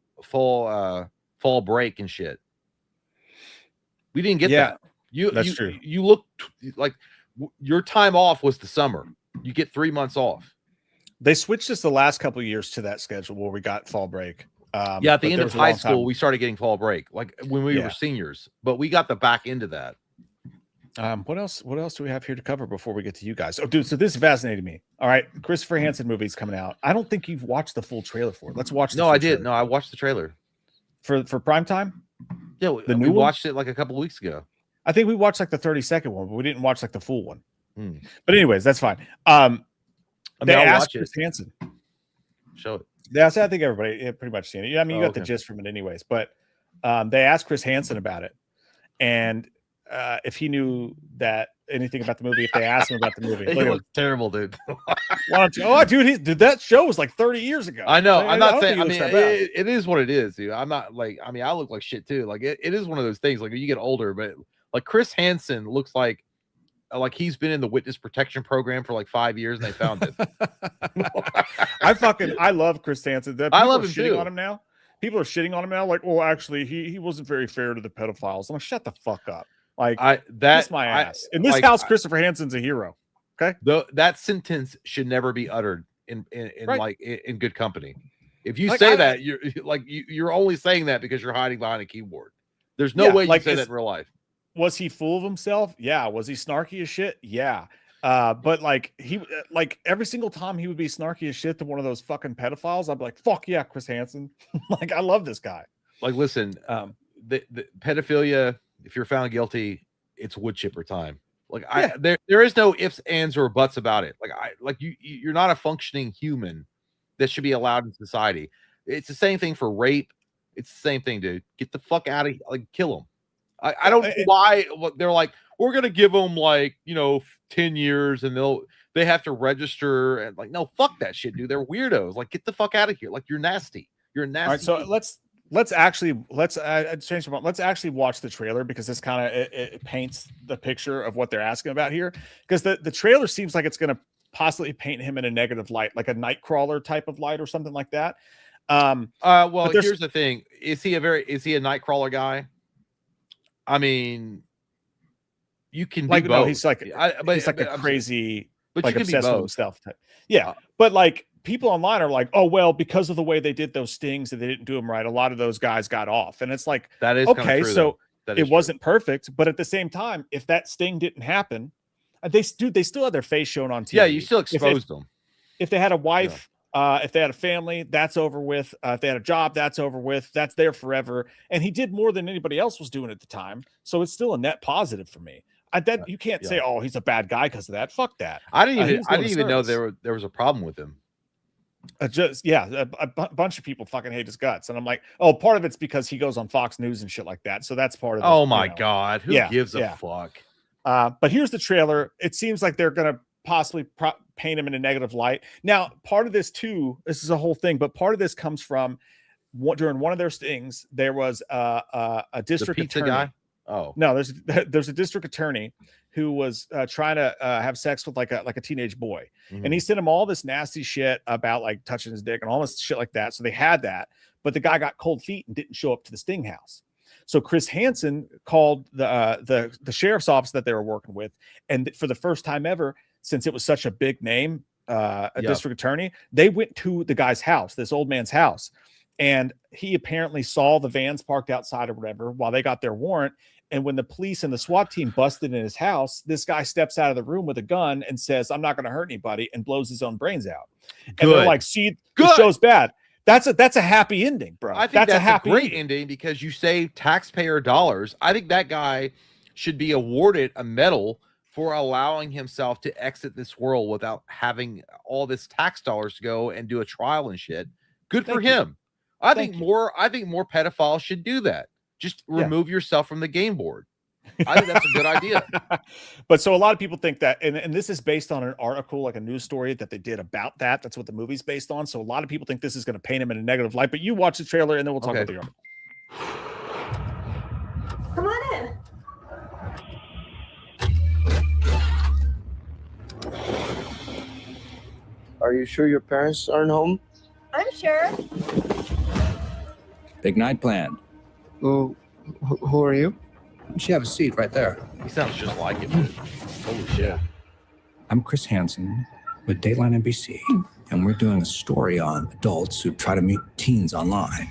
break and shit. We didn't get that. That's true. You look like your time off was the summer. You get 3 months off. They switched us the last couple of years to that schedule where we got fall break. At the end of high school, we started getting fall break, like when we were seniors, but we got the back end of that. What else do we have here to cover before we get to you guys? Oh, dude, so this fascinated me. All right, Christopher Hansen movie's coming out. I don't think you've watched the full trailer for it. Let's watch the No, I did. No, I watched the trailer. For prime time? Yeah, we watched it like a couple of weeks ago. I think we watched like the 30-second one, but we didn't watch like the full one. But anyways, that's fine. They asked Chris Hansen. Show it. Yeah, so I think everybody pretty much seen it. Yeah, I mean, you got the gist from it anyways. But they asked Chris Hansen about it, and if he knew that anything about the movie, if they asked him about the movie. He looks terrible, dude. Why don't you? Oh, dude, that show was like 30 years ago. I know. I'm not saying. I mean, it is what it is, dude. I'm not like. I mean, I look like shit too. Like it is one of those things. Like when you get older, but like Chris Hansen looks like he's been in the witness protection program for like 5 years and they found it. I love Chris Hansen. I love him too. On him now. People are shitting on him now. Like, well, actually, he wasn't very fair to the pedophiles. I'm like, shut the fuck up. Like, that's my ass. In this house, Christopher Hansen's a hero. Okay. That sentence should never be uttered in good company. If you say that, you're only saying that because you're hiding behind a keyboard. There's no way you can say that in real life. Was he full of himself? Yeah. Was he snarky as shit? Yeah. But like every single time he would be snarky as shit to one of those fucking pedophiles, I'd be like, fuck yeah, Chris Hansen. Like, I love this guy. Like, listen, the pedophilia, if you're found guilty, it's wood chipper time. Like, there is no ifs, ands, or buts about it. You're not a functioning human that should be allowed in society. It's the same thing for rape. It's the same thing, dude. Get the fuck out of here. Like, kill them. I don't know why they're like, we're gonna give them 10 years and they have to register and like, no, fuck that shit, dude. They're weirdos. Like, get the fuck out of here. Like, you're nasty. You're nasty. All right, so let's actually change the. Let's actually watch the trailer because this kind of it paints the picture of what they're asking about here. Because the trailer seems like it's gonna possibly paint him in a negative light, like a Nightcrawler type of light or something like that. Well, here's the thing: is he a Nightcrawler guy? I mean, you can be both. No, he's like a crazy, but like obsessed with himself type. Yeah, but like people online are like, oh well, because of the way they did those stings and they didn't do them right, a lot of those guys got off, and it's like, that is okay, true, so it wasn't perfect, but at the same time, if that sting didn't happen, they still had their face shown on TV. Yeah, you still exposed them. If they had a wife. If they had a family, that's over with. If they had a job, that's over with. That's there forever. And he did more than anybody else was doing at the time. So it's still a net positive for me. You can't say, oh, he's a bad guy because of that. Fuck that. I didn't even know there was a problem with him. A bunch of people fucking hate his guts, and I'm like, oh, part of it's because he goes on Fox News and shit like that, so that's part of Oh my god, who gives a fuck? But here's the trailer. It seems like they're gonna possibly paint him in a negative light. Now, part of this too, this is a whole thing, but part of this comes from during one of their stings, there was a district attorney. Guy? Oh no, there's a district attorney who was trying to have sex with like a teenage boy, and he sent him all this nasty shit about like touching his dick and all this shit like that. So they had that, but the guy got cold feet and didn't show up to the sting house. So Chris Hansen called the sheriff's office that they were working with, and for the first time ever, since it was such a big name, district attorney, they went to the guy's house, this old man's house, and he apparently saw the vans parked outside or whatever while they got their warrant. And when the police and the SWAT team busted in his house, this guy steps out of the room with a gun and says, "I'm not going to hurt anybody," and blows his own brains out. Good. And they're like, "See, the show's bad." That's a happy ending, bro. I think that's a great ending because you save taxpayer dollars. I think that guy should be awarded a medal for allowing himself to exit this world without having all this tax dollars to go and do a trial and shit. Good for him. I think more pedophiles should do that. Just remove yourself from the game board. I think that's a good idea. But so a lot of people think that, and this is based on an article, like a news story that they did about that. That's what the movie's based on. So a lot of people think this is going to paint him in a negative light. But you watch the trailer and then we'll talk about the article. Come on in. Are you sure your parents aren't home? I'm sure. Big night planned. Who are you? Why don't you have a seat right there? He sounds just like him. Holy shit. I'm Chris Hansen with Dateline NBC, and we're doing a story on adults who try to meet teens online.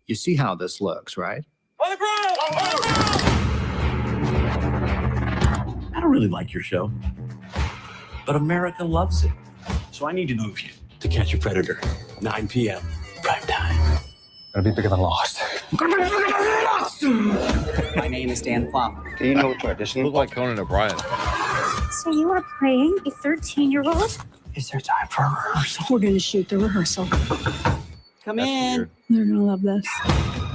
You see how this looks, right? I don't really like your show, but America loves it. So I need to move you to Catch a Predator, 9 p.m. prime time. Gonna be bigger than Lost. My name is Dan Plum. Do you know what audition? Look like Conan O'Brien. So you are playing a 13-year-old? Is there time for a rehearsal? We're going to shoot the rehearsal. Come in. Weird. They're going to love this.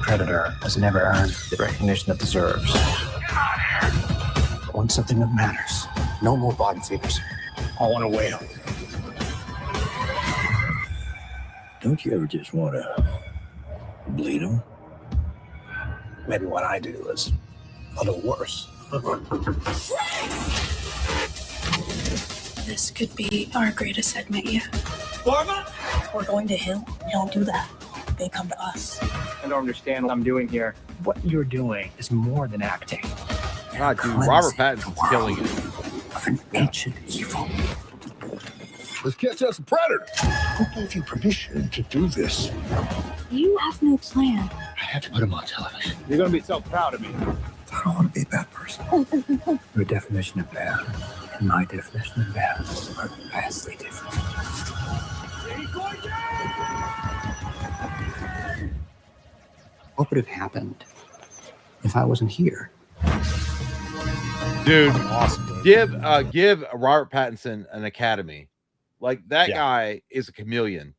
Predator has never earned the recognition it deserves. I want something that matters. No more bottom feeders. I want a whale. Don't you ever just want to bleed them? Maybe what I do is a little worse. This could be our greatest segment yet. Barbara? We're going to Hill. We don't do that. They come to us. I don't understand what I'm doing here. What you're doing is more than acting. God, dude, Robert Pattinson's killing it. Of an ancient evil. Let's catch us a predator. Who gave you permission to do this? You have no plan. I have to put him on television. You're gonna be so proud of me. I don't want to be a bad person. Your definition of bad and my definition of bad are vastly different. What would have happened if I wasn't here? Dude, awesome. Give Robert Pattinson an Academy. Like that guy is a chameleon.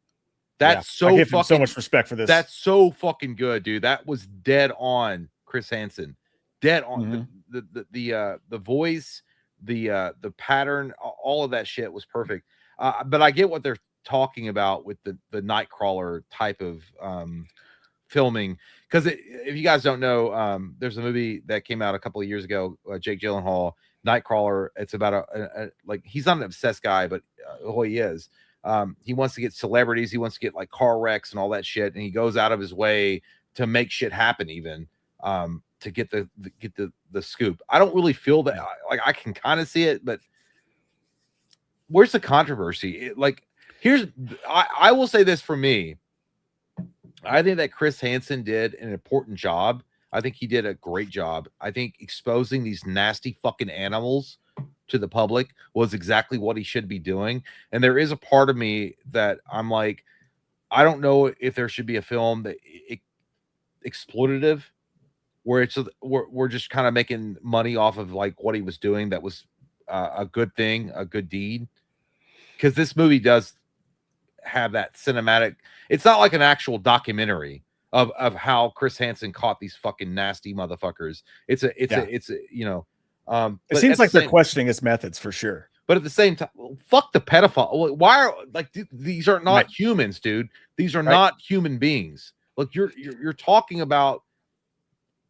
That's so I give him fucking so much respect for this. That's so fucking good, dude. That was dead on Chris Hansen. Dead on the voice, the pattern, all of that shit was perfect. But I get what they're talking about with the Nightcrawler type of filming, because if you guys don't know, there's a movie that came out a couple of years ago, Jake Gyllenhaal, Nightcrawler. It's about a like, he's not an obsessed guy, but he is. He wants to get celebrities, he wants to get like car wrecks and all that shit, and he goes out of his way to make shit happen, even to get the scoop. I don't really feel that, like, I can kind of see it, but where's the controversy? I will say this for me. I think that Chris Hansen did an important job. I think he did a great job. I think exposing these nasty fucking animals to the public was exactly what he should be doing. And there is a part of me that I'm like, I don't know if there should be a film that exploitative, where we're just kind of making money off of like what he was doing. That was a good thing, a good deed. Because this movie does have that cinematic. It's not like an actual documentary of how Chris Hansen caught these fucking nasty motherfuckers. It's a you know, it seems like they're questioning his methods for sure. But at the same time, fuck the pedophile. Why are like these are not humans, dude? These are not human beings. Look, you're talking about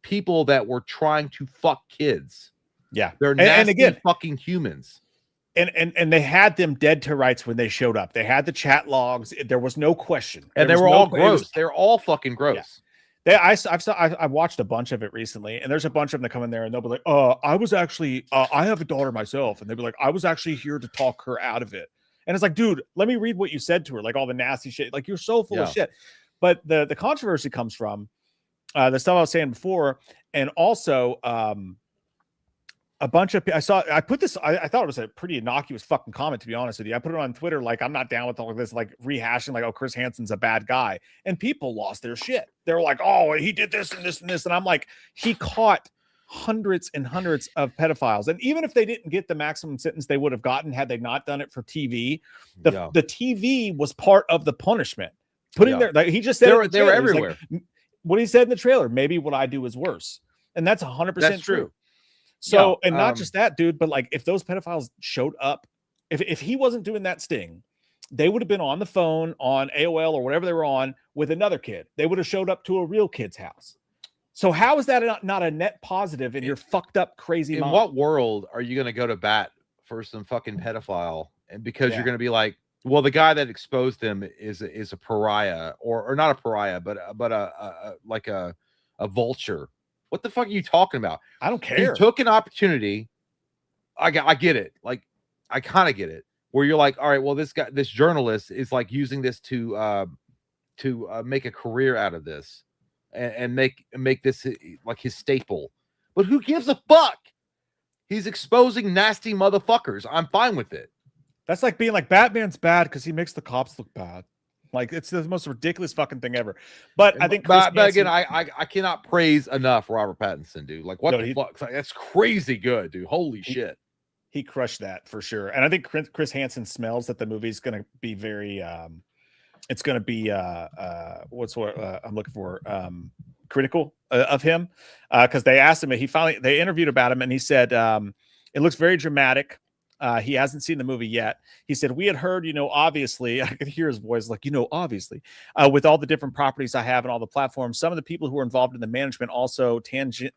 people that were trying to fuck kids. Yeah, they're nasty and again, fucking humans. And they had them dead to rights when they showed up. They had the chat logs. There was no question, and they were all gross. They're all fucking gross. Yeah. I've watched a bunch of it recently, and there's a bunch of them that come in there and they'll be like, I was actually I have a daughter myself, and they'll be like, I was actually here to talk her out of it. And it's like, dude, let me read what you said to her, like all the nasty shit. Like, you're so full of shit. But the controversy comes from the stuff I was saying before, and also a bunch of I thought it was a pretty innocuous fucking comment, to be honest with you. I put it on Twitter, like, I'm not down with all of this, like, rehashing, like, oh, Chris Hansen's a bad guy, and people lost their shit. They were like, oh, he did this and this and this, and I'm like, he caught hundreds and hundreds of pedophiles, and even if they didn't get the maximum sentence they would have gotten had they not done it for TV, the TV was part of the punishment. Putting there, like he just said, they were everywhere. Like, what he said in the trailer, maybe what I do is worse, and that's 100% true. So, and not just that, dude, but like if those pedophiles showed up, if he wasn't doing that sting, they would have been on the phone, on AOL or whatever they were on with another kid. They would have showed up to a real kid's house. So how is that not a net positive in your fucked up, crazy mind? In what world are you going to go to bat for some fucking pedophile? And because you're going to be like, well, the guy that exposed them is a pariah, or not a pariah, but a vulture. What the fuck are you talking about? I don't care. He took an opportunity. I get it. Like, I kind of get it. Where you're like, all right, well, this journalist is like using this to make a career out of this, and make this like his staple. But who gives a fuck? He's exposing nasty motherfuckers. I'm fine with it. That's like being like, Batman's bad because he makes the cops look bad. Like, it's the most ridiculous fucking thing ever. But I think, but again, I cannot praise enough Robert Pattinson, dude. Like, what the fuck? Like, that's crazy good, dude. Holy shit. He crushed that for sure. And I think Chris Hansen smells that the movie's going to be very, it's going to be, what's what I'm looking for, critical of him. Because they asked him, they interviewed about him, and he said, it looks very dramatic. He hasn't seen the movie yet. He said, we had heard, obviously, I could hear his voice like, obviously, with all the different properties I have and all the platforms, some of the people who are involved in the management also tangentially,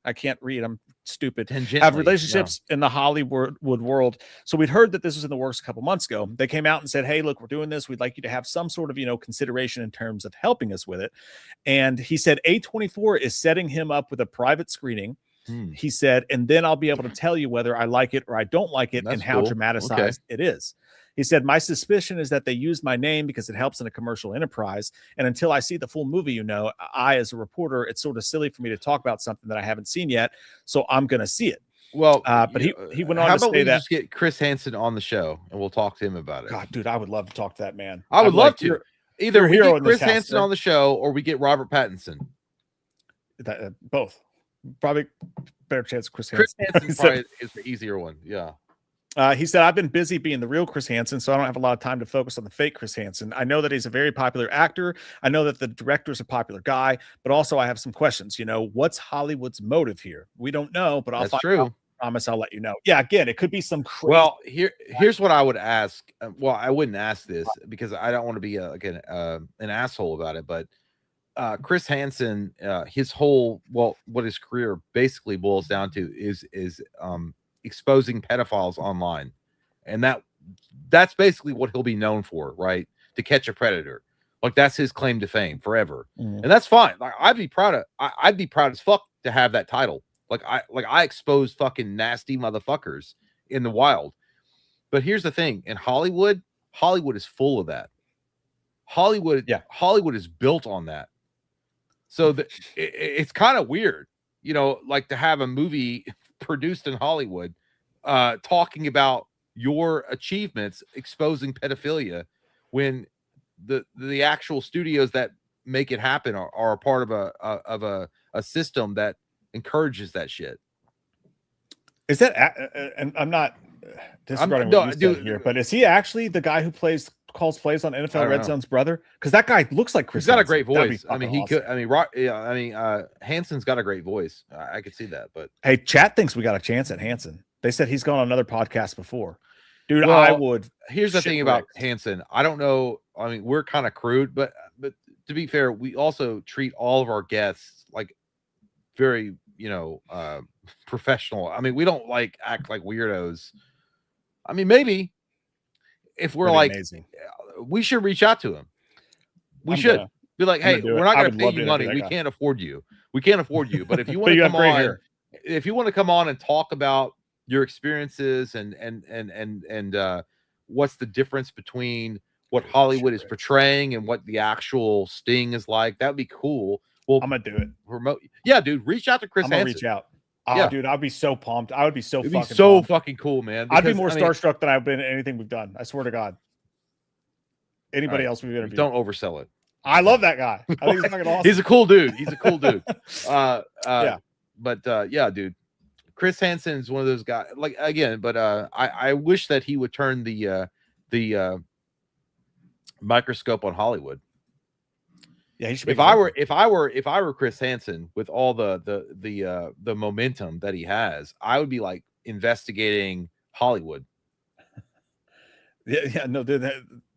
I can't read, I'm stupid, have relationships in the Hollywood world. So we'd heard that this was in the works a couple months ago. They came out and said, hey, look, we're doing this. We'd like you to have some sort of, consideration in terms of helping us with it. And he said, A24 is setting him up with a private screening. He said, and then I'll be able to tell you whether I like it or I don't like it. That's and how dramatized it is. He said, my suspicion is that they used my name because it helps in a commercial enterprise. And until I see the full movie, I, as a reporter, it's sort of silly for me to talk about something that I haven't seen yet. So I'm going to see it. Well, but he went on to say that. Just get Chris Hansen on the show and we'll talk to him about it. God, dude, I would love to talk to that man. I would love to. Either we get Chris Hansen on the show or we get Robert Pattinson. Both. Probably better chance Chris Hansen probably is the easier one. Yeah. He said, I've been busy being the real Chris Hansen, so I don't have a lot of time to focus on the fake Chris Hansen. I know that he's a very popular actor. I know that the director's a popular guy, but also I have some questions. What's Hollywood's motive here? We don't know, but I'll find out. I promise I'll let you know. Yeah, again, it could be some crazy. Well, here's what I would ask. Well, I wouldn't ask this because I don't want to be an asshole about it, but Chris Hansen, his whole, what his career basically boils down to is exposing pedophiles online, and that's basically what he'll be known for, right? To catch a predator, like that's his claim to fame forever, and that's fine. Like I'd be proud as fuck to have that title. Like I expose fucking nasty motherfuckers in the wild. But here's the thing: in Hollywood is full of that. Hollywood is built on that. So it's kind of weird, like to have a movie produced in Hollywood talking about your achievements exposing pedophilia when the actual studios that make it happen are a part of a system that encourages that shit. Is that and I'm not disregarding what you said here, but is he actually the guy who calls plays on NFL Red Zone's brother? Because that guy looks like Chris. He's got Hansen. a great voice. I mean, he awesome. could. I mean, right? Yeah. I mean, Hansen's got a great voice. I could see that. But hey, chat thinks we got a chance at Hansen. They said he's gone on another podcast before. Dude, well, I would. Here's the thing about Hansen. I don't know. I mean, we're kind of crude, but to be fair, we also treat all of our guests like very, professional. I mean, we don't like act like weirdos. I mean, maybe if we're like, amazing. We should reach out to him. We should be like, hey, we're not going to pay you money. We can't afford you. We can't afford you. But if you want to come on, if you want to come on and talk about your experiences and what's the difference between what Hollywood is portraying and what the actual sting is like, that'd be cool. Well, I'm gonna do it. Remote, yeah, dude. Reach out to Chris Hansen. Reach out. Oh, yeah. Dude, I'd be so pumped. I would be so fucking cool, man. Because, I'd be more starstruck than I've been at anything we've done. I swear to God. Anybody else we've interviewed? Don't oversell it. I love that guy. I think he's fucking awesome. He's a cool dude. Yeah. But yeah, dude. Chris Hansen is one of those guys. Like again, but I wish that he would turn the microscope on Hollywood. Yeah, he should. If I were Chris Hansen with all the momentum that he has, I would be like investigating Hollywood. Yeah, no,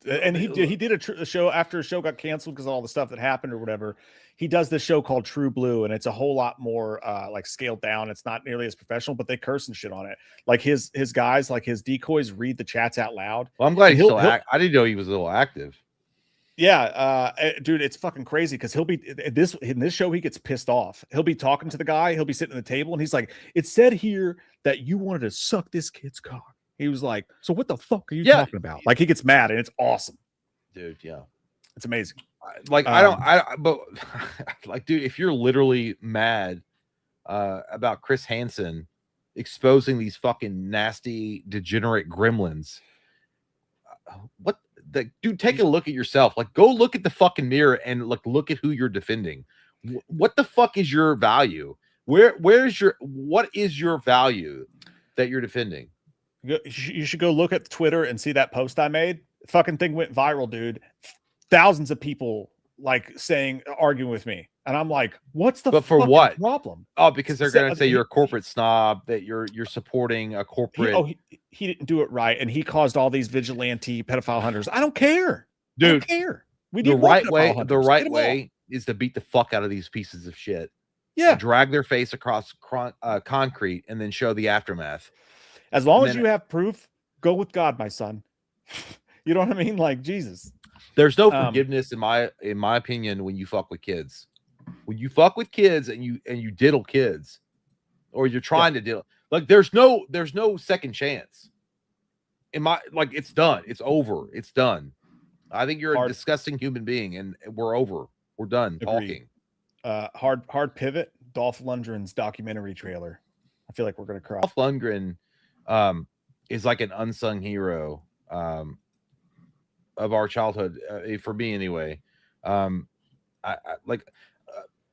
and he did a show after a show got canceled because of all the stuff that happened or whatever. He does this show called True Blue, and it's a whole lot more like scaled down. It's not nearly as professional, but they curse and shit on it. Like his guys, like his decoys, read the chats out loud. Well, I'm glad he's still I didn't know he was a little active. Yeah, dude, it's fucking crazy because he'll be in this show. He gets pissed off. He'll be talking to the guy. He'll be sitting at the table, and he's like, "It said here that you wanted to suck this kid's cock." He was like, "So what the fuck are you talking about?" Like he gets mad, and it's awesome, dude. Yeah, it's amazing. Like but like, dude, if you're literally mad about Chris Hansen exposing these fucking nasty, degenerate gremlins, dude, take a look at yourself. Like, go look at the fucking mirror and look at who you're defending. What the fuck is your value? What is your value that you're defending? You should go look at Twitter and see that post I made. The fucking thing went viral, dude. Thousands of people arguing with me, and I'm like, "What's the problem?" Oh, because they're gonna say you're a corporate snob, that you're supporting a corporate. He didn't do it right, and he caused all these vigilante pedophile hunters. I don't care, dude. I don't care. The right way is to beat the fuck out of these pieces of shit. Yeah, drag their face across concrete and then show the aftermath. As long as you have proof, go with God, my son. You know what I mean? Like, Jesus. There's no forgiveness in my opinion when you fuck with kids. When you fuck with kids and you diddle kids, or you're trying to diddle, like there's no second chance. It's done. It's over. It's done. I think you're a disgusting human being, and we're over. We're done talking. Hard pivot. Dolph Lundgren's documentary trailer. I feel like we're gonna cry. Dolph Lundgren is like an unsung hero of our childhood, for me anyway.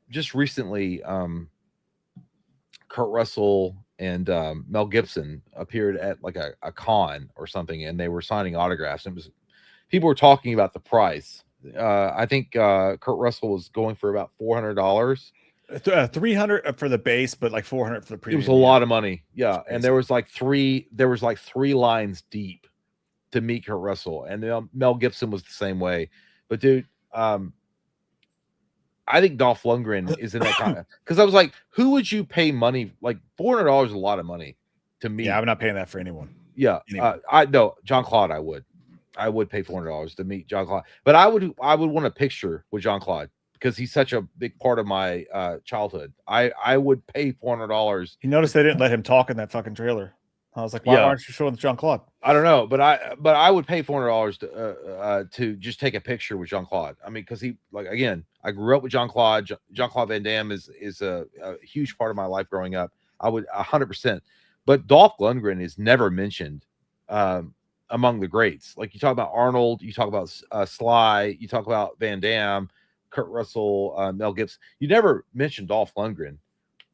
Just recently, Kurt Russell and Mel Gibson appeared at like a con or something, and they were signing autographs. And people were talking about the price. I think Kurt Russell was going for about $400. 300 for the base, but like 400 for the premium. It was a lot of money. Yeah. And there was like three lines deep to meet Kurt Russell, and Mel Gibson was the same way. But dude, I think Dolph Lundgren is in that kind of, because I was like, who would you pay money? Like $400 is a lot of money to meet. Yeah, I'm not paying that for anyone. Yeah. I know Jean-Claude, I would pay $400 to meet Jean-Claude, but I would want a picture with Jean-Claude because he's such a big part of my childhood. I would pay $400. You noticed they didn't let him talk in that fucking trailer. I was like, why aren't you showing Jean-Claude? I don't know, but I would pay $400 to just take a picture with Jean-Claude. I mean, because he, like, again, I grew up with Jean-Claude. Jean-Claude Van Damme is a huge part of my life growing up. I would 100%. But Dolph Lundgren is never mentioned among the greats. Like, you talk about Arnold, you talk about Sly, you talk about Van Damme, Kurt Russell, Mel Gibson. You never mentioned Dolph Lundgren.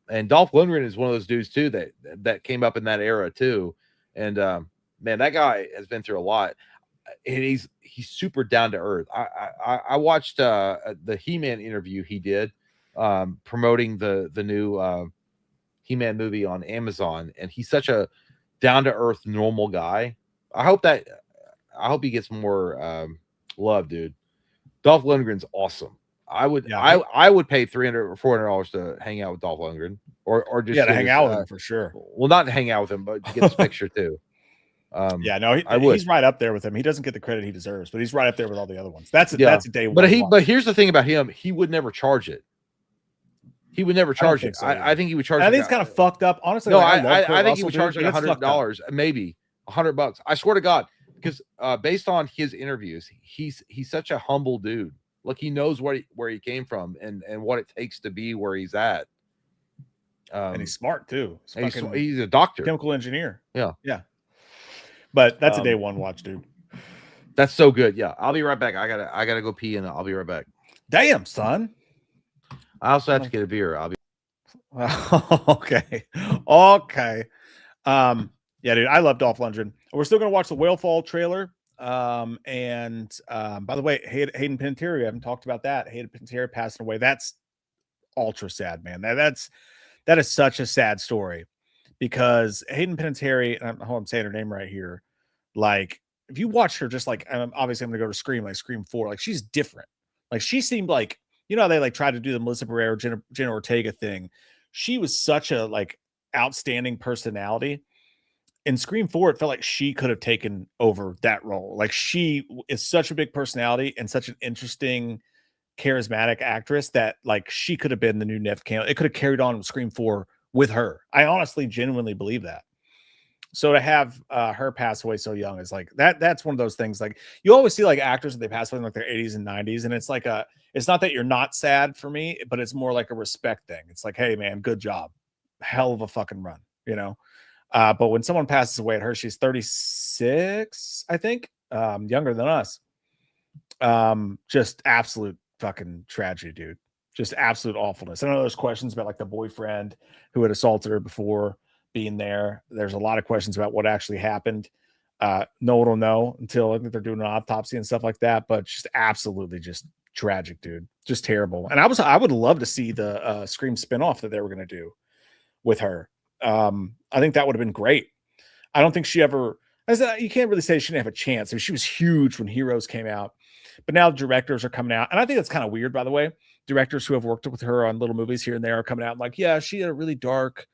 And Dolph Lundgren is one of those dudes too that came up in that era too, And man, that guy has been through a lot, and he's super down to earth. I watched the He-Man interview he did, promoting the new He-Man movie on Amazon, and he's such a down to earth normal guy. I hope he gets more love, dude. Dolph Lundgren's awesome. I would pay $300 or $400 to hang out with Dolph Lundgren, or just to hang out with him for sure. Well, not to hang out with him, but to get this picture too. He's right up there with him. He doesn't get the credit he deserves, but he's right up there with all the other ones. That's a day one. But here's the thing about him: he would never charge it. He would never charge it. So, I think he would charge. I think it's kind of fucked up, honestly. No, I think he would charge like $100, maybe $100. I swear to God, because based on his interviews, he's such a humble dude. Like, he knows where he came from and what it takes to be where he's at. And he's smart too. He's a doctor, chemical engineer. Yeah. But that's a day one watch, dude. That's so good. Yeah, I'll be right back. I gotta go pee, and I'll be right back. Damn, son. I also have to get a beer. I'll be okay. Yeah, dude, I love Dolph Lundgren. We're still gonna watch the Whalefall trailer. By the way, Hayden Panettiere, I haven't talked about that. Hayden Panettiere passing away. That's ultra sad, man. That is such a sad story, because Hayden Panettiere, and I hope I'm saying her name right here, like, if you watch her, just like, obviously I'm gonna go to Scream, like Scream 4, like, she's different. Like, she seemed like, you know how they like tried to do the Melissa Barrera, Jenna Ortega thing. She was such a like outstanding personality. In Scream 4, it felt like she could have taken over that role. Like, she is such a big personality and such an interesting, charismatic actress that, like, she could have been the new Neve Campbell. It could have carried on with Scream 4 with her. I honestly, genuinely believe that. So to have her pass away so young is like that's one of those things. Like, you always see like actors that they pass away in like their 80s and 90s, and it's like it's not that you're not sad for me, but it's more like a respect thing. It's like, hey man, good job, hell of a fucking run, you know. But when someone passes away at her, she's 36, I think, younger than us. Just absolute fucking tragedy, dude. Just absolute awfulness. I know there's questions about like the boyfriend who had assaulted her before being there. There's a lot of questions about what actually happened. No one will know until I think they're doing an autopsy and stuff like that. But just absolutely just tragic, dude. Just terrible. And I would love to see the Scream spinoff that they were going to do with her. I think that would have been great. I don't think she ever, you can't really say she didn't have a chance. I mean, she was huge when Heroes came out, but now directors are coming out. And I think that's kind of weird, by the way. Directors who have worked with her on little movies here and there are coming out and like, yeah, she had a really dark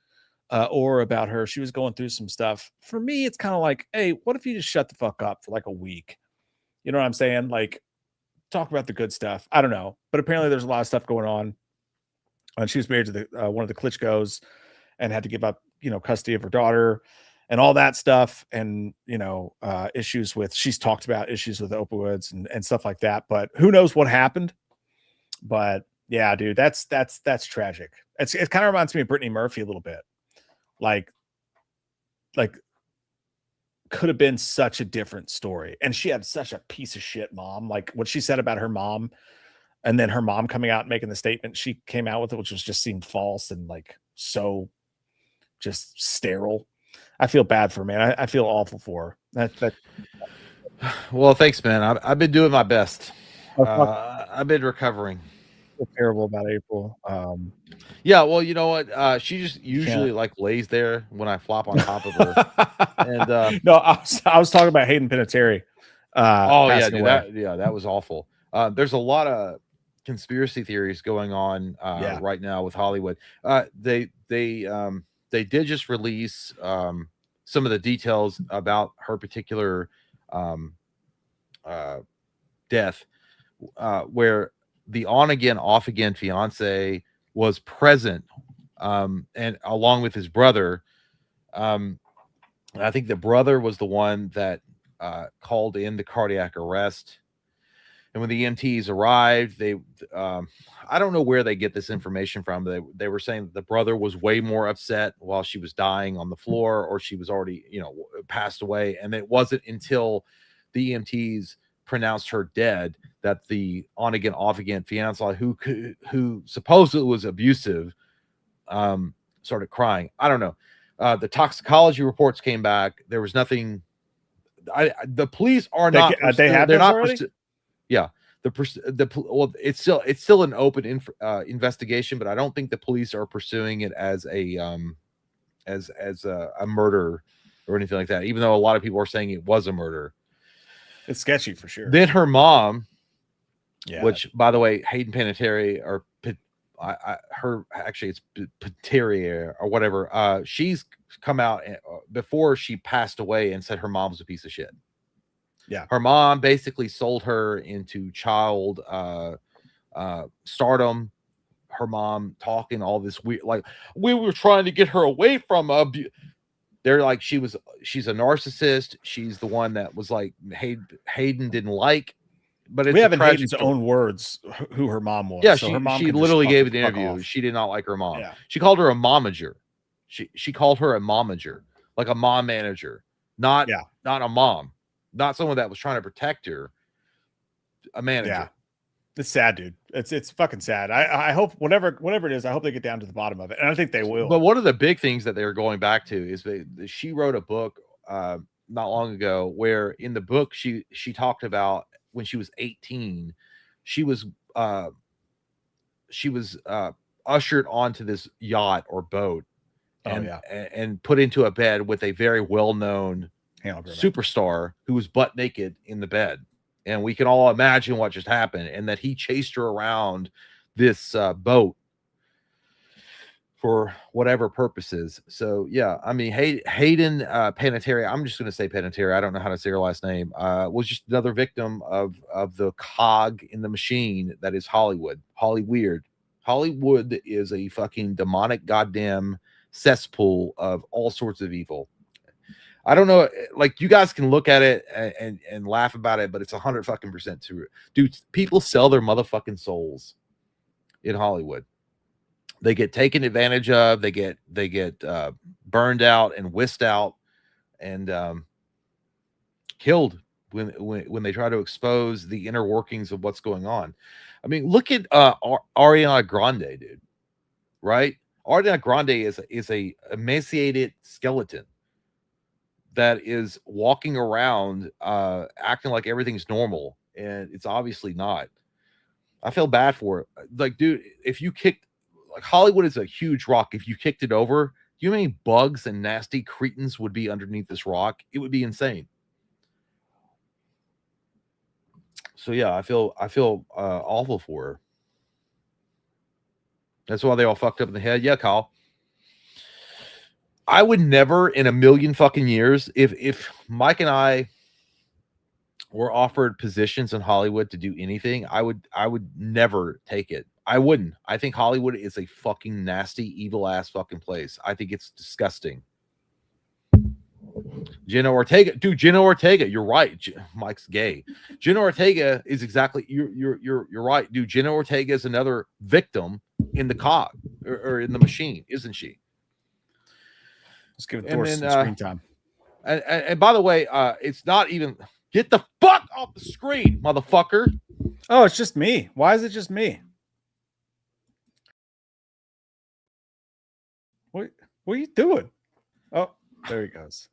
aura about her. She was going through some stuff. For me, it's kind of like, hey, what if you just shut the fuck up for like a week? You know what I'm saying? Like, talk about the good stuff. I don't know. But apparently there's a lot of stuff going on. And she was married to the one of the Klitschko's and had to give up, you know, custody of her daughter and all that stuff. And, you know, issues with, she's talked about issues with opioids and stuff like that. But who knows what happened? But yeah, dude, that's tragic. It kind of reminds me of Brittany Murphy a little bit. Like could have been such a different story. And she had such a piece of shit mom. Like what she said about her mom, and then her mom coming out and making the statement she came out with it, which was just seemed false and like so just sterile. I feel bad for her, man. I feel awful for her. That Well, thanks, man. I've been doing my best. I've been recovering. Terrible about April. Yeah, well, you know what? She just usually like lays there when I flop on top of her. And no, I was talking about Hayden Panettiere. Oh yeah, dude, that was awful. There's a lot of conspiracy theories going on right now with Hollywood. They did just release some of the details about her particular death, where the on again, off again fiance was present, and along with his brother. I think the brother was the one that called in the cardiac arrest. And when the EMTs arrived, they I don't know where they get this information from. They were saying that the brother was way more upset while she was dying on the floor, or she was already, you know, passed away. And it wasn't until the EMTs pronounced her dead that the on again, off again fiance, who supposedly was abusive, started crying. I don't know. The toxicology reports came back. There was nothing. The police are not. They have. They're not. Already? Yeah. Well, it's still an open investigation, but I don't think the police are pursuing it as a murder or anything like that. Even though a lot of people are saying it was a murder, it's sketchy for sure. Then her mom, which by the way, Hayden Panettiere or her actually it's Panettiere or whatever. She's come out before she passed away and said her mom's a piece of shit. Yeah, her mom basically sold her into child stardom. Her mom talking all this weird, like we were trying to get her away from they're like she's a narcissist. She's the one that was like Hayden didn't like. But it's we have in Hayden's own words who her mom was. Yeah, so her mom she can literally just gave an fuck interview. off. She did not like her mom. Yeah. She called her a momager. She called her a momager, like a mom manager, not a mom, not someone that was trying to protect her. A manager. Yeah. It's sad, dude. It's fucking sad. I hope whatever it is, I hope they get down to the bottom of it, and I think they will. But one of the big things that they were going back to is she wrote a book not long ago where in the book she talked about when she was 18, she was ushered onto this yacht or boat and put into a bed with a very well-known superstar who was butt naked in the bed. And we can all imagine what just happened, and that he chased her around this boat for whatever purposes. So yeah, I mean, Hayden Panettiere, I'm just going to say Panettiere, I don't know how to say her last name, was just another victim of the cog in the machine that is Hollywood. Hollywood is a fucking demonic goddamn cesspool of all sorts of evil. I don't know, like you guys can look at it and laugh about it, but it's 100% true. Dude, people sell their motherfucking souls in Hollywood. They get taken advantage of. They get burned out and whisked out and killed when they try to expose the inner workings of what's going on. I mean, look at Ariana Grande, dude. Right? Ariana Grande is a emaciated skeleton that is walking around acting like everything's normal, and it's obviously not. I feel bad for it. Like, dude, if you kicked, like, Hollywood is a huge rock. If you kicked it over, do you know how many bugs and nasty cretins would be underneath this rock? It would be insane. So yeah, I feel awful for her. That's why they all fucked up in the head. Yeah, Kyle. I would never in a million fucking years, if Mike and I were offered positions in Hollywood to do anything, I would never take it. I wouldn't. I think Hollywood is a fucking nasty, evil ass fucking place. I think it's disgusting. Jenna Ortega, dude, you're right. Mike's gay. Jenna Ortega is exactly you're right, dude. Jenna Ortega is another victim in the cog or in the machine, isn't she? Let's give it Thor some screen time. And by the way, it's not even get the fuck off the screen, motherfucker. Oh, it's just me. Why is it just me? What are you doing? Oh, there he goes.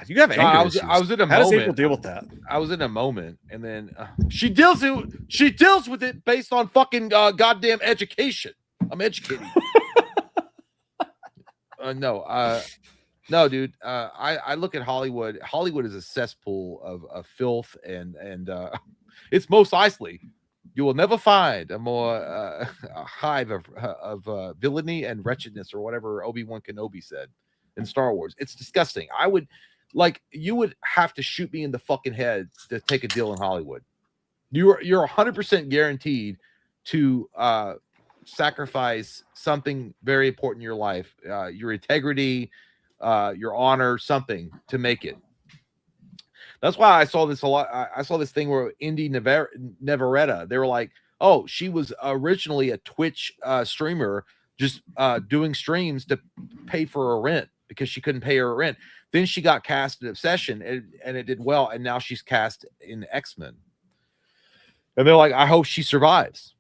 You have anger I issues. was in a How moment. does April deal with that? I was in a moment, and then she deals with it based on fucking goddamn education. I'm educated. No, dude. I look at Hollywood. Hollywood is a cesspool of filth, and it's Mos Eisley. You will never find a more a hive of villainy and wretchedness, or whatever Obi-Wan Kenobi said in Star Wars. It's disgusting. You would have to shoot me in the fucking head to take a deal in Hollywood. You're 100% guaranteed to sacrifice something very important in your life, your integrity, your honor, something to make it. That's why I saw this a lot. I saw this thing where Indy Navarrette, they were like, oh, she was originally a Twitch streamer, just doing streams to pay for her rent because she couldn't pay her rent. Then she got cast in Obsession and it did well. And now she's cast in X-Men. And they're like, I hope she survives.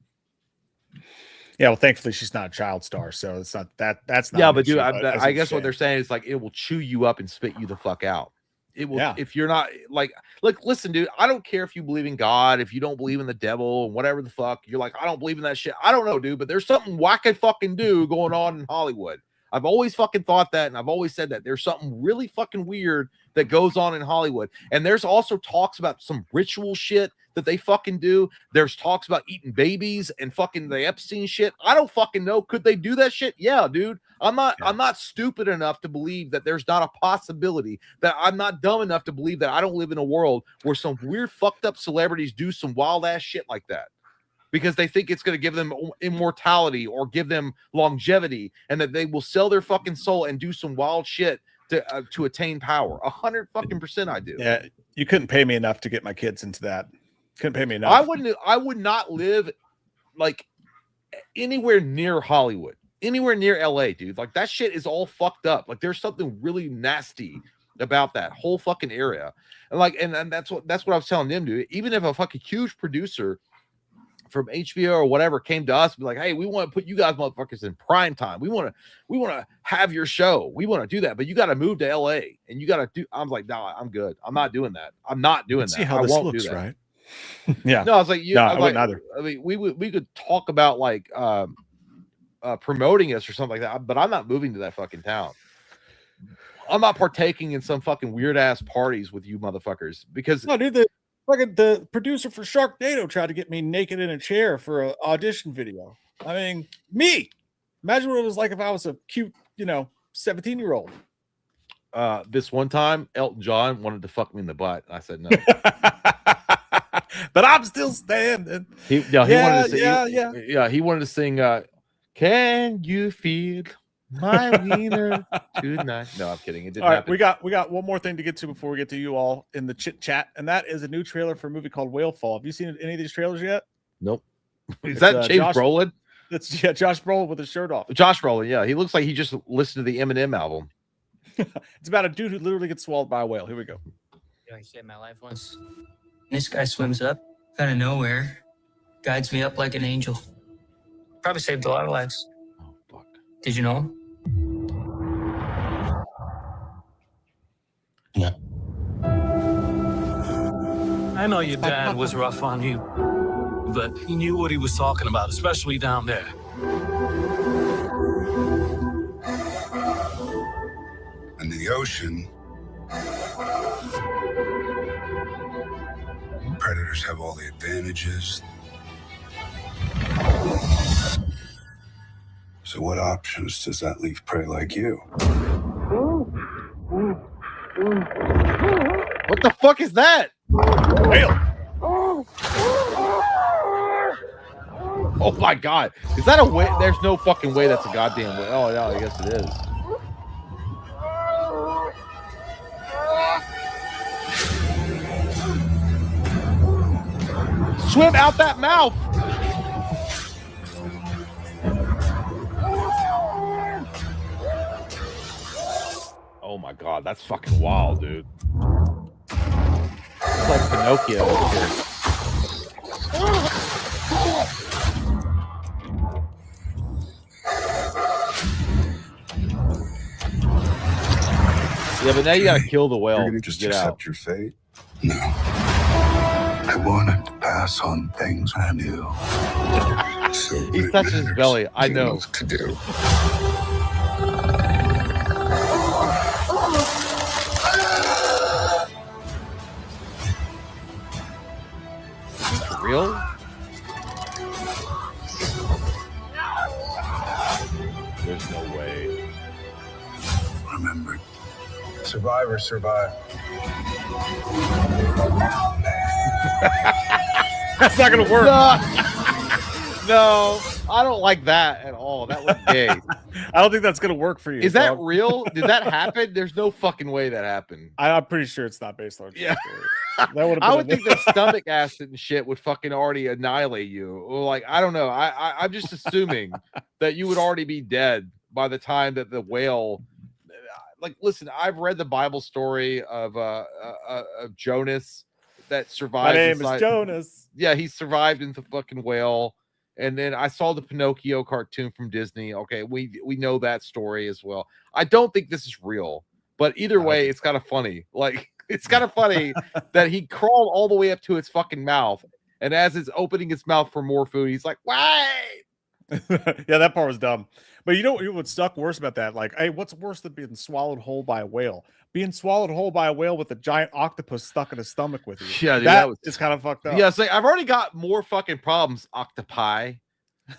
Yeah, well, thankfully she's not a child star, so it's not that. That's not. Yeah, an but dude, issue, but I guess what they're saying is like it will chew you up and spit you the fuck out. It will if you're not like, look, listen, dude. I don't care if you believe in God, if you don't believe in the devil, whatever the fuck. You're like, I don't believe in that shit. I don't know, dude, but there's something wacky fucking do going on in Hollywood. I've always fucking thought that, and I've always said that there's something really fucking weird that goes on in Hollywood. And there's also talks about some ritual shit that they fucking do. There's talks about eating babies and fucking the Epstein shit. I don't fucking know. Could they do that shit? Yeah, dude. I'm not stupid enough to believe that there's not a possibility, that I'm not dumb enough to believe that I don't live in a world where some weird fucked up celebrities do some wild ass shit like that, because they think it's going to give them immortality or give them longevity, and that they will sell their fucking soul and do some wild shit to attain power. 100% I do. Yeah, you couldn't pay me enough to get my kids into that. Couldn't pay me enough. I would not live like anywhere near Hollywood, anywhere near LA, dude. Like that shit is all fucked up. Like there's something really nasty about that whole fucking area. And like, and that's what I was telling them, dude. Even if a fucking huge producer from HBO or whatever came to us and be like, hey, we want to put you guys motherfuckers in prime time. We want to have your show. We want to do that, but you got to move to LA and you got to do. I'm like, no, I'm good. I'm not doing that. I'm not doing that. See how I this won't looks, do that. right? Yeah. No, I was like, no, I wouldn't either. I mean, we could talk about like promoting us or something like that, but I'm not moving to that fucking town. I'm not partaking in some fucking weird ass parties with you motherfuckers, because no, dude, the producer for Sharknado tried to get me naked in a chair for an audition video. I mean, me. Imagine what it was like if I was a cute, 17-year-old. This one time, Elton John wanted to fuck me in the butt. I said no. But I'm still standing. He wanted to sing. He wanted to sing. Can you feel my wiener tonight? No, I'm kidding. It didn't happen. We got one more thing to get to before we get to you all in the chit chat, and that is a new trailer for a movie called Whalefall. Have you seen any of these trailers yet? Nope. Is that James Brolin? That's Josh Brolin with his shirt off. Josh Brolin, yeah. He looks like he just listened to the Eminem album. It's about a dude who literally gets swallowed by a whale. Here we go. I saved my life once. This guy swims up out of nowhere, guides me up like an angel. Probably saved a lot of lives. Oh, fuck. Did you know him? Yeah. I know your dad was rough on you, but he knew what he was talking about, especially down there. In the ocean, predators have all the advantages. So what options does that leave prey like you? What the fuck is that? Whale. Oh my god. Is that a way? There's no fucking way that's a goddamn whale. Oh yeah, I guess it is. Swim out that mouth. Oh my god, that's fucking wild, dude. It's like Pinocchio over here. Yeah, but now you gotta kill the whale. You're gonna just get accept out. your fate? No. I wanted to pass on things I knew. So He's touching his belly. I know. What to do. For real? There's no way. Remember, survivors survive. That's not gonna work. No, I don't like that at all. That was gay. I don't think that's gonna work for you. Is that real? Did that happen? There's no fucking way that happened. I'm pretty sure it's not based on. Yeah. That would. I would think that stomach acid and shit would fucking already annihilate you. Or like, I don't know. I'm just assuming that you would already be dead by the time that the whale. Like, listen, I've read the Bible story of Jonas that survived. My name is Jonas. Yeah, he survived in the fucking whale, And then I saw the Pinocchio cartoon from Disney. Okay, we know that story as well. I don't think this is real, but either way, it's kind of funny. Like, it's kind of funny that he crawled all the way up to its fucking mouth, and as it's opening its mouth for more food, he's like, "Wait!" Yeah, that part was dumb. But you know what stuck worse about that? Like, hey, what's worse than being swallowed whole by a whale? Being swallowed whole by a whale with a giant octopus stuck in his stomach with you. Yeah, dude, that is kind of fucked up. Yeah, it's like I've already got more fucking problems, octopi.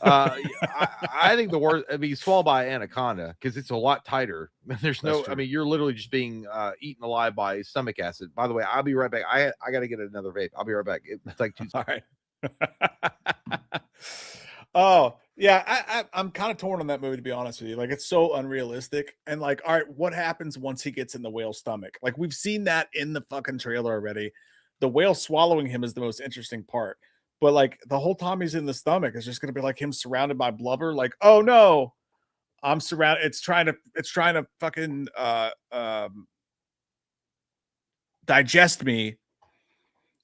I think the worst. I mean, swallowed by an anaconda because it's a lot tighter. There's no. I mean, you're literally just being eaten alive by stomach acid. By the way, I'll be right back. I got to get another vape. I'll be right back. It's like 2 seconds. All right. Oh yeah, I'm kind of torn on that movie, to be honest with you. Like, it's so unrealistic, and like, all right, what happens once he gets in the whale's stomach? Like, we've seen that in the fucking trailer already. The whale swallowing him is the most interesting part, but like the whole time he's in the stomach, it's just gonna be like him surrounded by blubber. Like, oh no, I'm surrounded. It's trying to fucking digest me.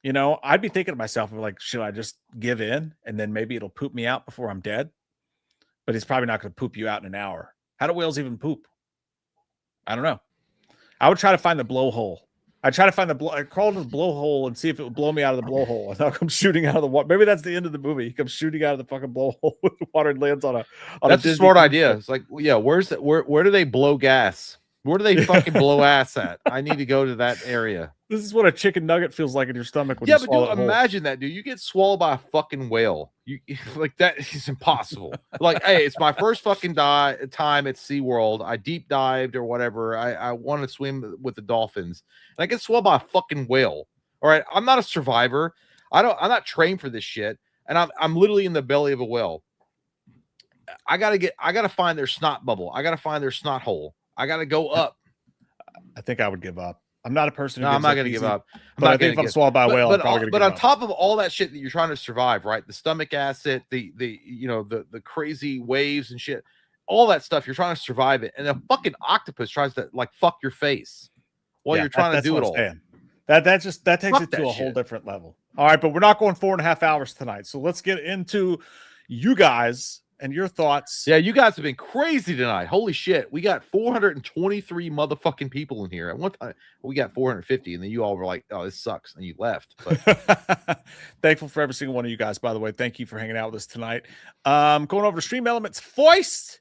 You know, I'd be thinking to myself, like, should I just give in and then maybe it'll poop me out before I'm dead? But he's probably not going to poop you out in an hour. How do whales even poop? I don't know. I would try to find the blowhole. I'd try to find I'd crawl to the blowhole and see if it would blow me out of the blowhole. And I'll come shooting out of the water. Maybe that's the end of the movie. He comes shooting out of the fucking blowhole with the water and lands on That's a smart idea. It's like, yeah, where do they blow gas? Where do they fucking blow ass at? I need to go to that area. This is what a chicken nugget feels like in your stomach. When Yeah, you but dude, swallow it whole. imagine that, dude. You get swallowed by a fucking whale. You like that is impossible. Like, hey, it's my first fucking time at SeaWorld. I deep dived or whatever. I want to swim with the dolphins, and I get swallowed by a fucking whale. All right, I'm not a survivor. I'm not trained for this shit, and I'm literally in the belly of a whale. I gotta find their snot bubble. I gotta find their snot hole. I gotta go up. I think I would give up. I'm not a person. No, I'm not going to give up. But I think if I'm swallowed by a whale, I'm probably going to give up. But on top of all that shit that you're trying to survive, right? The stomach acid, the crazy waves and shit, all that stuff, you're trying to survive it. And a fucking octopus tries to like fuck your face while you're trying to do it all. That takes it to a whole different level. All right, but we're not going 4.5 hours tonight. So let's get into you guys and your thoughts. Yeah, you guys have been crazy tonight. Holy shit. We got 423 motherfucking people in here. At one time, we got 450, and then you all were like, oh, this sucks, and you left. But thankful for every single one of you guys, by the way. Thank you for hanging out with us tonight. Going over to Stream Elements Foist.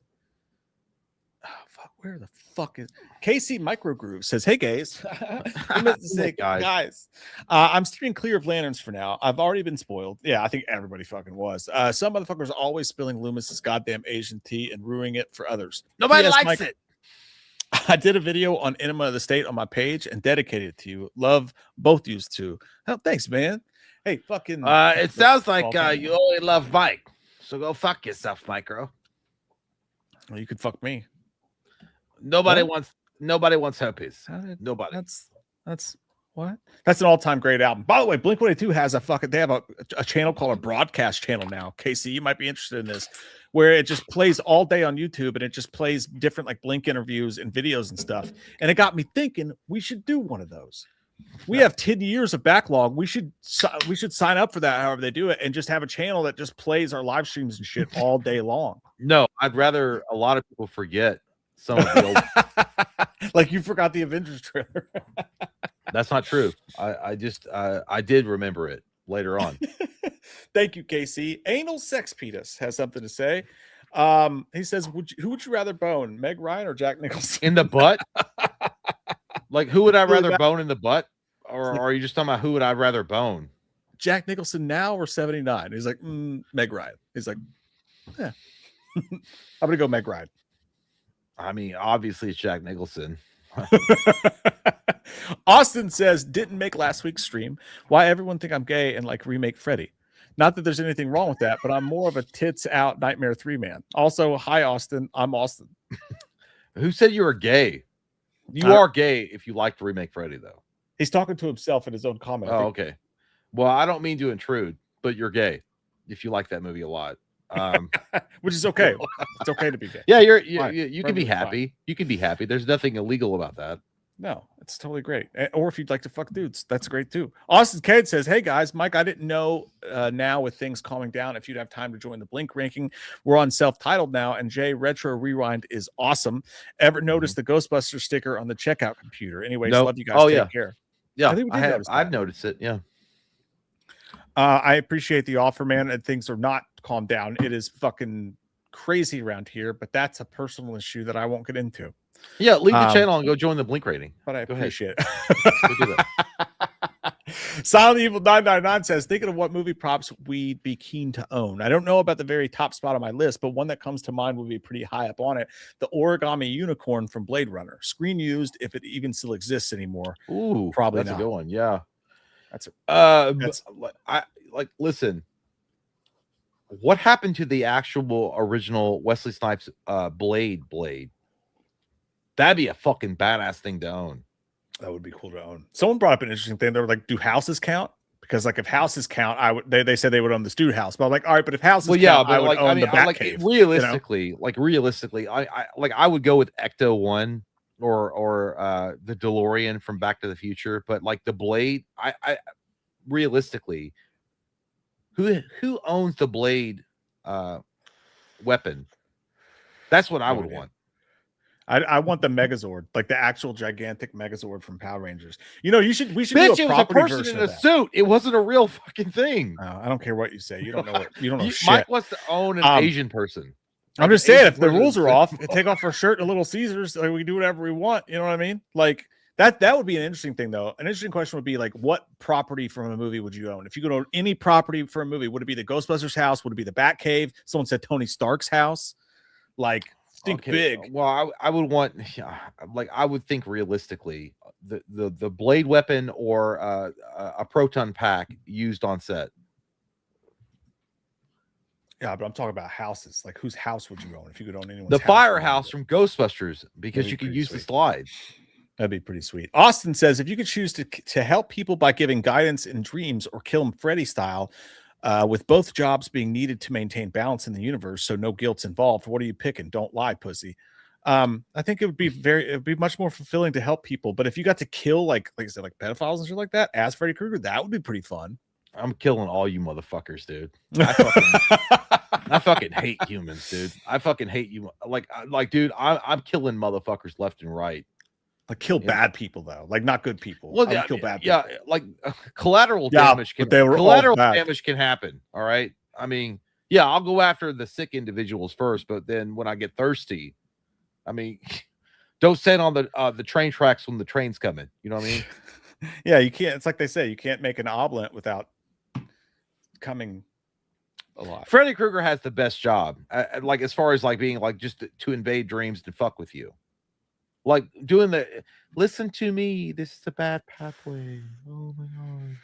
Oh, fuck, where the fuck is KC Microgroove says, hey guys. I meant to say, guys. I'm steering clear of lanterns for now. I've already been spoiled. Yeah, I think everybody fucking was. Some motherfuckers always spilling Loomis's goddamn Asian tea and ruining it for others. Nobody likes it. I did a video on Enema of the State on my page and dedicated it to you. Love both yous too. Oh, thanks, man. Hey, fucking. It sounds like you only love Mike, so go fuck yourself, Micro. Well, you could fuck me. Nobody wants herpes. Nobody. That's what? That's an all-time great album. By the way, Blink-182 has they have a channel called a broadcast channel now. Casey, you might be interested in this, where it just plays all day on YouTube and it just plays different like Blink interviews and videos and stuff. And it got me thinking we should do one of those. We have 10 years of backlog. We should sign up for that, however they do it, and just have a channel that just plays our live streams and shit all day long. No, I'd rather a lot of people forget some of the old like you forgot the Avengers trailer. That's not true. I did remember it later on. Thank you, KC. Anal Sex Petus has something to say. He says, who would you rather bone, Meg Ryan or Jack Nicholson? In the butt? Like, who would I rather bone in the butt? Or are you just talking about who would I rather bone? Jack Nicholson now or 79? He's like, Meg Ryan. He's like, yeah. I'm going to go Meg Ryan. I mean, obviously it's Jack Nicholson. Austin says, didn't make last week's stream. Why everyone think I'm gay and like remake Freddy? Not that there's anything wrong with that, but I'm more of a tits out Nightmare 3 man. Also, hi, Austin. I'm Austin. Who said you were gay? You are gay if you like to remake Freddy, though. He's talking to himself in his own comment. Oh, okay. Well, I don't mean to intrude, but you're gay if you like that movie a lot. Which is okay. It's okay to be gay. Yeah, you can be happy. Fine. You can be happy. There's nothing illegal about that. No, it's totally great. Or if you'd like to fuck dudes, that's great too. Austin Cade says, "Hey guys, Mike, I didn't know now with things calming down if you'd have time to join the Blink ranking. We're on self-titled now, and Jay Retro Rewind is awesome. Ever notice the Ghostbuster sticker on the checkout computer? Anyways, love you guys. Take care. Yeah, I think we did I've noticed it. Yeah. I appreciate the offer, man. And things are not calmed down. It is fucking crazy around here, but that's a personal issue that I won't get into. Yeah, leave the channel and go join the Blink rating. But I appreciate it. Go do that. Silent Evil 999 says, thinking of what movie props we'd be keen to own. I don't know about the very top spot on my list, but one that comes to mind would be pretty high up on it. The origami unicorn from Blade Runner. Screen used, if it even still exists anymore. Ooh, probably that's not. a good one. Yeah. That's listen. What happened to the actual original Wesley Snipes Blade? That'd be a fucking badass thing to own. That would be cool to own. Someone brought up an interesting thing. They were like, do houses count? Because like if houses count, they said they would own the Stewed house. But I'm like, all right, but if houses count, I would own the Batcave. Realistically, I would go with Ecto 1 or the DeLorean from Back to the Future. But like the Blade, I realistically, who owns the Blade weapon? That's what I would want. I want the Megazord, like the actual gigantic Megazord from Power Rangers. You know, we should Bitch, do a it was a property person version in of a that. suit. It wasn't a real fucking thing. I don't care what you say. You don't know what you don't know. Shit. Mike wants to own an Asian person. I'm just saying, if the rules are off, take off our shirt and Little Caesars. Like we can do whatever we want. You know what I mean? Like that would be an interesting thing, though. An interesting question would be like, what property from a movie would you own? If you could own any property for a movie, would it be the Ghostbusters house? Would it be the Batcave? Someone said Tony Stark's house. Like think big. Well, I would want, like, I would think realistically, the blade weapon or a proton pack used on set. Yeah, but I'm talking about houses. Like, whose house would you own if you could own anyone's The house? firehouse from Ghostbusters, because That'd you be could use sweet. the slide. That'd be pretty sweet. Austin says, if you could choose to help people by giving guidance in dreams or kill them Freddy style, with both jobs being needed to maintain balance in the universe, so no guilt's involved, what are you picking? Don't lie, pussy. I think it would be much more fulfilling to help people. But if you got to kill like I said, like pedophiles and shit like that as Freddy Krueger, that would be pretty fun. I'm killing all you motherfuckers, dude. I fucking hate humans, dude. I fucking hate you. Like, dude, I'm killing motherfuckers left and right. Like, kill bad people though, like not good people. Well, I would kill bad people. Yeah, like collateral damage can happen. All right. I mean, yeah, I'll go after the sick individuals first, but then when I get thirsty, I mean, don't stand on the train tracks when the train's coming. You know what I mean? Yeah, you can't. It's like they say, you can't make an omelet without coming alive. Freddy Krueger has the best job, like as far as like being like just to invade dreams and fuck with you, like doing the listen to me. This is a bad pathway. Oh my god.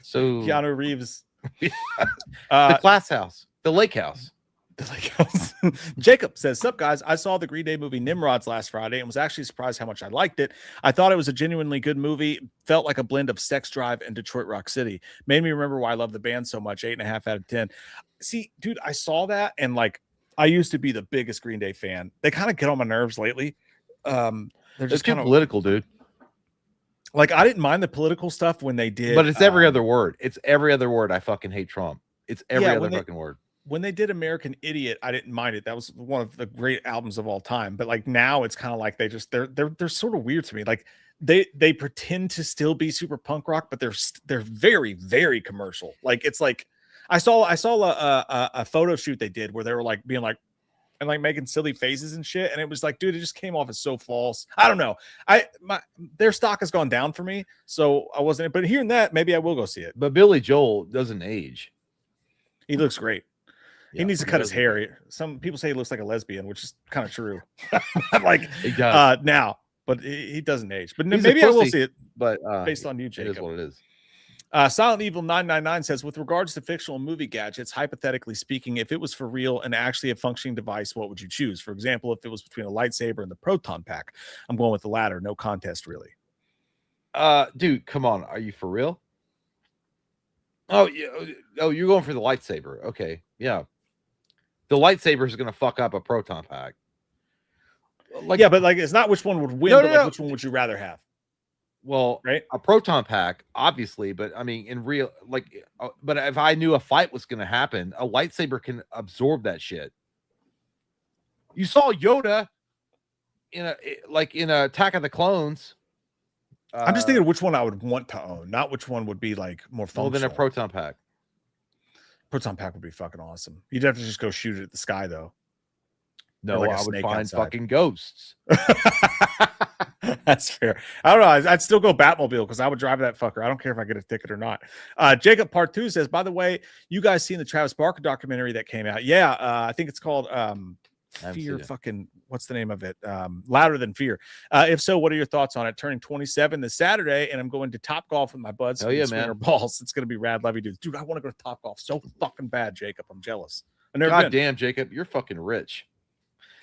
So Keanu Reeves, the class house, the lake house. Jacob says, sup guys, I saw the Green Day movie Nimrods last Friday and was actually surprised how much I liked it. I thought it was a genuinely good movie. Felt like a blend of Sex Drive and Detroit Rock City. Made me remember why I love the band so much. 8.5 out of 10. See, dude, I saw that and like I used to be the biggest Green Day fan. They kind of get on my nerves lately. They're just kind of political, dude. Like I didn't mind the political stuff when they did, but it's every other word. It's every other word. I fucking hate Trump. It's every other fucking word. When they did American Idiot, I didn't mind it. That was one of the great albums of all time. But like now it's kind of like they're sort of weird to me. Like they pretend to still be super punk rock, but they're very, very commercial. Like it's like I saw a photo shoot they did where they were like being like and like making silly faces and shit. And it was like, dude, it just came off as so false. I don't know. Their stock has gone down for me. So I wasn't, but hearing that, maybe I will go see it. But Billy Joel doesn't age. He looks great. Yeah, he needs to cut his hair. Some people say he looks like a lesbian, which is kind of true. Like he does now, but he doesn't age. But He's maybe I will see it. But based on you, Jacob. It is what it is. Silent Evil 999 says, with regards to fictional movie gadgets, hypothetically speaking, if it was for real and actually a functioning device, what would you choose? For example, if it was between a lightsaber and the proton pack, I'm going with the latter. No contest, really. Dude, come on. Are you for real? Oh, you're going for the lightsaber. Okay, yeah. The lightsaber is going to fuck up a proton pack. like yeah, but like it's not which one would win, but like which one would you rather have? Well, right, a proton pack, obviously, but I mean, in real, like, but if I knew a fight was going to happen, a lightsaber can absorb that shit. You saw Yoda in Attack of the Clones. I'm just thinking which one I would want to own, not which one would be like more functional. Well, than a proton pack. Proton pack would be fucking awesome. You'd have to just go shoot it at the sky, though. No, like I would find fucking ghosts. That's fair. I don't know. I'd still go Batmobile because I would drive that fucker. I don't care if I get a ticket or not. Jacob Part 2 says, by the way, you guys seen the Travis Barker documentary that came out? Yeah, I think it's called Fear fucking, what's the name of it? Louder Than Fear. If so, what are your thoughts on it? Turning 27 this Saturday, and I'm going to Top Golf with my buds. Oh, yeah, man. Balls. It's going to be rad. Love you, dude. Dude, I want to go to Top Golf so fucking bad, Jacob. I'm jealous. I've never been. Damn, Jacob, you're fucking rich.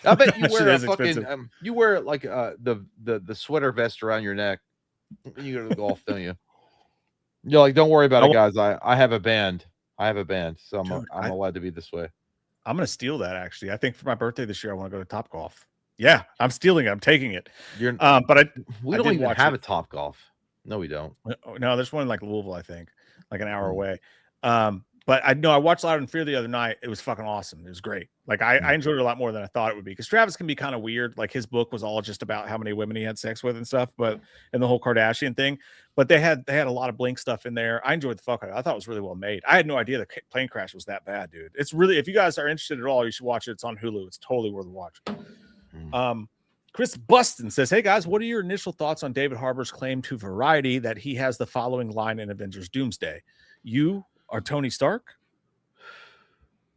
I bet you wear a fucking you wear like the sweater vest around your neck when you go to the golf, don't you? You're like, don't worry about it, guys. I have a band. So I'm allowed to be this way. I'm gonna steal that actually. I think for my birthday this year, I want to go to Top Golf. Yeah, I'm stealing it. I'm taking it. But we don't even have a Top Golf. No, we don't. No, there's one in like Louisville, I think, like an hour away. But I know I watched Louder Than Fear the other night. It was fucking awesome. It was great. Like I enjoyed it a lot more than I thought it would be. Because Travis can be kind of weird. Like his book was all just about how many women he had sex with and stuff. But and the whole Kardashian thing. But they had a lot of Blink stuff in there. I enjoyed the fuck out of it. I thought it was really well made. I had no idea the plane crash was that bad, dude. It's really, if you guys are interested at all, you should watch it. It's on Hulu. It's totally worth watching. Chris Buston says, hey guys, what are your initial thoughts on David Harbour's claim to Variety that he has the following line in Avengers Doomsday? You are Tony Stark?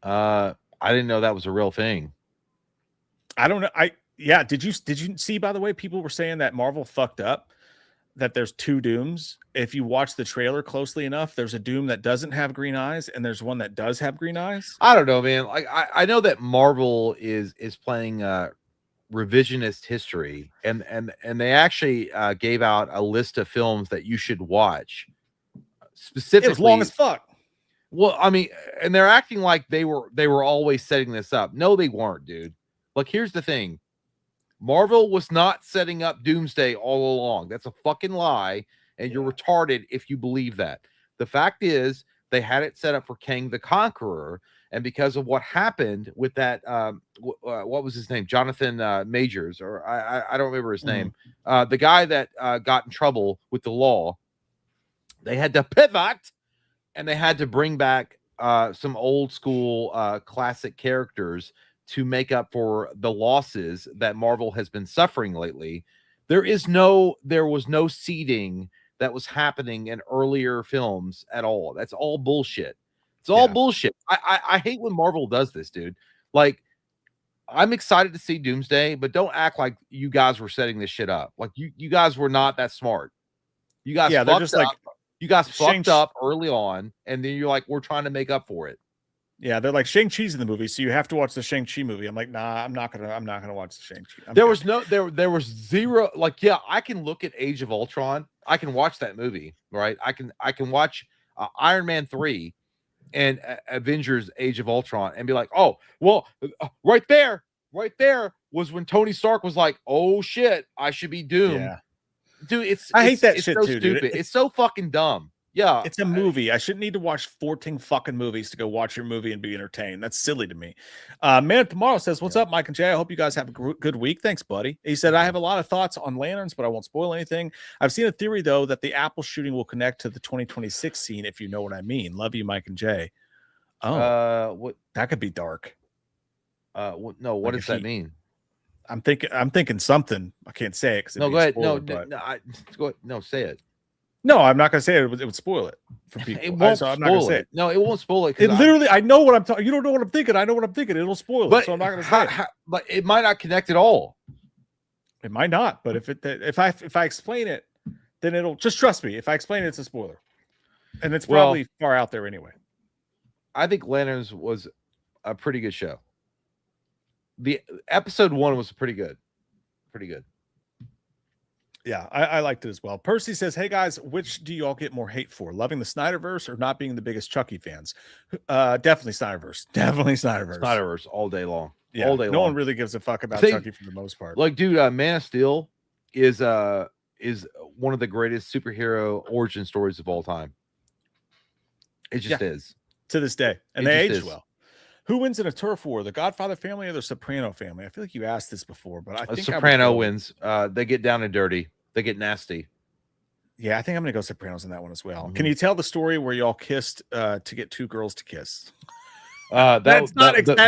I didn't know that was a real thing. I don't know. Did you see, by the way, people were saying that Marvel fucked up, that there's two Dooms. If you watch the trailer closely enough, there's a Doom that doesn't have green eyes and there's one that does have green eyes. I don't know, man. Like I know that Marvel is playing revisionist history, and they actually gave out a list of films that you should watch. Specifically, as long as fuck. Well, I mean, and they're acting like they were always setting this up. No, they weren't, dude. Like, here's the thing. Marvel was not setting up Doomsday all along. That's a fucking lie, and you're retarded if you believe that. The fact is, they had it set up for Kang the Conqueror, and because of what happened with that, what was his name? Jonathan Majors, or I don't remember his name. The guy that got in trouble with the law. They had to pivot. And they had to bring back some old school classic characters to make up for the losses that Marvel has been suffering lately. There was no seeding that was happening in earlier films at all. That's all bullshit. It's all bullshit. I hate when Marvel does this, dude. Like, I'm excited to see Doomsday, but don't act like you guys were setting this shit up. Like you guys were not that smart. You guys, they're just up. Like. You guys fucked up early on, and then you're like, we're trying to make up for it. Yeah, they're like, Shang-Chi's in the movie, so you have to watch the Shang-Chi movie. I'm like, nah, I'm not gonna watch the Shang-Chi. There was zero. Like, yeah, I can look at Age of Ultron. I can watch that movie, right? I can watch Iron Man 3 and Avengers Age of Ultron and be like, oh, well, right there was when Tony Stark was like, oh shit, I should be doomed. Yeah. Dude, I hate that shit so too, stupid. dude. It's so fucking dumb. Yeah, it's a movie. I shouldn't need to watch 14 fucking movies to go watch your movie and be entertained. That's silly to me. Man Tomorrow says, what's up, Mike and Jay? I hope you guys have a good week. Thanks, buddy. He said, I have a lot of thoughts on Lanterns, but I won't spoil anything. I've seen a theory, though, that the Apple shooting will connect to the 2026 scene, if you know what I mean. Love you, Mike and Jay. Oh, what? That could be dark. What does that mean? I'm thinking something. I can't say it because no, go ahead. Go ahead. No, say it. No, I'm not gonna say it. It would spoil it for people. It won't I'm not gonna say it. No, it won't spoil it. It literally, I know what I'm talking. You don't know what I'm thinking. I know what I'm thinking. It'll spoil it. So I'm not gonna say it. But it might not connect at all. It might not. But if I explain it, then it'll just trust me. If I explain it, it's a spoiler, and it's probably far out there anyway. I think Lanterns was a pretty good show. The episode 1 was pretty good. Yeah, I liked it as well. Percy says, hey guys, which do you all get more hate for? Loving the Snyderverse or not being the biggest Chucky fans? Definitely Snyderverse. Snyderverse all day long. Yeah, all day no long. one really gives a fuck about They- Chucky for the most part. Like, dude, Man of Steel is one of the greatest superhero origin stories of all time. It just is. To this day. And It they just aged is. well. Who wins in a turf war, the Godfather family or the Soprano family? I feel like you asked this before, but I think Soprano wins. They get down and dirty. They get nasty. Yeah, I think I'm gonna go Sopranos in that one as well. Mm-hmm. Can you tell the story where y'all kissed to get two girls to kiss? That's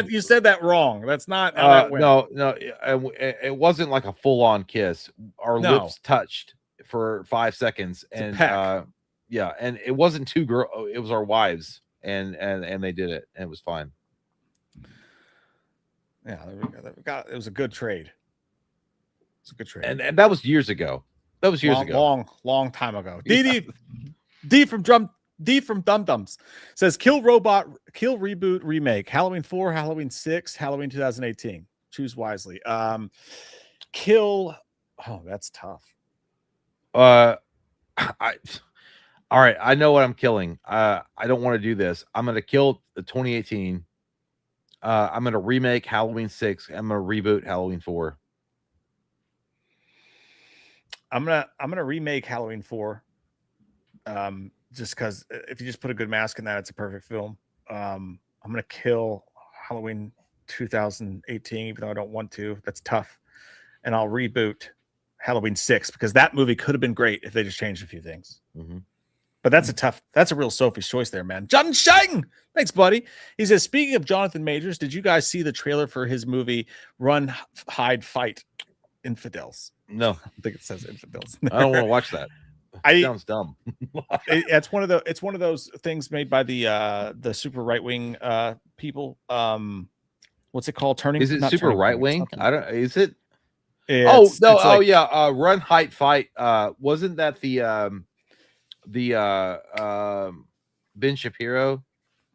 You said that wrong. That's not how that went. No, it wasn't like a full-on kiss. Our lips touched for 5 seconds, and yeah, and it wasn't two girls. It was our wives, and they did it, and it was fine. Yeah, it was a good trade. It's a good trade, and that was years ago. That was years ago, long time ago. D from Dum Dums says kill reboot remake Halloween 4, Halloween 6, Halloween 2018. Choose wisely. Kill. Oh, that's tough. All right, I know what I'm killing. I don't want to do this. I'm gonna kill the 2018. I'm gonna remake Halloween 6. I'm gonna reboot Halloween 4. I'm gonna remake Halloween 4. Just because if you just put a good mask in that, it's a perfect film. I'm gonna kill Halloween 2018, even though I don't want to. That's tough. And I'll reboot Halloween 6 because that movie could have been great if they just changed a few things. But that's a real Sophie's choice there, man. John Shang, thanks, buddy. He says, speaking of Jonathan Majors, did you guys see the trailer for his movie Run, Hide, Fight, Infidels? No, I think it says Infidels. I don't want to watch that. Sounds dumb. It's one of those things made by the super right wing people. What's it called? Is it super right wing? I don't. Is it? It's Oh yeah. Run, Hide, Fight. Wasn't that the Ben Shapiro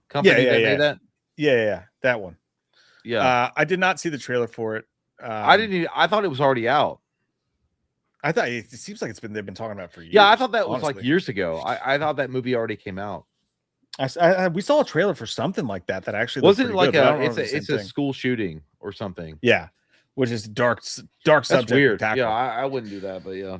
company that made that? Yeah, that one. Yeah. I did not see the trailer for it. I didn't. I thought it was already out. I thought it seems like they've been talking about it for years. Yeah, I thought that was honestly. like years ago. I thought that movie already came out. We saw a trailer for something like that actually wasn't like good, it's a school shooting or something. Yeah, which is dark That's subject. weird. Yeah, I wouldn't do that, but yeah.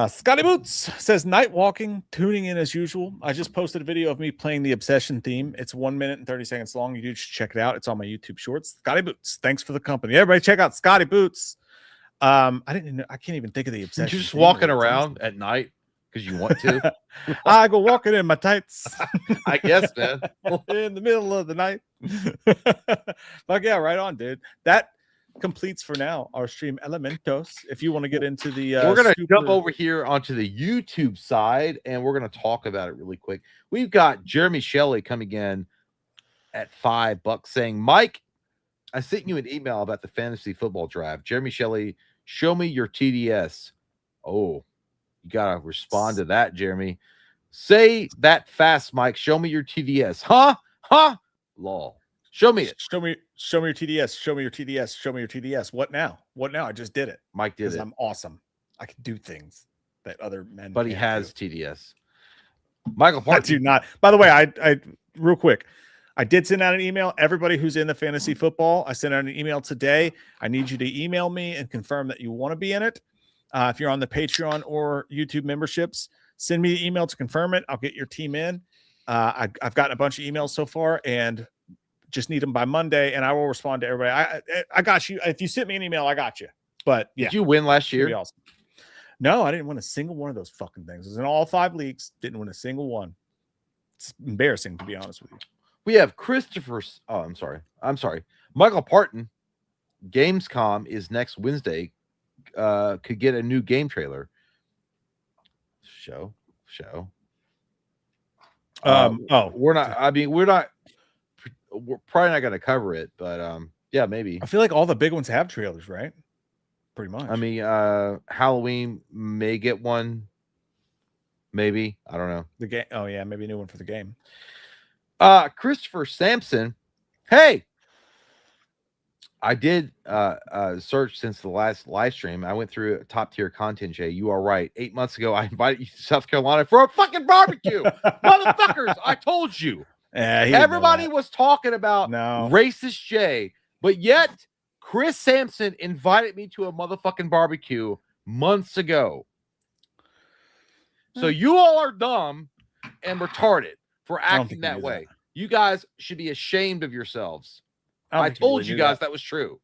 Scotty Boots says night walking, tuning in as usual. I just posted a video of me playing the Obsession theme. It's 1 minute and 30 seconds long. You should check it out. It's on my YouTube Shorts. Scotty Boots, thanks for the company. Everybody, check out Scotty Boots. I can't even think of the Obsession. You're just walking around at night because you want to. I go walking in my tights. I guess, man. In the middle of the night. Fuck yeah, right on, dude. That completes for now our stream Elementos. If you want to get into the we're gonna jump over here onto the YouTube side and we're gonna talk about it really quick. We've got Jeremy Shelley coming in at $5 saying, Mike, I sent you an email about the fantasy football draft. Jeremy Shelley, show me your TDS. Oh, you gotta respond to that, Jeremy. Say that fast, Mike. Show me your TDS. Huh? Lol. Show me it. Show me your TDS. Show me your TDS. Show me your TDS. What now? I just did it. Mike did it. I'm awesome. I can do things that other men. But he can't has do. TDS. Michael Park. I do not. By the way, I real quick. I did send out an email. Everybody who's in the fantasy football, I sent out an email today. I need you to email me and confirm that you want to be in it. If you're on the Patreon or YouTube memberships, send me the email to confirm it. I'll get your team in. I've gotten a bunch of emails so far and just need them by Monday, and I will respond to everybody. I got you. If you sent me an email, I got you. But yeah, did you win last year? Awesome. No, I didn't win a single one of those fucking things. It was in all 5 leagues. Didn't win a single one. It's embarrassing, to be honest with you. We have Christopher. Oh, I'm sorry. Michael Parton. Gamescom is next Wednesday. Could get a new game trailer. Show. We're not. I mean, we're probably not going to cover it, but yeah, maybe. I feel like all the big ones have trailers, right? Pretty much. I mean, Halloween may get one. Maybe, I don't know. The game. Oh yeah, maybe a new one for the game. Christopher Sampson. Hey, I did search since the last live stream. I went through top tier content, Jay. You are right. 8 months ago, I invited you to South Carolina for a fucking barbecue. Motherfuckers, I told you. Yeah, everybody was talking about racist Jay, but yet Chris Sampson invited me to a motherfucking barbecue months ago. So you all are dumb and retarded for acting that way. You guys should be ashamed of yourselves. I told you guys that was true.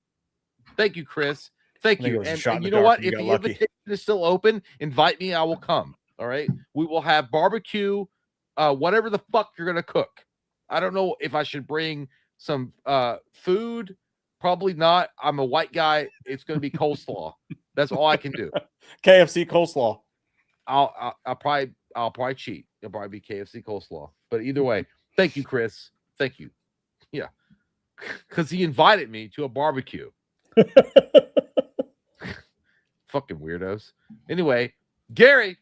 Thank you, Chris. Thank you. And you know what? If the invitation is still open, invite me. I will come. All right. We will have barbecue, whatever the fuck you're going to cook. I don't know if I should bring some food. Probably not. I'm a white guy. It's going to be coleslaw. That's all I can do. KFC coleslaw. I'll probably cheat. It'll probably be KFC coleslaw. But either way, thank you, Chris. Thank you. Yeah. Because he invited me to a barbecue. Fucking weirdos. Anyway, Gary,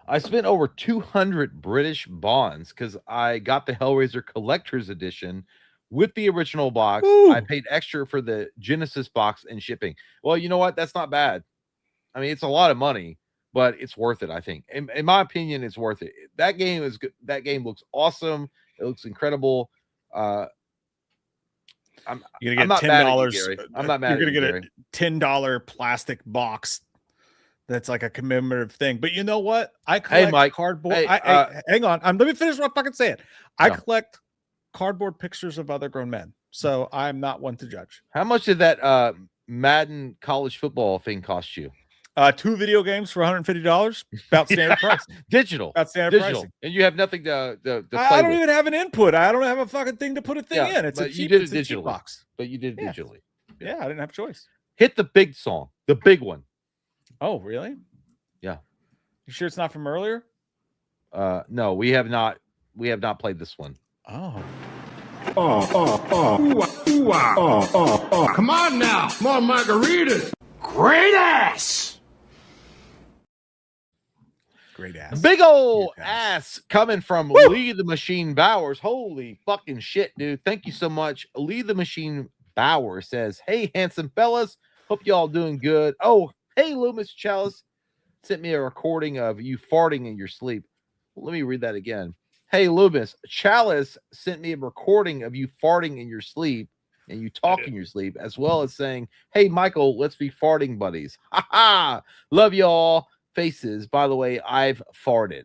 I spent over 200 British bonds because I got the Hellraiser Collector's Edition with the original box. Ooh. I paid extra for the Genesis box and shipping. Well, you know what? That's not bad. I mean, it's a lot of money, but it's worth it, I think. In my opinion, it's worth it. That game is good. That game looks awesome. It looks incredible. You're gonna get $10. I'm not mad. You're gonna get a $10 plastic box that's like a commemorative thing. But you know what? I collect cardboard. Hang on. Let me finish what I'm fucking saying. I collect cardboard pictures of other grown men, so I'm not one to judge. How much did that Madden college football thing cost you? 2 video games for $150. About standard price. Digital. About standard pricing. And you have nothing to play I don't with. even have an input. I don't have a fucking thing to put a thing in. It's a cheap, you did it digitally. Box. But you did it digitally. Yeah, I didn't have a choice. Hit the big song. The big one. Oh, really? Yeah. You sure it's not from earlier? No, we have not played this one. Oh. Come on now. More margaritas. Great ass. Great ass. Big old ass coming from Lee the Machine Bowers. Holy fucking shit, dude. Thank you so much. Lee the Machine Bowers says, hey, handsome fellas. Hope y'all doing good. Oh, hey, Loomis Chalice sent me a recording of you farting in your sleep. Let me read that again. Hey, Loomis Chalice sent me a recording of you farting in your sleep and you talk in your sleep, as well as saying, hey, Michael, let's be farting buddies. Ha ha. Love y'all. Faces. By the way, I've farted.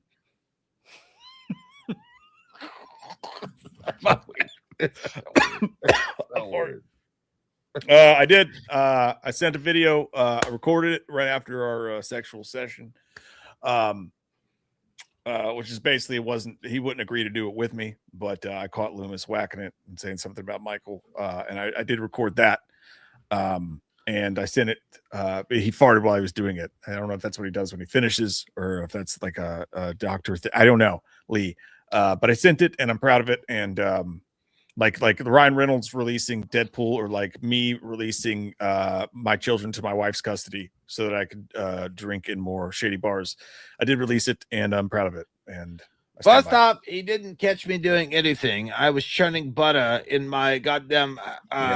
I did. I sent a video. I recorded it right after our sexual session, which is basically he wouldn't agree to do it with me, but I caught Loomis whacking it and saying something about Michael, and I did record that. And I sent it. He farted while he was doing it. I don't know if that's what he does when he finishes, or if that's like a doctor thing. I don't know, Lee. But I sent it, and I'm proud of it. And like the Ryan Reynolds releasing Deadpool, or like me releasing my children to my wife's custody so that I could drink in more shady bars. I did release it, and I'm proud of it. And first off, he didn't catch me doing anything. I was churning butter in my goddamn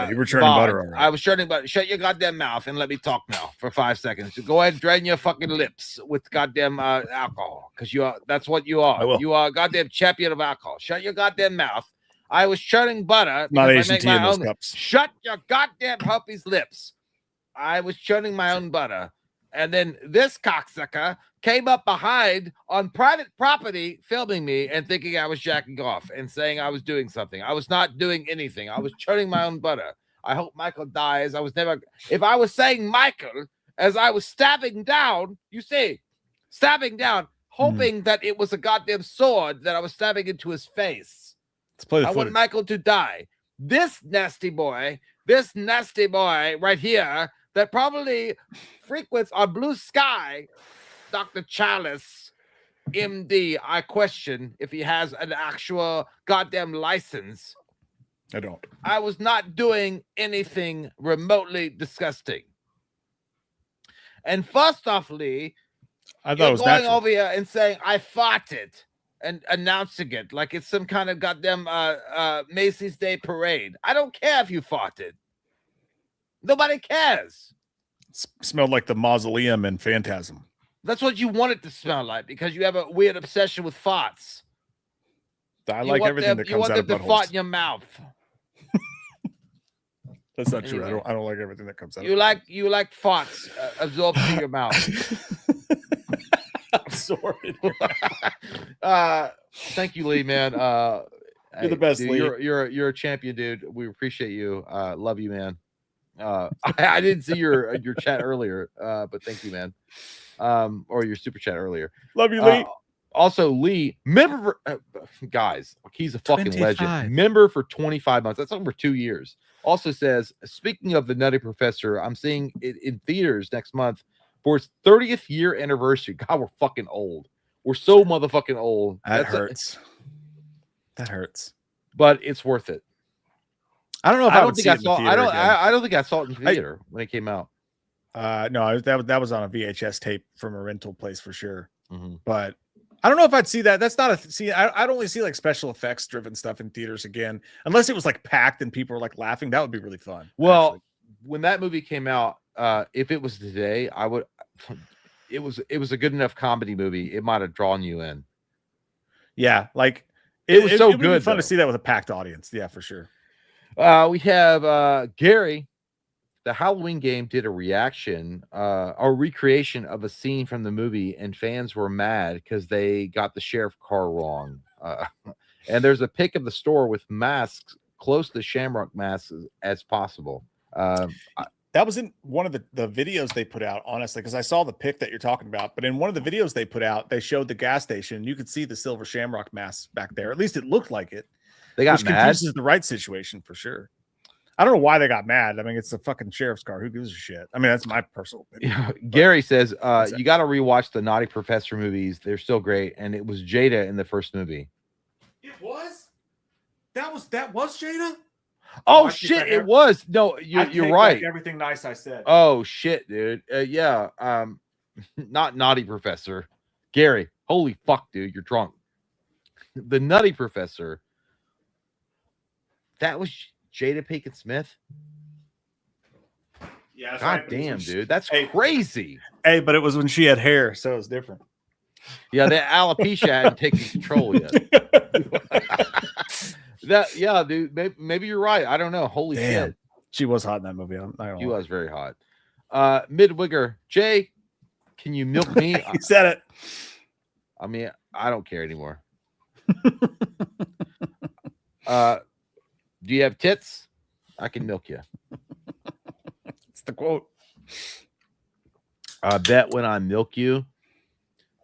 you were churning butter already. I was churning butter. Shut your goddamn mouth and let me talk now for 5 seconds. Go ahead and drain your fucking lips with goddamn alcohol, because that's what you are. You are a goddamn champion of alcohol. Shut your goddamn mouth. I was churning butter. Not Asian tea in those cups. Shut your goddamn puppy's lips. I was churning my own butter. And then this cocksucker came up behind on private property, filming me and thinking I was jacking off and saying I was doing something. I was not doing anything. I was churning my own butter. I hope Michael dies. If I was saying Michael as I was stabbing down, hoping that it was a goddamn sword that I was stabbing into his face. Let's play the I footage. want Michael to die. This nasty boy right here that probably frequents on Blue Sky, Dr. Chalice, MD, I question if he has an actual goddamn license. I don't. I was not doing anything remotely disgusting. And first off, Lee, I thought it was going natural. over here and saying I farted and announcing it like it's some kind of goddamn Macy's Day Parade. I don't care if you farted. Nobody cares. Smelled like the mausoleum in Phantasm. That's what you want it to smell like, because you have a weird obsession with farts. I like everything that comes out of buttholes. You want them to fart in your mouth. That's not true. I don't like everything that comes out. You like farts absorbed to your mouth. Sorry. Thank you, Lee, man. You're the best, dude, Lee. You're a champion, dude. We appreciate you. Love you, man. I didn't see your chat earlier, but thank you, man. Or your super chat earlier. Love you, Lee. Also, Lee, member, guys, he's a fucking 25. legend. Member for 25 months. That's over 2 years. Also says, speaking of the Nutty Professor, I'm seeing it in theaters next month for its 30th year anniversary. God, we're fucking old. We're so motherfucking old. That hurts. That hurts. But it's worth it. I don't know if I would see it in the theater again. I don't think I saw it in theater when it came out. No, that was on a VHS tape from a rental place for sure. Mm-hmm. But I don't know if I'd see that. That's not I'd only see like special effects driven stuff in theaters again, unless it was like packed and people were like laughing. That would be really fun. Well, actually. When that movie came out, if it was today, I would. It was a good enough comedy movie. It might have drawn you in. Yeah, like it was so it would good. Be fun to see that with a packed audience. Yeah, for sure. We have Gary. The Halloween game did a reaction, a recreation of a scene from the movie, and fans were mad because they got the sheriff car wrong. And there's a pic of the store with masks close to Shamrock masks as possible. That was in one of the videos they put out, honestly, because I saw the pic that you're talking about. But in one of the videos they put out, they showed the gas station. You could see the silver Shamrock masks back there. At least it looked like it. They got which mad. Confuses the right situation for sure. I don't know why they got mad. I mean, it's a fucking sheriff's car. Who gives a shit? I mean, that's my personal opinion. Yeah, Gary says you got to rewatch the Naughty Professor movies. They're still great. And it was Jada in the first movie. It was? That was Jada? Oh, shit, it was. No, you're right. Everything nice I said. Oh, shit, dude. Yeah. Not Naughty Professor. Gary, holy fuck, dude. You're drunk. The Nutty Professor. That was Jada Pinkett Smith. Yeah. God right, damn, dude. That's crazy. Hey, but it was when she had hair, so it was different. Yeah, the alopecia hadn't taken control yet. Yeah, dude. Maybe you're right. I don't know. Holy shit. She was hot in that movie. She was very hot. Midwigger, Jay, can you milk me? He said it. I mean, I don't care anymore. Do you have tits? I can milk you. It's the quote. I bet when I milk you,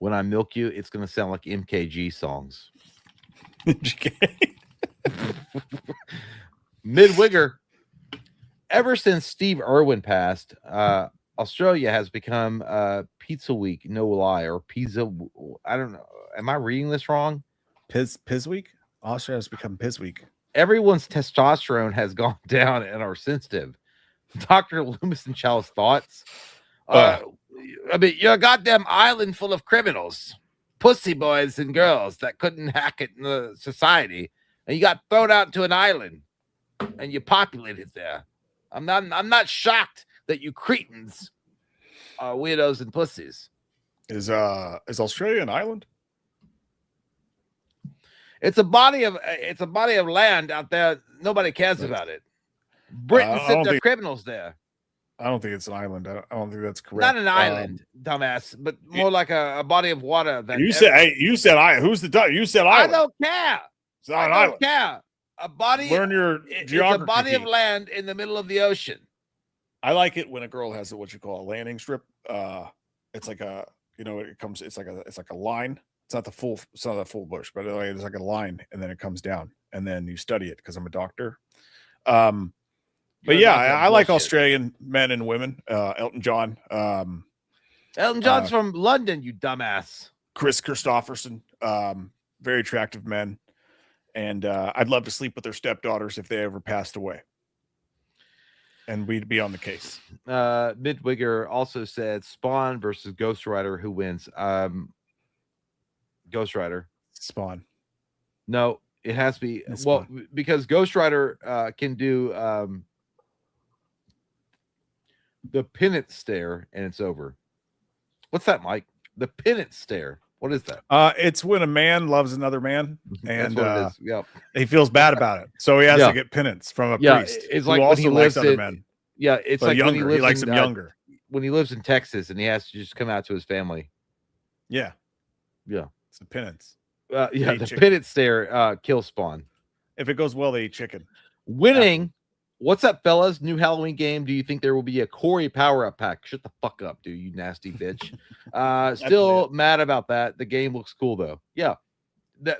it's gonna sound like MKG songs. Midwigger. Ever since Steve Irwin passed, Australia has become Pizza Week, no lie, or Pizza. I don't know. Am I reading this wrong? Piz Week? Australia has become Piz Week. Everyone's testosterone has gone down and are sensitive. Dr. Loomis and Chalice thoughts. I mean, you're a goddamn island full of criminals, pussy boys and girls that couldn't hack it in the society, and you got thrown out to an island, and you populated there. I'm not shocked that you cretins are weirdos and pussies. Is Australia an island? It's a body of land out there. Nobody cares about it. Britain sent their criminals there. I don't think it's an island. I don't think that's correct. Not an island, dumbass, but more like a body of water. That you said, "Hey, you said I." Who's the? You said island. I don't care. It's not an I island. don't care. A body. Learn your geography. It's a body of land in the middle of the ocean. I like it when a girl has what you call a landing strip. It's like a, it comes. It's like a line. It's not the full bush, but it's like a line, and then it comes down, and then you study it because I'm a doctor. But yeah, I like Australian men and women. Elton John. Elton John's from London, you dumbass. Chris Christopherson. Very attractive men. And I'd love to sleep with their stepdaughters if they ever passed away. And we'd be on the case. Midwigger also said Spawn versus Ghost Rider. Who wins? Ghost Rider. Spawn. No, it has to be. Well, because Ghost Rider can do the penance stare and it's over. What's that, Mike? The penance stare. What is that? It's when a man loves another man, and That's what it is. Yep. he feels bad about it, so he has to get penance from a priest. It's who like when also he likes lives other in, men. Yeah, it's But like younger. when he likes in, him younger. When he lives in Texas and he has to just come out to his family. Yeah, yeah, it's a penance. The penance there kill Spawn. If it goes well, they eat chicken. Winning. What's up, fellas? New Halloween game. Do you think there will be a Corey power-up pack? Shut the fuck up, dude, you nasty bitch. Still mad about that. The game looks cool, though. Yeah.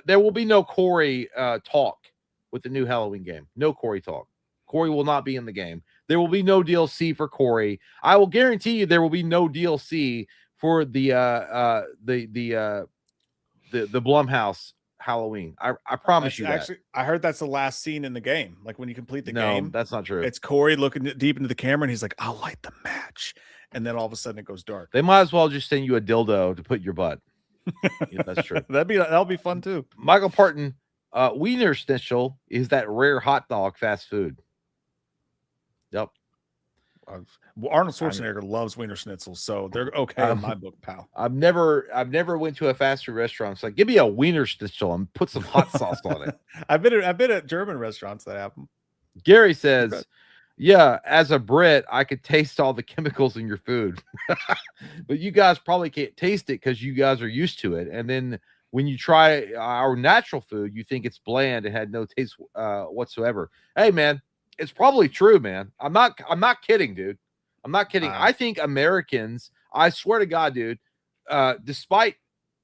There will be no Corey talk with the new Halloween game. No Corey talk. Corey will not be in the game. There will be no DLC for Corey. I will guarantee you there will be no DLC for the Blumhouse Halloween. I promise you that. Actually, I heard that's the last scene in the game. Like when you complete the game. That's not true. It's Corey looking deep into the camera and he's like, I'll light the match. And then all of a sudden it goes dark. They might as well just send you a dildo to put in your butt. Yeah, that's true. That'll be fun too. Michael Parton, Wiener Schnitzel is that rare hot dog fast food. Yep. Arnold Schwarzenegger loves Wiener Schnitzel, so they're okay in my book, pal. I've never went to a fast food restaurant. It's like, give me a Wiener Schnitzel and put some hot sauce on it. I've been at German restaurants that have them. Gary says, yeah, as a Brit, I could taste all the chemicals in your food. But you guys probably can't taste it because you guys are used to it. And then when you try our natural food, you think it's bland and had no taste whatsoever. Hey, man, it's probably true, man. I'm not kidding, dude. I'm not kidding. I think Americans, I swear to God, dude, despite,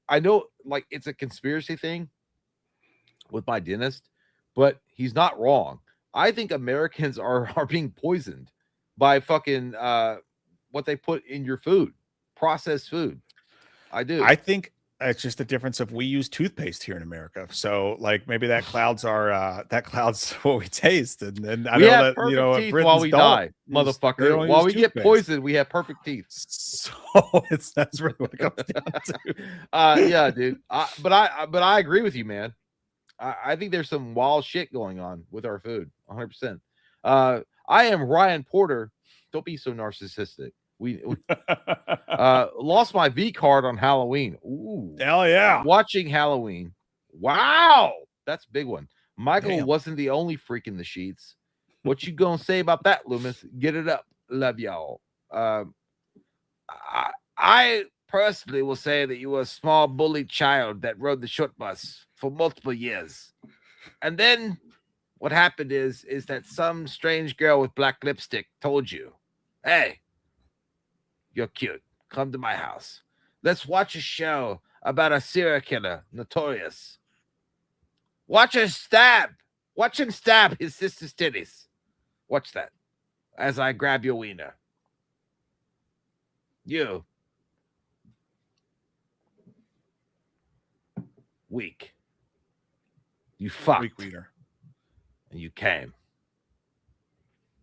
I know like it's a conspiracy thing with my dentist, but he's not wrong. I think Americans are being poisoned by fucking what they put in your food, processed food. I do. I think it's just the difference of we use toothpaste here in America. So like maybe that clouds what we taste. And then I we know have that, you know, teeth while we die, motherfucker. While we get poisoned, we have perfect teeth. So that's really what it comes down to. Yeah, dude. But I agree with you, man. I think there's some wild shit going on with our food. 100%. I am Ryan Porter. Don't be so narcissistic. We lost my V card on Halloween. Ooh, hell yeah! Watching Halloween. Wow, that's a big one. Michael wasn't the only freak in the sheets. What you gonna say about that, Loomis? Get it up. Love y'all. I personally will say that you were a small bullied child that rode the short bus for multiple years, and then what happened is that some strange girl with black lipstick told you, "Hey, you're cute. Come to my house. Let's watch a show about a serial killer, notorious. Watch him stab his sister's titties. Watch that as I grab your wiener. You. Weak. You fucked. Weak wiener. And you came.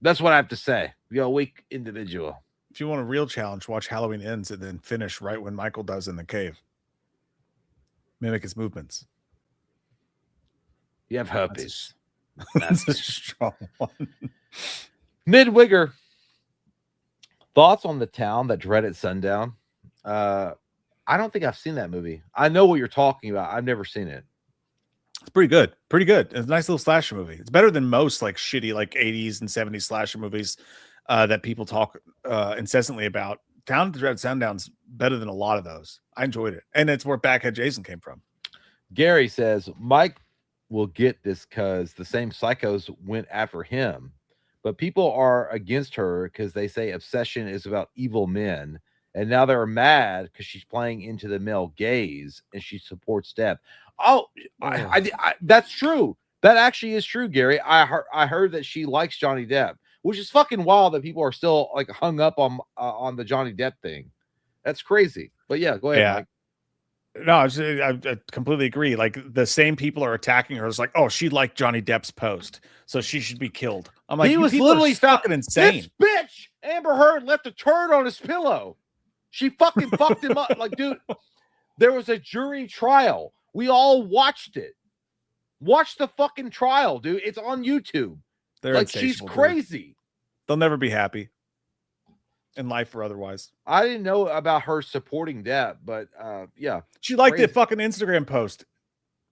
That's what I have to say. You're a weak individual. If you want a real challenge, watch Halloween Ends and then finish right when Michael does in the cave. Mimic his movements. You have herpes. That's a strong one. Midwigger. Thoughts on The Town that dreaded sundown? I don't think I've seen that movie. I know what you're talking about. I've never seen it. It's pretty good. Pretty good. It's a nice little slasher movie. It's better than most like shitty like 80s and 70s slasher movies that people talk incessantly about. Town to Dread Sundown's better than a lot of those. I enjoyed it. And it's where Backhead Jason came from. Gary says, Mike will get this because the same psychos went after him. But people are against her because they say obsession is about evil men. And now they're mad because she's playing into the male gaze and she supports Depp. Oh, I that's true. That actually is true, Gary. I heard that she likes Johnny Depp, which is fucking wild that people are still like hung up on the Johnny Depp thing. That's crazy. But yeah, go ahead, Mike. No, I completely agree. Like the same people are attacking her. It's like, oh, she liked Johnny Depp's post, so she should be killed. I'm like, he was literally fucking insane. This bitch, Amber Heard, left a turd on his pillow. She fucking fucked him up. Like, dude, there was a jury trial. We all watched it. Watch the fucking trial, dude. It's on YouTube. They're like, she's crazy. Dude. They'll never be happy. in life or otherwise. I didn't know about her supporting that, but yeah. She liked Crazy. that fucking Instagram post,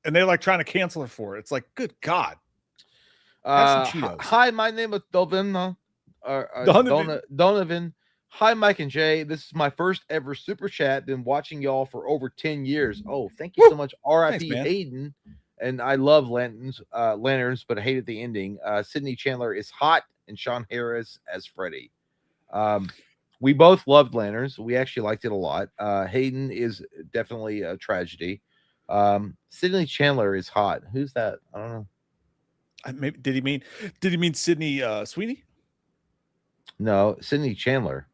and they're like trying to cancel her for it. It's like, good God. Have some Cheetos. Hi, my name is Donovan. Donovan. Hi, Mike and Jay. This is my first ever super chat. Been watching y'all for over 10 years. Oh, thank you so much. R.I.P. Hayden. And I love lanterns, but I hated the ending. Sydney Chandler is hot, and Sean Harris as Freddy. We both loved Lanterns. We actually liked it a lot. Hayden is definitely a tragedy. Sydney Chandler is hot. Who's that? I don't know. Maybe did he mean Sydney Sweeney? No, Sydney Chandler.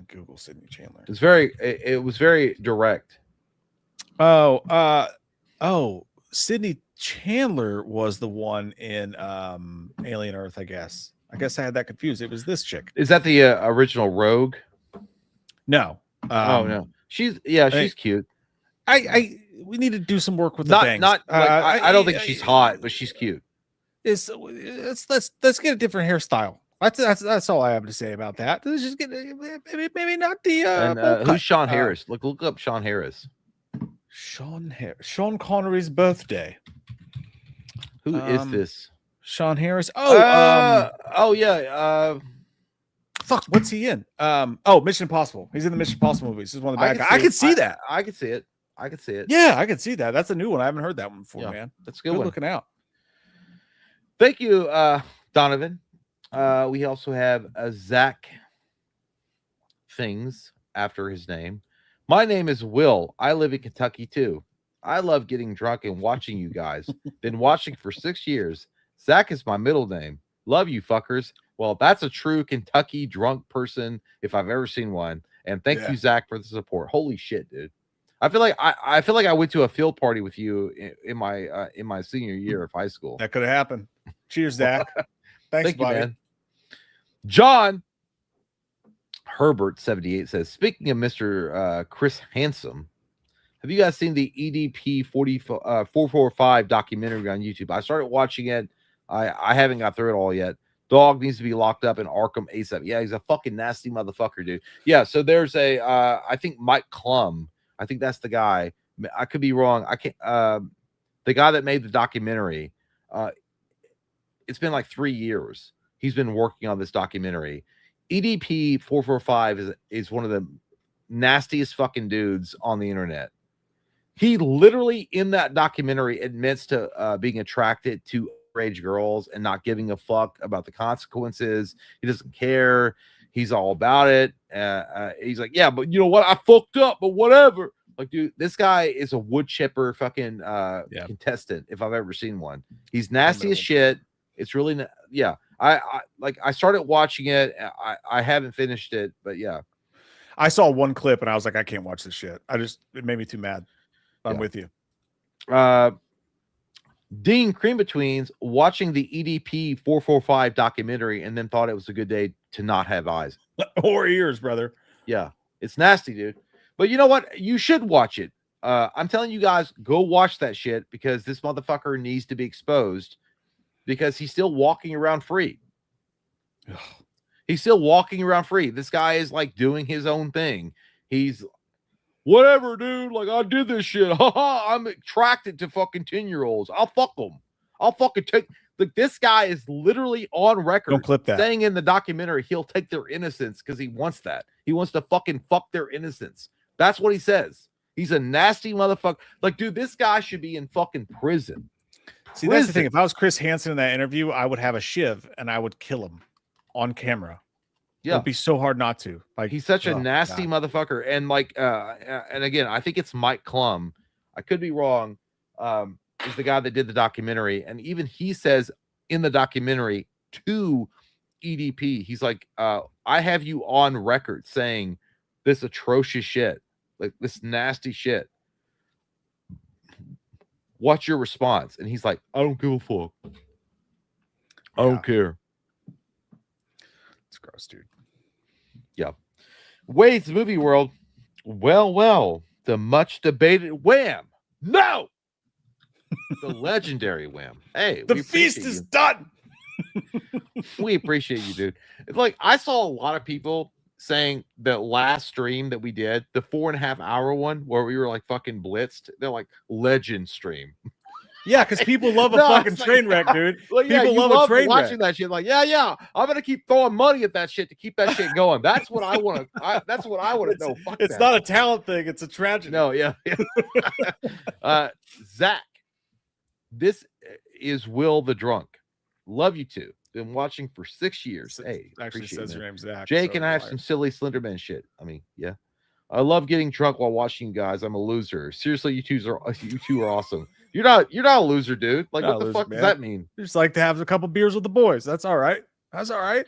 Google Sydney Chandler. It was very direct. Sydney Chandler was the one in Alien Earth, I guess. I had that confused. It was this chick. Is that the original Rogue? No. No. She's cute. We need to do some work with the bangs. I don't think she's hot, but she's cute. Let's get a different hairstyle. That's all I have to say about that. Let's just get maybe not the who's Sean Harris? Look up Sean Harris. Sean Connery's birthday. Who is this? Sean Harris. Fuck, what's he in? Mission Impossible. He's in the Mission Impossible movies. This is one of the bad guys. I can see that. I can see it. Yeah, I can see that. That's a new one. I haven't heard that one before, man. That's a good one. Looking out. Thank you, Donovan. We also have Zach Things after his name. My name is Will. I live in Kentucky too. I love getting drunk and watching you guys. Been watching for 6 years. Zach is my middle name. Love you fuckers. Well, that's a true Kentucky drunk person if I've ever seen one. And thank you, Zach, for the support. Holy shit, dude. I feel like I went to a field party with you in my senior year of high school. That could have happened. Cheers, Zach. Thank you, buddy. man. John Herbert 78 says, speaking of Mr. Chris Hansen, have you guys seen the EDP 445 documentary on YouTube? I started watching it. I haven't got through it all yet. Dog needs to be locked up in Arkham ASAP. Yeah, he's a fucking nasty motherfucker, dude. Yeah, so there's I think Mike Klum. I think that's the guy. I could be wrong. I can't. The guy that made the documentary. It's been like 3 years. He's been working on this documentary. EDP 445 is one of the nastiest fucking dudes on the internet. He literally in that documentary admits to being attracted to underage girls and not giving a fuck about the consequences. He doesn't care. He's all about it. He's like, yeah, but you know what? I fucked up, but whatever. Like, dude, this guy is a wood chipper fucking contestant if I've ever seen one. He's nasty as shit. It's really, I started watching it. I haven't finished it, but yeah. I saw one clip and I was like, I can't watch this shit. It made me too mad. I'm with you. Dean Cream Betweens watching the EDP 445 documentary and then thought it was a good day to not have eyes or ears, brother. Yeah, it's nasty, dude. But you know what? You should watch it. I'm telling you guys, go watch that shit because this motherfucker needs to be exposed because he's still walking around free. He's still walking around free. This guy is like doing his own thing. He's whatever, dude. Like, I did this shit. I'm attracted to fucking 10-year-olds. I'll fuck them. I'll fucking take. Like, this guy is literally on record. Don't clip that. Saying in the documentary he'll take their innocence because he wants that. He wants to fucking fuck their innocence. That's what he says. He's a nasty motherfucker. Like, dude, this guy should be in fucking prison. See, that's the thing. If I was Chris Hansen in that interview, I would have a shiv and I would kill him on camera. Yeah, it'd be so hard not to. Like, he's such a nasty motherfucker. And like, and again, I think it's Mike Klum. I could be wrong. Is the guy that did the documentary, and even he says in the documentary to EDP, he's like, I have you on record saying this atrocious shit, like this nasty shit. What's your response? And he's like, I don't give a fuck. I don't care. It's gross, dude. Yeah. Wade's Movie World. Well, the much debated Wham. No. The legendary Wham. Hey, the feast is done. We appreciate you, dude. It's like I saw a lot of people saying the last stream that we did, the 4.5 hour one where we were like fucking blitzed. They're like legend stream. Yeah, because people love a fucking train wreck, dude. Like, yeah, people you love a train watching wreck. that shit. Like, yeah, I'm gonna keep throwing money at that shit to keep that shit going. That's what I want to. That's what I want to know. Fuck It's that. not a talent thing; it's a tragedy. No, yeah. Zach, this is Will the Drunk. Love you two. Been watching for 6 years. Hey, actually appreciate says it, your man. name's Zach. Jake so and I have some silly Slenderman shit. I mean, yeah. I love getting drunk while watching you guys. I'm a loser. Seriously, you two are awesome. You're not a loser, dude. Like, Not what the a loser, fuck man. does that mean? You just like to have a couple beers with the boys. That's all right. That's all right.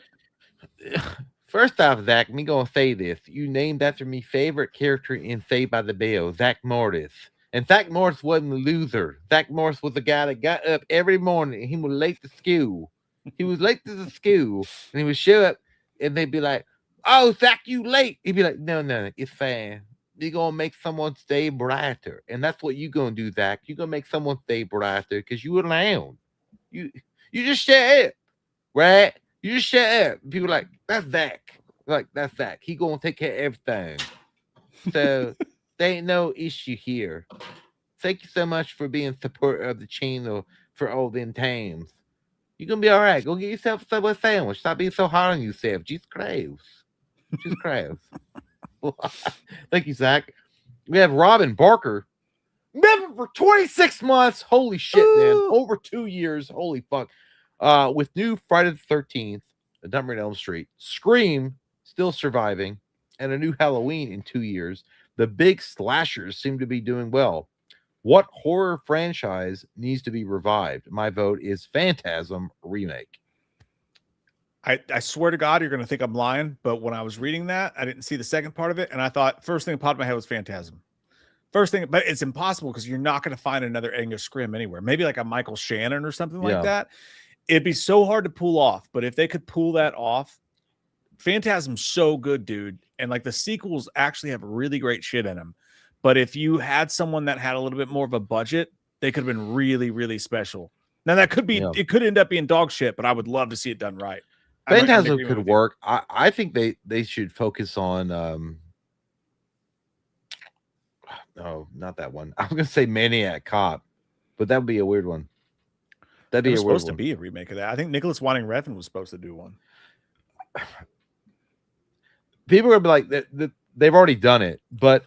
First off, Zach, me gonna say this. You named after me favorite character in Saved by the Bell, Zach Morris. And Zach Morris wasn't a loser. Zach Morris was the guy that got up every morning and he was late to school. He was late to the school and he would show up and they'd be like, "Oh, Zach, you late." He'd be like, No, it's fine. You're gonna make someone stay brighter. And that's what you're gonna do, Zach. You're gonna make someone stay brighter because you alone. You just shut up, right? You just shut up. People are like, that's Zach. Like, that's Zach. He gonna take care of everything. So there ain't no issue here. Thank you so much for being supporter of the channel for all them times. You're gonna be all right. Go get yourself a Subway sandwich. Stop being so hard on yourself. Jesus Christ. Jesus Christ. Thank you, Zach. We have Robin Barker. Member for 26 months. Holy shit, man. Over 2 years. Holy fuck. With new Friday the 13th, A Nightmare on Elm Street, Scream still surviving, and a new Halloween in 2 years, the big slashers seem to be doing well. What horror franchise needs to be revived? My vote is Phantasm remake. I swear to God, you're going to think I'm lying, but when I was reading that, I didn't see the second part of it, and I thought first thing that popped in my head was Phantasm. First thing, but it's impossible because you're not going to find another Angus Scrimm anywhere. Maybe like a Michael Shannon or something like that. It'd be so hard to pull off, but if they could pull that off, Phantasm's so good, dude. And like the sequels actually have really great shit in them. But if you had someone that had a little bit more of a budget, they could have been really, really special. Now that could be, it could end up being dog shit, but I would love to see it done right. Phantasm could work. I think they should focus on no, not that one. I'm gonna say Maniac Cop, but that would be a weird one. That'd be supposed to be a remake of that. I think Nicholas Winding Refn was supposed to do one. People are gonna be like that. They've already done it, but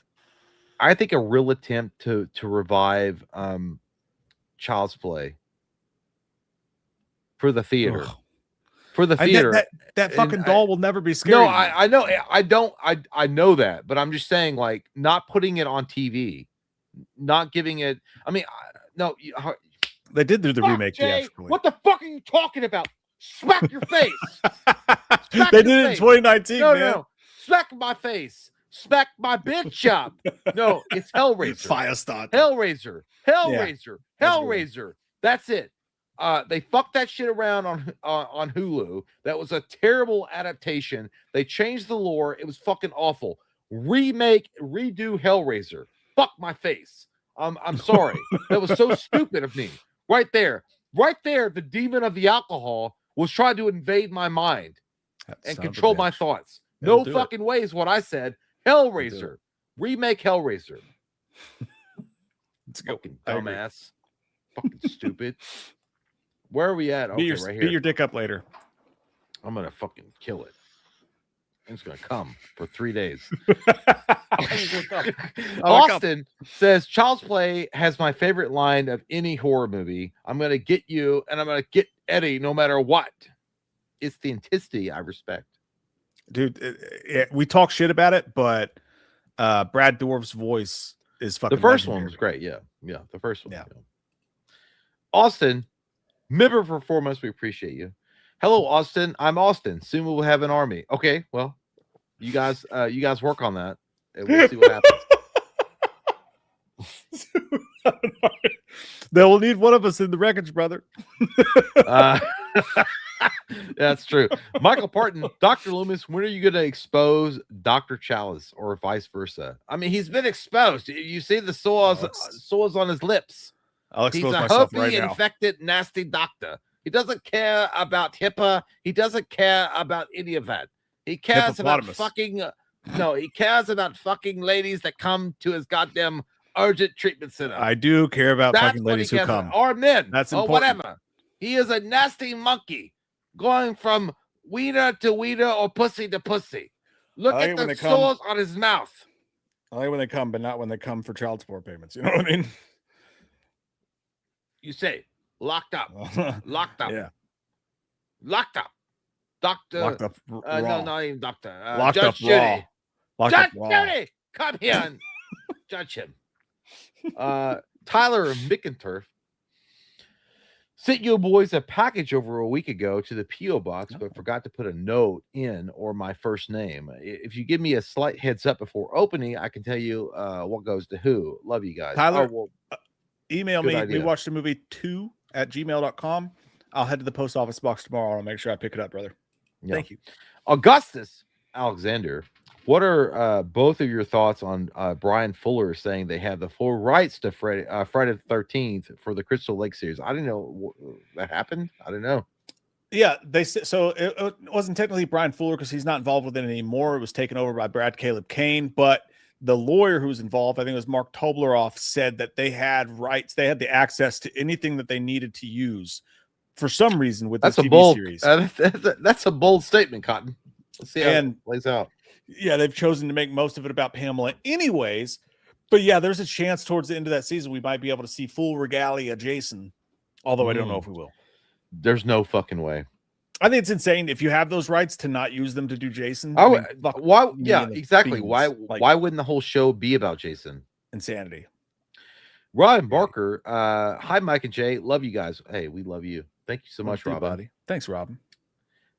I think a real attempt to revive Child's Play for the theater. For the theater, that fucking doll will never be scary. No, I know. I know that, but I'm just saying, like, not putting it on TV, not giving it. I mean, no, they did do the remake. Jay, what the fuck are you talking about? Smack your face. They did it in 2019. No, smack my face. Smack my bitch up. No, it's Hellraiser. Firestarter. Hellraiser. Hellraiser. That's it. They fucked that shit around on Hulu. That was a terrible adaptation. They changed the lore. It was fucking awful. Redo Hellraiser. Fuck my face. I'm sorry. That was so stupid of me. Right there, the demon of the alcohol was trying to invade my mind and control my thoughts. No fucking way is what I said. Hellraiser. Remake Hellraiser. Let's go. Fucking dumbass. Fucking stupid. Where are we at? Okay, right here. Beat your dick up later. I'm gonna fucking kill it. It's gonna come for 3 days. Austin says Child's Play has my favorite line of any horror movie. I'm gonna get you and I'm gonna get Eddie no matter what. It's the intensity I respect. Dude, we talk shit about it, but Brad Dourif's voice is fucking the first legendary. one was great. Yeah, the first one. Yeah. Austin, member for 4 months, we appreciate you. Hello, Austin. I'm Austin. Soon we'll have an army. Okay, well, you guys work on that, and we'll see what happens. They will need one of us in the wreckage, brother. That's true. Michael Parton, Dr. Loomis, when are you going to expose Dr. Chalice or vice versa? I mean, he's been exposed. You see the sores on his lips. I'll expose He's a myself hopey, right now. infected, nasty doctor. He doesn't care about HIPAA. He doesn't care about any of that. He cares about Hippopotamus. fucking. No, he cares about fucking ladies that come to his goddamn urgent treatment center. I do care about That's fucking what he ladies who cares come. about. Or men. That's or important. whatever. He is a nasty monkey going from wiener to wiener or pussy to pussy. Look I like at it when the they come- sores on his mouth. I like when they come, but not when they come for child support payments. You know what I mean? You say locked up, locked up, Yeah. locked up. Doctor, Locked up no, raw. not even doctor. Locked Judge up Judy. raw. Locked Judge up raw. Judy, come here and judge him. Tyler Mickenturf sent you boys a package over a week ago to the P.O. box, but forgot to put a note in or my first name. If you give me a slight heads up before opening, I can tell you what goes to who. Love you guys. Tyler, Oh, well, email good me. idea. We watched the movie 2@gmail.com. I'll head to the post office box tomorrow. I'll make sure I pick it up, brother. Yeah. Thank you. Augustus Alexander, what are both of your thoughts on Brian Fuller saying they have the full rights to Friday the 13th for the Crystal Lake series? I didn't know that happened. I don't know. Yeah, they said so. It wasn't technically Brian Fuller because he's not involved with it anymore. It was taken over by Brad Caleb Kane, but the lawyer who was involved, I think it was Mark Tobleroff, said that they had rights. They had the access to anything that they needed to use for some reason with this That's a TV bold series. that's a bold statement, Cotton. Let's see how it plays out. Yeah, they've chosen to make most of it about Pamela anyways. But yeah, there's a chance towards the end of that season we might be able to see full regalia Jason, although I don't know if we will. There's no fucking way. I think it's insane if you have those rights to not use them to do Jason. Oh, I mean, fuck why? me Yeah, in the exactly. beans. Why? Like, Why wouldn't the whole show be about Jason? Insanity. Ryan Barker. Hi, Mike and Jay. Love you guys. Hey, we love you. Thank you so much, Too, Robin. buddy. Thanks, Robin.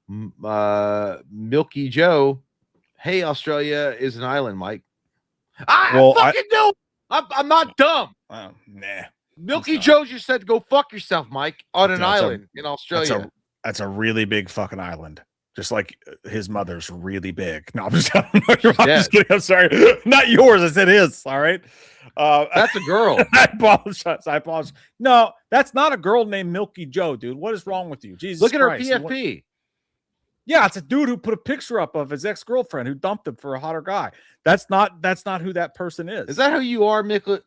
Milky Joe. Hey, Australia is an island, Mike. Well, I fucking know. I'm not dumb. Nah. Milky Joe just said go fuck yourself, Mike, on an island in Australia. That's a really big fucking island. Just like his mother's really big. No, I'm just kidding. I'm sorry. Not yours. I said his. All right. That's a girl. I apologize. No, that's not a girl named Milky Joe, dude. What is wrong with you? Jesus Look at Christ. her PFP. Yeah, it's a dude who put a picture up of his ex-girlfriend who dumped him for a hotter guy. That's not who that person is. Is that who you are, Mickle?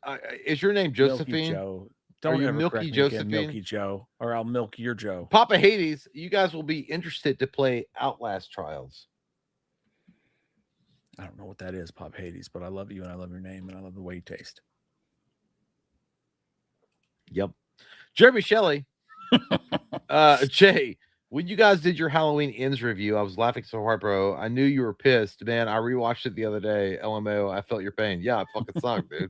Is your name Josephine? Milky Joe. Don't are you ever Milky correct me Josephine? again, Milky Joe, or I'll milk your Joe. Papa Hades, you guys will be interested to play Outlast Trials. I don't know what that is, Pop Hades, but I love you and I love your name and I love the way you taste. Yep. Jeremy Shelley. Jay, when you guys did your Halloween Ends review, I was laughing so hard, bro. I knew you were pissed, man. I rewatched it the other day. LMAO, I felt your pain. Yeah, it fucking sucked, dude.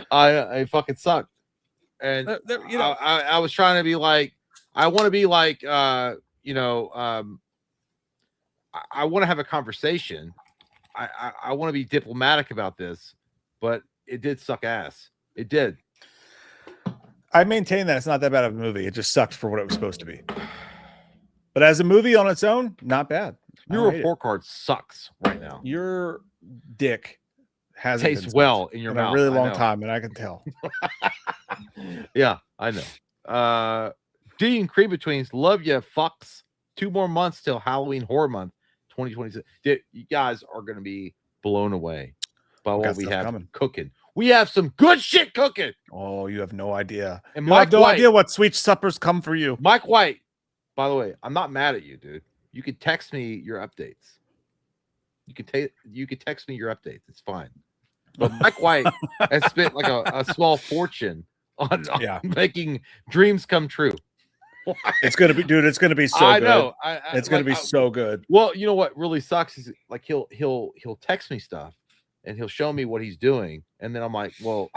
I fucking sucked. And I was trying to be like, I want to be like, I want to have a conversation. I want to be diplomatic about this, but it did suck ass. It did. I maintain that it's not that bad of a movie. It just sucked for what it was supposed to be. But as a movie on its own, not bad. Your report card sucks right now. Your dick hasn't tastes well in your mouth. A really long time, and I can tell. Yeah, I know. Dean Cream-Betweens, love you, fucks. 2 more months till Halloween Horror Month 2026. Dude, you guys are going to be blown away by what we have cooking. We have some good shit cooking. Oh, you have no idea. And you Mike have no White, idea what sweet suppers come for you. Mike White, by the way, I'm not mad at you, dude. You could text me your updates. You could text me your updates. It's fine. But Mike White has spent like a small fortune on making dreams come true. It's gonna be, dude. It's gonna be so. I good. know. It's gonna be so good. Well, you know what really sucks is like he'll text me stuff and he'll show me what he's doing, and then I'm like, well,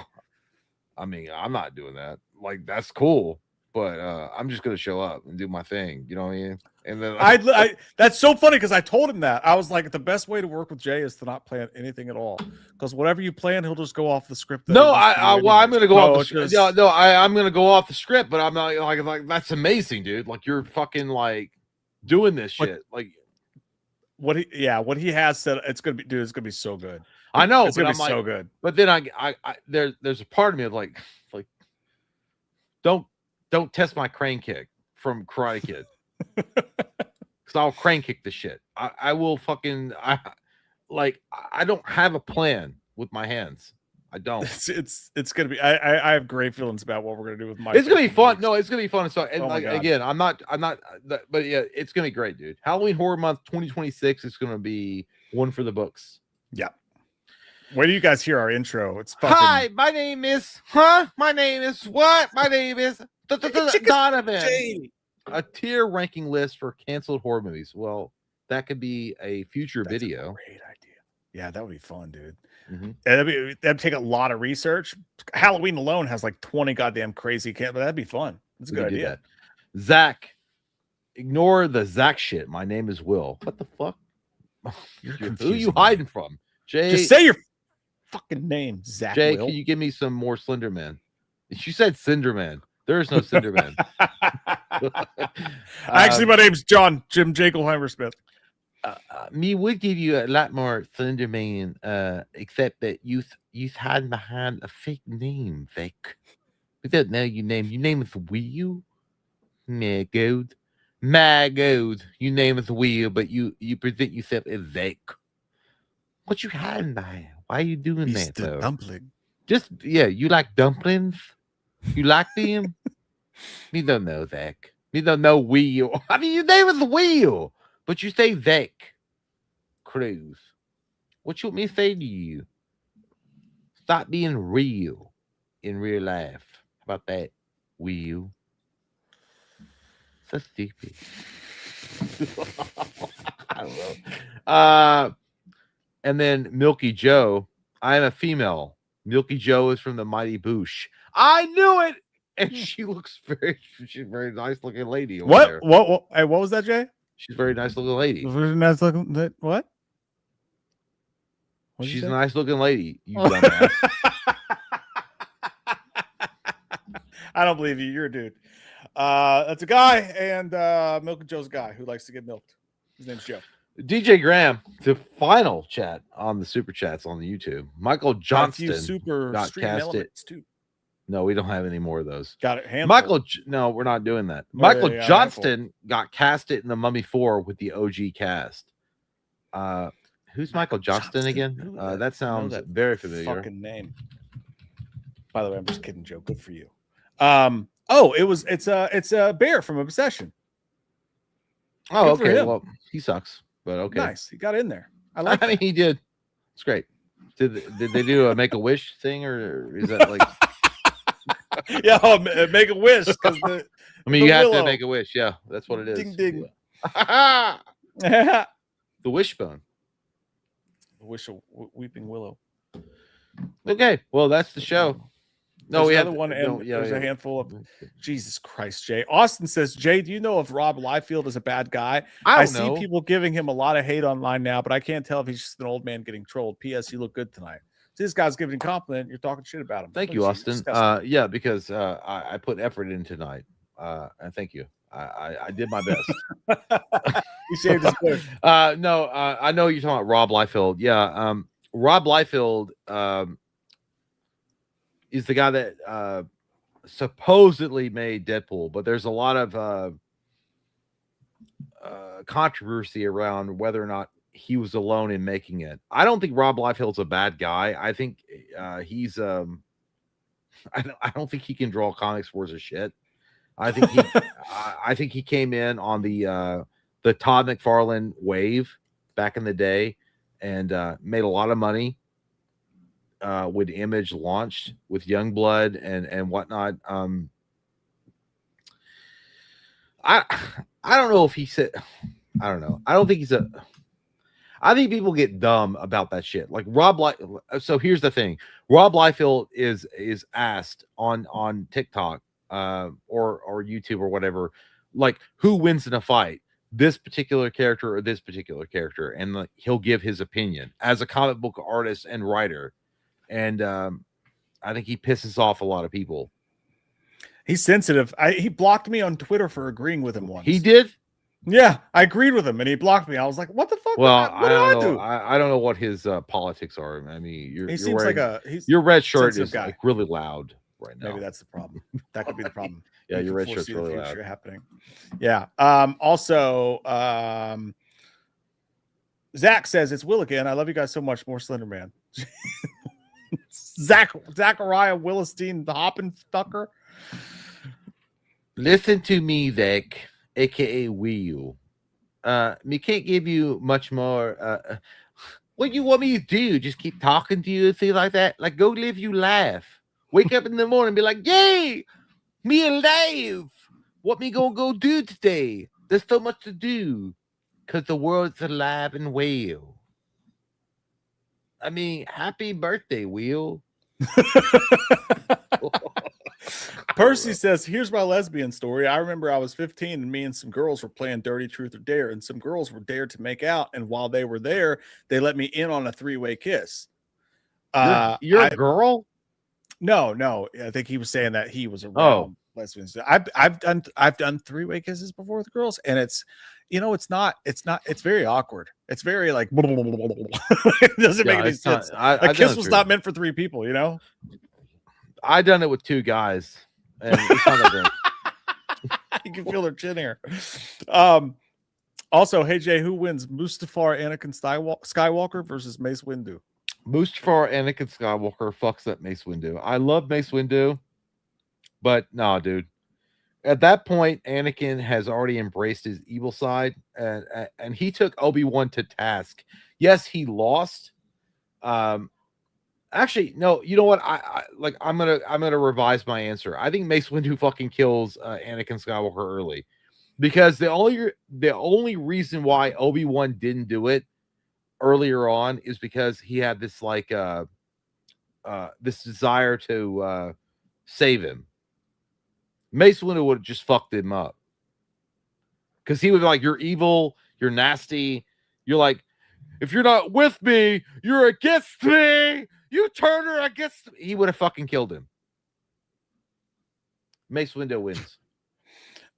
I mean, I'm not doing that. Like that's cool, but I'm just gonna show up and do my thing. You know what I mean? And then I that's so funny because I told him that I was like, the best way to work with Jay is to not plan anything at all, because whatever you plan, he'll just go off the script. No, I'm gonna go off the script. No, I'm gonna go off the script, but I'm not like that's amazing, dude. Like you're fucking like doing this shit. Like what he has said, it's gonna be, dude. It's gonna be so good. I know, it's gonna be so good. But then there's a part of me of like don't test my crane kick from Karate Kid. Because I'll crane kick the shit. I will fucking I don't have a plan with my hands. I don't. It's gonna be. I have great feelings about what we're gonna do with Mike. It's gonna be fun. No, it's gonna be fun. So and Oh like again, I'm not. But yeah, it's gonna be great, dude. Halloween Horror Month 2026 is gonna be one for the books. Yeah. Wait do you guys hear our intro? It's fucking. Hi, my name is. My name is what? My name is Donovan. A tier ranking list for canceled horror movies. Well, that could be a future video. Great idea. Yeah, that would be fun, dude. Mm-hmm. That'd take a lot of research. Halloween alone has like 20 goddamn crazy but that'd be fun. That's a good idea. Zach, ignore the Zach shit. My name is Will. What the fuck? Who are you hiding from? Jay, just say your fucking name, Zach. Jay, Will. can you give me some more Slender Man? You said Cinder Man. There is no Cinder Man. Actually, my name's Jim Jekyllheimer Smith. Me would give you a lot more Slender Man, except that you hide behind a fake name, fake. We don't know your name. Your name is Will. My God. Your name is Will, but you present yourself as Zach. What you hiding behind? Why are you doing that? Though? Dumpling. Just you like dumplings? You like them? Me don't know, Zach. Me don't know Will. I mean, your name is Will. But you say Zach Cruz. What you want me to say to you? Stop being real in real life. How about that, Will? So stupid. I don't know. And then Milky Joe. I am a female. Milky Joe is from the Mighty Boosh. I knew it. And she's a very nice looking lady. What? Hey, what was that, Jay? She's a very nice looking lady. Very nice looking. What? She's a nice looking lady. You dumbass. I don't believe you. You're a dude. That's a guy, and Milk and Joe's a guy who likes to get milked. His name's Joe. DJ Graham, the final chat on the super chats on the YouTube. Michael Johnston got casted. Too. No, we don't have any more of those. Got it. No, we're not doing that. Oh, Michael yeah, Johnston got casted in the Mummy 4 with the OG cast. Who's Michael Johnston again? That sounds very familiar. Fucking name. By the way, I'm just kidding, Joe. Good for you. It's a bear from Obsession. Oh, okay. Well, he sucks, but okay. Nice. He got in there. I mean, he did. It's great. Did they do a Make-A-Wish thing, or is that like? Yeah, make a wish. Because I mean, you have to make a wish. Yeah, that's what it is. Ding ding. The wishbone. The wish of weeping willow. Okay, well, that's the show. No, there's another one, and there's a handful of. Jesus Christ, Jay. Austin says, Jay, do you know if Rob Liefeld is a bad guy? I see people giving him a lot of hate online now, but I can't tell if he's just an old man getting trolled. P.S. You look good tonight. So this guy's giving a compliment. You're talking shit about him. Thank you, Austin. Yeah, because I put effort in tonight. And thank you. I did my best. He shaved his bush. No, I know you're talking about Rob Liefeld. Yeah, Rob Liefeld is the guy that supposedly made Deadpool, but there's a lot of controversy around whether or not he was alone in making it. I don't think Rob Liefeld's a bad guy. I think he's I don't think he can draw comics worth of shit. I think he I think he came in on the Todd McFarlane wave back in the day and made a lot of money when Image launched with Youngblood and whatnot. I don't know if he said, I don't know. I don't think I think people get dumb about that shit. Like so here's the thing. Rob Liefeld is asked on TikTok or YouTube or whatever, like, who wins in a fight, this particular character or this particular character, and like, he'll give his opinion as a comic book artist and writer. And I think he pisses off a lot of people. He's sensitive. He blocked me on Twitter for agreeing with him once. He did? Yeah, I agreed with him, and he blocked me. I was like, "What the fuck? Well, what did I do?" I don't know what his politics are. I mean, he seems like your red shirt is like really loud right now. Maybe that's the problem. That could be the problem. Yeah, your red shirt's really loud. Happening. Yeah. Also, Zach says it's Will again. I love you guys so much. More Slender Man. Zachariah Willestein, the hopping fucker. Listen to me, Zach, aka Will. Me can't give you much more. What you want me to do? Just keep talking to you and things like that? Like, go live you life. Wake up in the morning and be like, yay, me alive. What me gonna go do today? There's so much to do. Because the world's alive and well. I mean, happy birthday, Will. Percy says, here's my lesbian story. I remember I was 15 and me and some girls were playing Dirty Truth or Dare, and some girls were dared to make out. And while they were there, they let me in on a 3-way kiss. You're a girl? No. I think he was saying that he was around lesbians. I've done 3-way kisses before with girls, and it's very awkward. It's very like it doesn't make any sense. A kiss was not meant for 3 people, you know. I done it with 2 guys, and it's not that great. You can feel their chin hair. Also, hey Jay, who wins, Mustafar Anakin Skywalker versus Mace Windu? Mustafar Anakin Skywalker fucks up Mace Windu. I love Mace Windu, but no, dude. At that point, Anakin has already embraced his evil side, and he took Obi-Wan to task. Yes, he lost. Actually, no. You know what? I'm gonna revise my answer. I think Mace Windu fucking kills Anakin Skywalker early, because the only reason why Obi-Wan didn't do it earlier on is because he had this this desire to save him. Mace Windu would have just fucked him up, because he would be like, you're evil, you're nasty, you're like, if you're not with me, you're against me, you turn her against me. He would have fucking killed him. Mace Windu wins.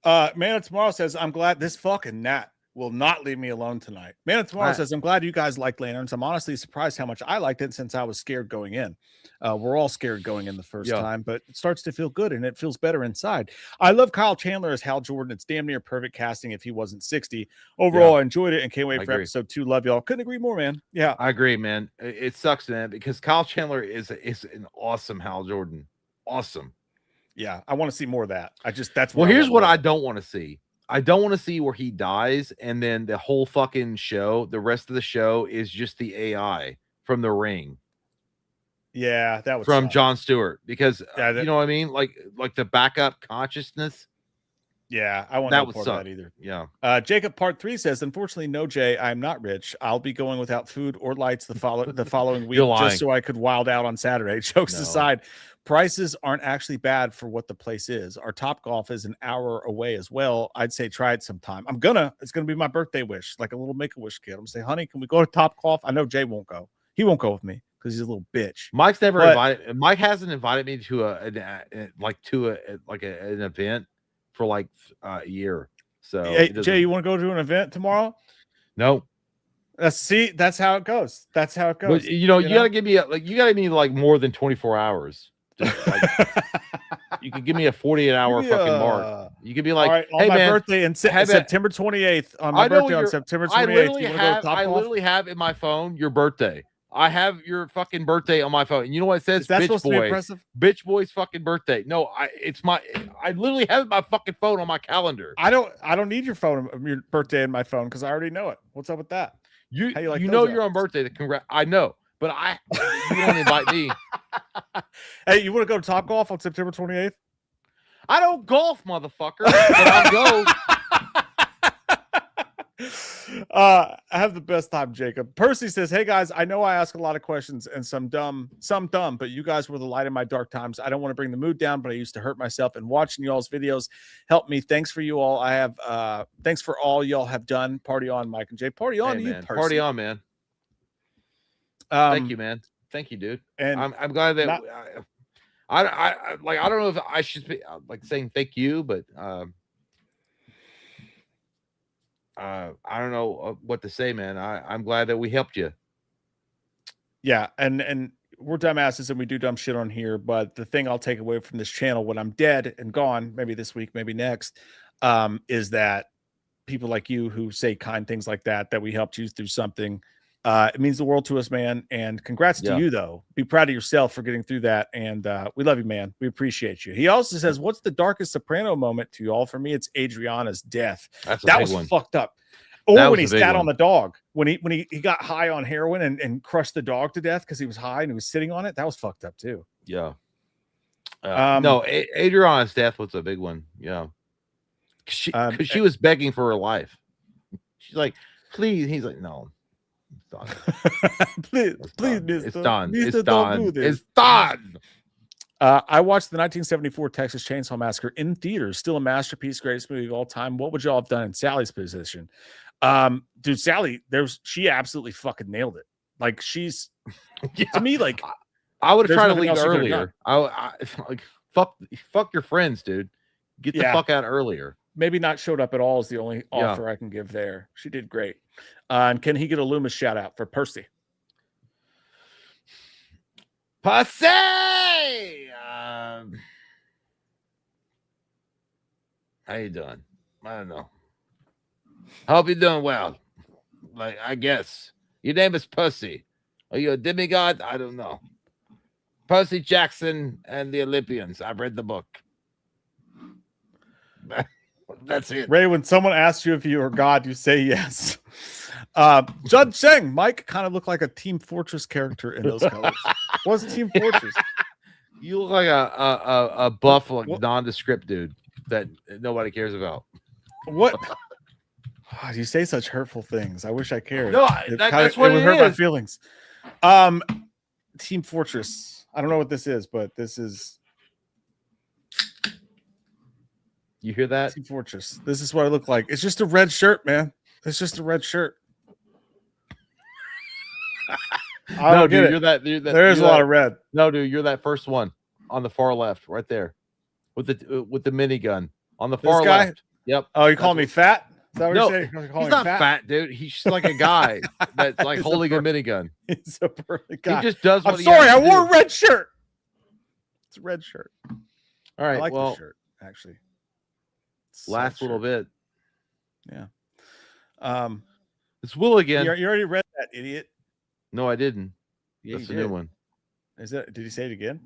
Man of Tomorrow says, I'm glad this fucking gnat will not leave me alone tonight. Man of Tomorrow says, I'm glad you guys like Lanterns. I'm honestly surprised how much I liked it, since I was scared going in. We're all scared going in the first time, but it starts to feel good and it feels better inside. I love Kyle Chandler as Hal Jordan. It's damn near perfect casting if he wasn't 60. Overall, I enjoyed it and can't wait for episode 2. Love y'all. Couldn't agree more, man. Yeah, I agree, man. It sucks, man, because Kyle Chandler is an awesome Hal Jordan. Awesome. Yeah, I want to see more of that. That's here's what I don't want to see. I don't want to see where he dies and then the whole fucking show, the rest of the show is just the AI from The Ring. Yeah, that was from suck. Jon Stewart, because you know what I mean, like the backup consciousness. Yeah, I want that no would part suck. of that either. Yeah. Jacob Part 3 says, unfortunately, no, Jay, I'm not rich. I'll be going without food or lights the following week just so I could wild out on Saturday. Jokes aside, prices aren't actually bad for what the place is. Our Top Golf is an hour away as well. I'd say try it sometime. It's gonna be my birthday wish, like a little Make-A-Wish kid. I'm gonna say, honey, can we go to Top Golf? I know Jay won't go. He won't go with me because he's a little bitch. Mike's never invited. Mike hasn't invited me to an event for like a year. So hey, Jay, you want to go to an event tomorrow? No. That's how it goes. That's how it goes. But, you gotta give me more than 24 hours. You could give me a 48-hour fucking mark. You could be like, right, on hey, my man, birthday in September 28th. On my birthday on September 28th. I literally have in my phone your birthday. I have your fucking birthday on my phone. And you know what it says? Bitch boy. Bitch boy's fucking birthday. No, I literally have my fucking phone on my calendar. I don't need your birthday in my phone because I already know it. What's up with that? You know you're on birthday. I know, but you don't invite me. Hey, you want to go to Top Golf on September 28th? I don't golf, motherfucker, but I'll go. I have the best time, Jacob. Percy says, hey guys, I know I ask a lot of questions and some dumb, but you guys were the light in my dark times. I don't want to bring the mood down, but I used to hurt myself, and watching y'all's videos helped me. Thanks for you all. Thanks for all y'all have done. Party on, Mike and Jay. Party on, man. You, Percy. Party on, man. Thank you, man. Thank you, dude. And I'm glad that I don't know if I should be saying thank you, but I don't know what to say, man. I'm glad that we helped you. Yeah, and we're dumbasses and we do dumb shit on here, but the thing I'll take away from this channel when I'm dead and gone, maybe this week, maybe next, is that people like you who say kind things like that we helped you through something. It means the world to us, man. And congrats to you, though. Be proud of yourself for getting through that. And we love you, man. We appreciate you. He also says, what's the darkest Soprano moment to you all? For me, it's Adriana's death. That was fucked up. Or when he sat on the dog, when he got high on heroin and crushed the dog to death because he was high and he was sitting on it. That was fucked up too. Yeah. No, Adriana's death was a big one. Yeah. Because she was begging for her life. She's like, please. He's like, no. It's done. please, it's done. It's done. It's done. I watched the 1974 Texas Chainsaw Massacre in theaters. Still a masterpiece, greatest movie of all time. What would y'all have done in Sally's position? Dude, Sally, she absolutely fucking nailed it. Like she's to me, like I would have tried to leave earlier. I like fuck your friends, dude. Get the fuck out earlier. Maybe not showed up at all is the only offer I can give there. She did great. And can he get a Loomis shout out for Percy? Percy! How you doing? I don't know. Hope you're doing well. Like, I guess. Your name is Percy. Are you a demigod? I don't know. Percy Jackson and the Olympians. I've read the book. That's it. Ray, when someone asks you if you are God, you say yes. Judge Sheng, Mike kind of looked like a Team Fortress character in those colors. What's Team Fortress? You look like a buff, like nondescript dude that nobody cares about. What? Oh, you say such hurtful things. I wish I cared. No, that's what it would hurt my feelings. Team Fortress. I don't know what this is, but this is. You hear that? Team Fortress. This is what I look like. It's just a red shirt, man. It's just a red shirt. No, dude, you're that. There's a lot of red. No, dude, you're that first one on the far left, right there, with the minigun on the far left. Yep. Oh, you calling me fat? Is that what you're saying? He's not fat, dude. He's just like a guy that's like holding a minigun. He's a burly guy. He just does what I'm sorry, I wore a red shirt. It's a red shirt. All right. I like the shirt, actually. Last little bit. Yeah. It's Will again. You already read that, idiot. No, I didn't. Yeah, that's a new one. Is that? Did he say it again?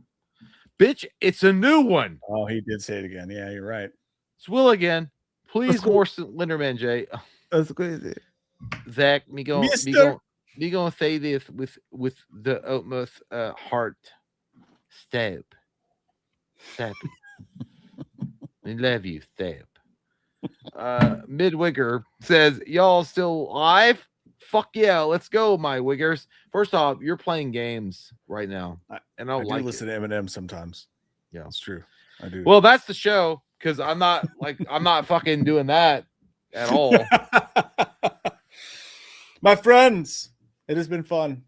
Bitch, it's a new one. Oh, he did say it again. Yeah, you're right. It's Will again. Please, more Linderman, Jay. That's crazy. Zach, me going to say this with the utmost heart. Stab. I love you, Stab. Midwigger says, y'all still live? Fuck yeah, let's go, my wiggers. First off, you're playing games right now, and I do listen to Eminem sometimes. Yeah, it's true. I do. Well, that's the show, because I'm not fucking doing that at all. My friends, it has been fun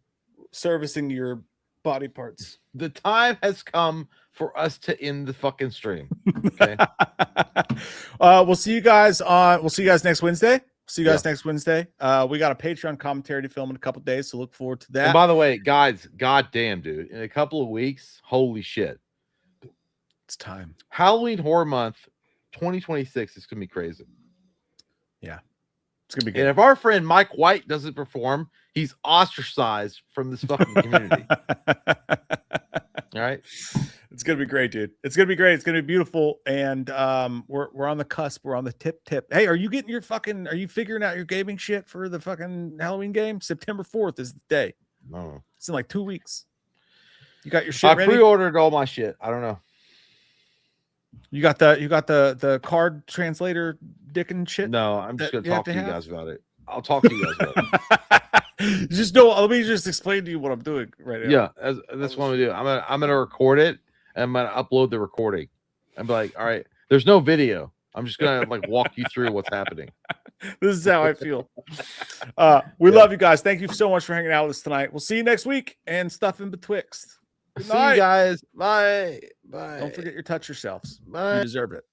servicing your body parts. The time has come for us to end the fucking stream. Okay. We'll see you guys next Wednesday. See you guys next Wednesday. We got a Patreon commentary to film in a couple of days, so look forward to that. And by the way, guys, goddamn, dude, in a couple of weeks, holy shit, it's time. Halloween Horror Month 2026 is gonna be crazy. Yeah, it's gonna be good. And if our friend Mike White doesn't perform, he's ostracized from this fucking community. All right. It's gonna be great, dude. It's gonna be great. It's gonna be beautiful, and we're on the cusp. We're on the tip. Hey, are you figuring out your gaming shit for the fucking Halloween game? September 4th is the day. No, it's in like 2 weeks. You got your shit ready? I pre-ordered all my shit. I don't know. You got the card translator dick and shit? No, I'm just gonna talk to you guys about it. I'll talk to you guys about it. Let me just explain to you what I'm doing right now. Yeah, that's what I'm gonna do. I'm gonna record it. And I'm gonna upload the recording. I'm like, all right, there's no video. I'm just gonna like walk you through what's happening. This is how I feel. We love you guys. Thank you so much for hanging out with us tonight. We'll see you next week and stuff in betwixt. See you guys. Bye. Don't forget your touch yourselves. Bye. You deserve it.